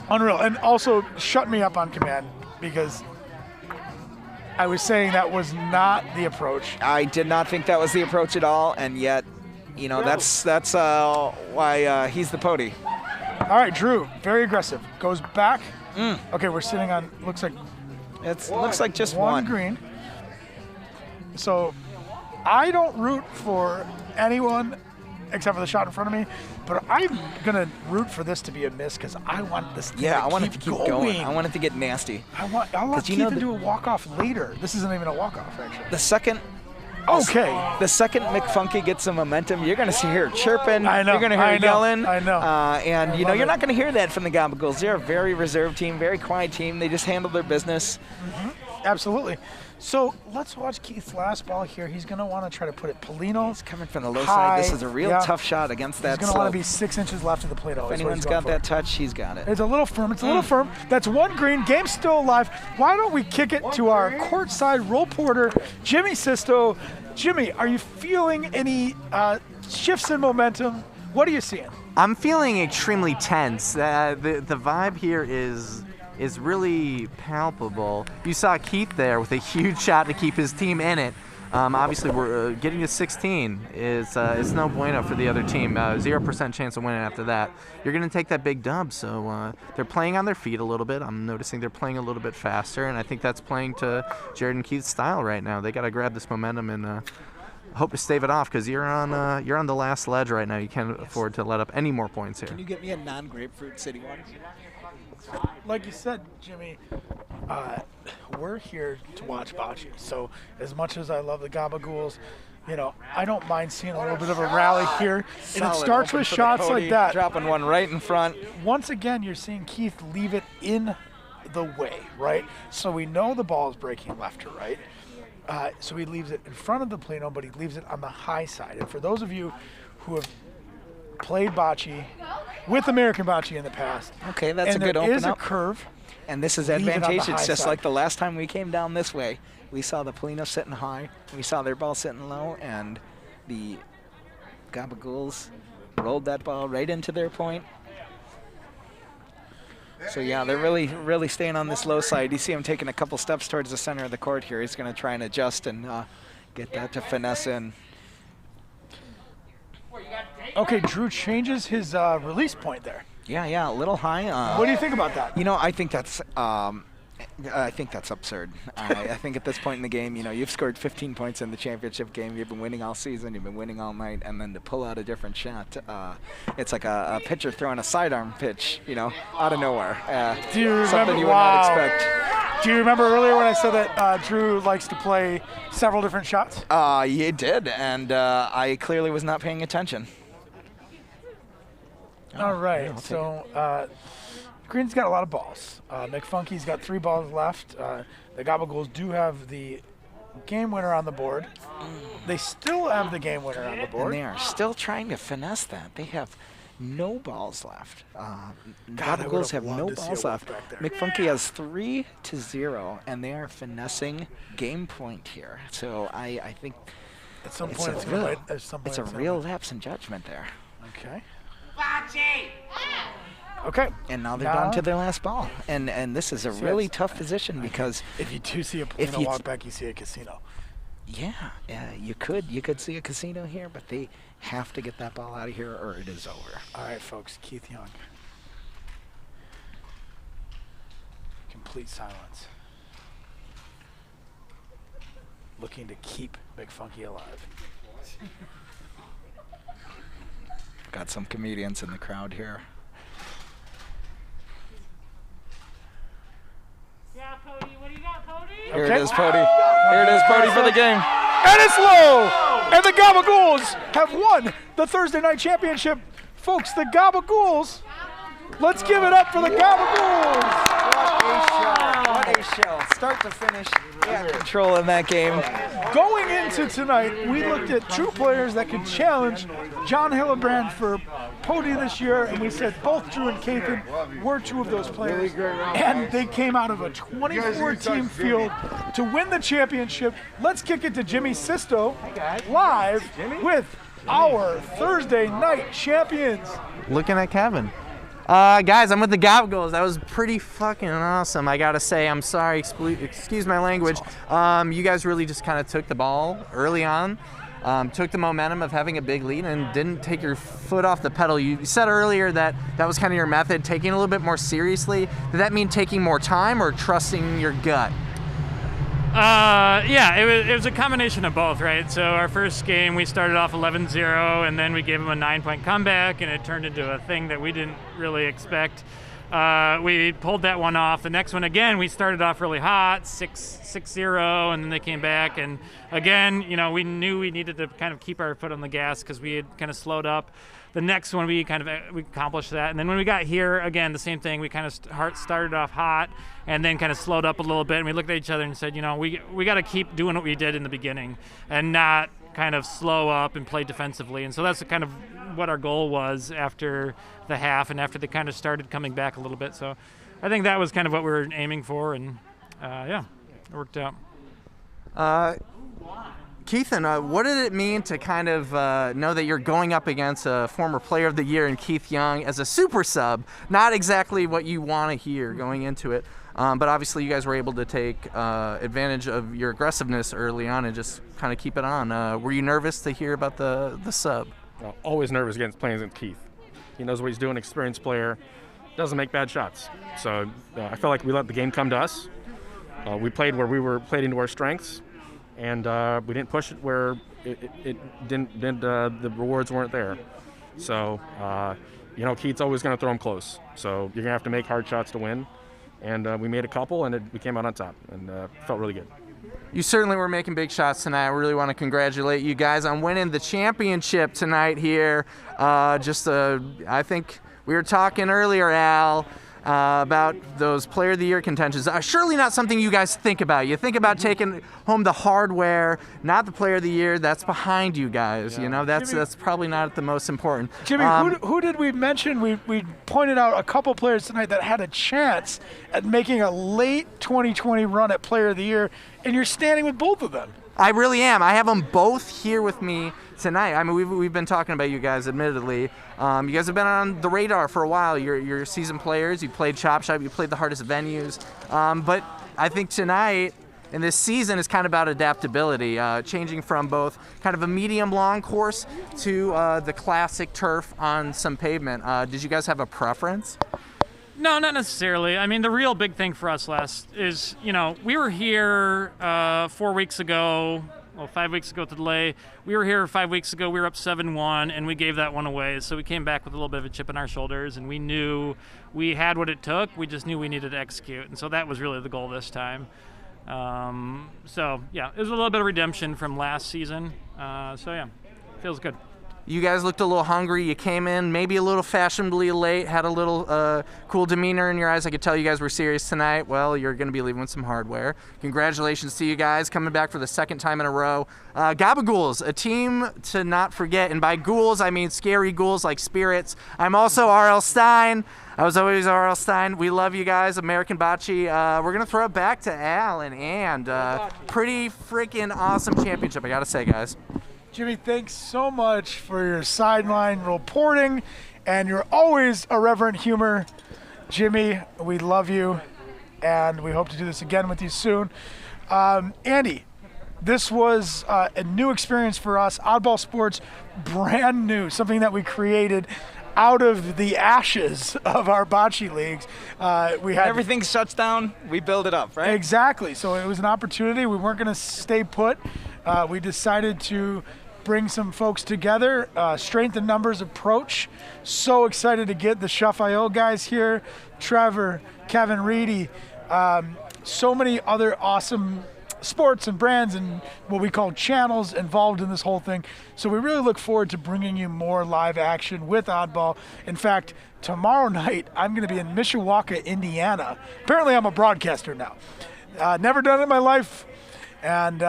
Speaker 1: Unreal. And also shut me up on command because I was saying that was not the approach.
Speaker 2: I did not think that was the approach at all. And yet, that's why he's the pody.
Speaker 1: All right, Drew, very aggressive. Goes back. Okay, we're sitting on, looks like
Speaker 2: looks like just
Speaker 1: one green. So I don't root for anyone except for the shot in front of me, but I'm going to root for this to be a miss because I want this thing
Speaker 2: I want it to keep going. I want it to get nasty.
Speaker 1: I want Keith to do a walk-off later. This isn't even a walk-off, actually.
Speaker 2: The second McFunky gets some momentum, you're going to see her chirping.
Speaker 1: I know.
Speaker 2: You're going to hear her yelling.
Speaker 1: I know.
Speaker 2: And you're not going to hear that from the Gabagools. They're a very reserved team, very quiet team. They just handle their business.
Speaker 1: Absolutely. So let's watch Keith's last ball here. He's going to want to try to put it Polino.
Speaker 2: He's coming from the low side. This is a real tough shot against that slope.
Speaker 1: He's going to want to be 6 inches left of the Play-Doh.
Speaker 2: If anyone's got that touch, he's got it.
Speaker 1: It's a little firm. It's a little firm. That's one green. Game's still alive. Why don't we kick it to our courtside role porter, Jimmy Sisto. Jimmy, are you feeling any shifts in momentum? What are you seeing?
Speaker 3: I'm feeling extremely tense. The vibe here is really palpable. You saw Keith there with a huge shot to keep his team in it. Obviously, we're getting to 16 is no bueno for the other team. 0% chance of winning after that. You're going to take that big dub, so they're playing on their feet a little bit. I'm noticing they're playing a little bit faster, and I think that's playing to Jared and Keith's style right now. They got to grab this momentum and hope to stave it off because you're on the last ledge right now. You can't afford to let up any more points here.
Speaker 2: Can you get me a non-grapefruit city one?
Speaker 1: Like you said, Jimmy, we're here to watch bocce. So as much as I love the Gabagools, I don't mind seeing a little bit of a rally here. And it starts with shots like that.
Speaker 2: Dropping one right in front.
Speaker 1: Once again, you're seeing Keith leave it in the way, right? So we know the ball is breaking left to right. So he leaves it in front of the Plano, but he leaves it on the high side. And for those of you who have played bocce with American bocce in the past,
Speaker 2: okay, that's a good open up.
Speaker 1: There is a curve.
Speaker 2: And this is advantageous, just like the last time we came down this way. We saw the Polino sitting high, we saw their ball sitting low, and the Gabagools rolled that ball right into their point. So yeah, they're really staying on this low side. You see him taking a couple steps towards the center of the court here. He's going to try and adjust and get that to finesse in.
Speaker 1: Okay, Drew changes his release point there.
Speaker 2: Yeah, a little high.
Speaker 1: What do you think about that?
Speaker 2: I think that's absurd. I think at this point in the game, you've scored 15 points in the championship game. You've been winning all season. You've been winning all night, and then to pull out a different shot, it's like a pitcher throwing a sidearm pitch, out of nowhere.
Speaker 1: Do you remember?
Speaker 2: Something you would not expect.
Speaker 1: Do you remember earlier when I said that Drew likes to play several different shots?
Speaker 2: You did, and I clearly was not paying attention.
Speaker 1: All right, so Green's got a lot of balls. McFunky's got 3 balls left. The Gabagools do have the game winner on the board. They still have the game winner on the board.
Speaker 2: And they are still trying to finesse that. They have no balls left.
Speaker 1: God, I
Speaker 2: Gabagoles
Speaker 1: would've
Speaker 2: have no
Speaker 1: loved to see a
Speaker 2: balls
Speaker 1: walk
Speaker 2: left.
Speaker 1: back there.
Speaker 2: McFunky has 3-0, and they are finessing game point here. So I think
Speaker 1: At some
Speaker 2: it's
Speaker 1: point,
Speaker 2: a
Speaker 1: it's
Speaker 2: real,
Speaker 1: going to
Speaker 2: it's a real lapse in judgment there.
Speaker 1: Okay. Okay.
Speaker 2: And now they're down to their last ball. And this is a really tough position because
Speaker 1: if you do see a
Speaker 2: if you-
Speaker 1: walk back, you see a casino.
Speaker 2: yeah, you could see a casino here, but they have to get that ball out of here or it is over.
Speaker 1: All right, folks. Keith Young. Complete silence. Looking to keep McFunky alive.
Speaker 2: Got some comedians in the crowd here.
Speaker 5: Yeah, Cody. What do you got, Cody?
Speaker 2: Here it is, Pody. Here it is, Pody, for the game.
Speaker 1: And it's low! And the Gabagools have won the Thursday night championship. Folks, the Gabagools. Let's give it up for the Gabagools.
Speaker 2: What a show. Start to finish, control in that game.
Speaker 1: Going into tonight, we looked at two players that could challenge John Hillebrand for podium this year, and we said both Drew and Kathan were two of those players. And they came out of a 24-team field to win the championship. Let's kick it to Jimmy Sisto live with our Thursday night champions.
Speaker 3: Looking at Kevin. Guys, I'm with the Gabagoles. That was pretty fucking awesome. I gotta say, I'm sorry, excuse my language. You guys really just kind of took the ball early on, took the momentum of having a big lead and didn't take your foot off the pedal. You said earlier that that was kind of your method, taking it a little bit more seriously. Did that mean taking more time or trusting your gut?
Speaker 8: Yeah, it was a combination of both, right? So our first game, we started off 11-0, and then we gave them a 9-point comeback, and it turned into a thing that we didn't really expect. We pulled that one off. The next one, again, we started off really hot, 6-0, and then they came back. And again, you know, we knew we needed to kind of keep our foot on the gas because we had kind of slowed up. The next one, we accomplished that. And then when we got here, again, the same thing. We kind of started off hot and then kind of slowed up a little bit. And we looked at each other and said, you know, we got to keep doing what we did in the beginning and not kind of slow up and play defensively. And so that's kind of what our goal was after the half and after they kind of started coming back a little bit. So I think that was kind of what we were aiming for. And, yeah, it worked out.
Speaker 3: Keithan, what did it mean to kind of know that you're going up against a former player of the year in Keith Young as a super sub? Not exactly what you want to hear going into it, but obviously you guys were able to take advantage of your aggressiveness early on and just kind of keep it on. Were you nervous to hear about the sub?
Speaker 9: Always nervous against playing against Keith. He knows what he's doing, experienced player, doesn't make bad shots. So I felt like we let the game come to us. We played where we were played into our strengths. And we didn't push it where it didn't the rewards weren't there. So, you know, Keith's always going to throw them close. So you're going to have to make hard shots to win. And we made a couple, and we came out on top, and felt really good.
Speaker 3: You certainly were making big shots tonight. I really want to congratulate you guys on winning the championship tonight here. I think we were talking earlier, Al, about those Player of the Year contentions. Surely not something you guys think about. You think about taking home the hardware, not the Player of the Year. That's behind you guys. Yeah. You know, that's probably not the most important.
Speaker 1: Jimmy, who did we mention? We pointed out a couple players tonight that had a chance at making a late 2020 run at Player of the Year, and you're standing with both of them.
Speaker 3: I really am. I have them both here with me tonight. I mean, we've been talking about you guys, admittedly. You guys have been on the radar for a while. You're seasoned players. You played Chop Shop. You played the hardest venues. But I think tonight and this season is kind of about adaptability, changing from both kind of a medium-long course to the classic turf on some pavement. Did you guys have a preference?
Speaker 8: No, not necessarily. I mean, the real big thing for us is, you know, we were here 4 weeks ago, 5 weeks ago to delay. We were here 5 weeks ago. We were up 7-1, and we gave that one away. So we came back with a little bit of a chip on our shoulders, and we knew we had what it took. We just knew we needed to execute, and so that was really the goal this time. So, yeah, it was a little bit of redemption from last season. So, yeah, feels good.
Speaker 3: You guys looked a little hungry. You came in maybe a little fashionably late, had a little cool demeanor in your eyes. I could tell you guys were serious tonight. Well, you're going to be leaving with some hardware. Congratulations to you guys coming back for the second time in a row. Gabagools, a team to not forget. And by ghouls, I mean scary ghouls like spirits. I'm also R.L. Stein. I was always R.L. Stein. We love you guys, American Bocce. We're going to throw it back to Al and pretty freaking awesome championship, I got to say, guys.
Speaker 1: Jimmy, thanks so much for your sideline reporting and your always irreverent humor. Jimmy, we love you, and we hope to do this again with you soon. Andy, this was a new experience for us. Oddball Sports, brand new, something that we created out of the ashes of our bocce leagues. We had
Speaker 2: everything shuts down, we build it up, right?
Speaker 1: Exactly. So it was an opportunity. We weren't going to stay put. We decided to bring some folks together, strength in numbers approach. So excited to get the Shuff.io guys here, Trevor, Kevin Reedy, so many other awesome sports and brands and what we call channels involved in this whole thing. So we really look forward to bringing you more live action with Oddball. In fact, tomorrow night, I'm going to be in Mishawaka, Indiana. Apparently, I'm a broadcaster now. Never done it in my life. And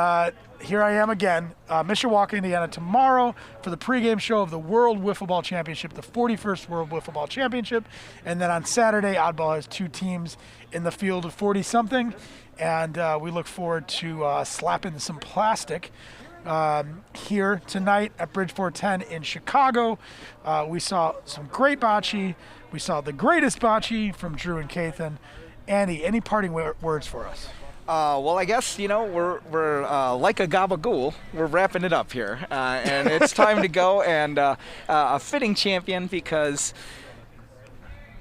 Speaker 1: here I am again, Mishawaka, Indiana, tomorrow for the pregame show of the World Wiffle Ball Championship, the 41st World Wiffle Ball Championship. And then on Saturday, Oddball has 2 teams in the field of 40-something. And we look forward to slapping some plastic here tonight at Bridge 410 in Chicago. We saw some great bocce. We saw the greatest bocce from Drew and Kathan. Andy, any parting words for us?
Speaker 2: Well, I guess, we're like a gabagool. We're wrapping it up here. And it's time to go. And a fitting champion because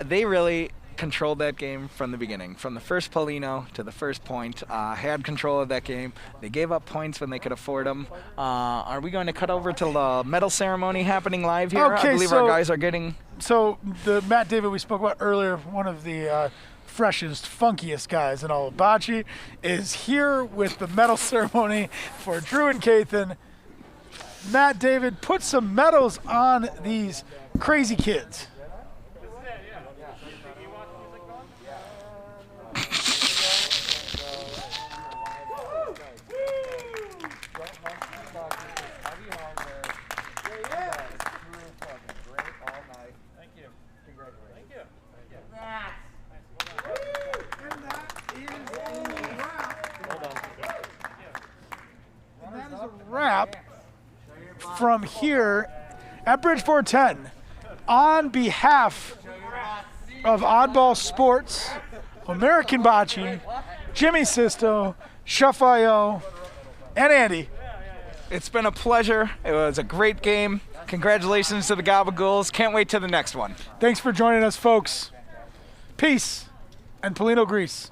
Speaker 2: they really controlled that game from the beginning. From the first Paulino to the first point, had control of that game. They gave up points when they could afford them. Are we going to cut over to the medal ceremony happening live here?
Speaker 1: Okay,
Speaker 2: I believe our guys are getting...
Speaker 1: So the Matt David we spoke about earlier, one of the freshest, funkiest guys in all of bocce, is here with the medal ceremony for Drew and Kathan. Matt David, put some medals on these crazy kids. Wrap from here at Bridge 410 on behalf of Oddball Sports, American Bocce, Jimmy Sisto, Shuff.io, and Andy.
Speaker 2: It's been a pleasure. It was a great game. Congratulations to the Gabagools. Can't wait to the next one.
Speaker 1: Thanks for joining us, folks. Peace and Polino Grease.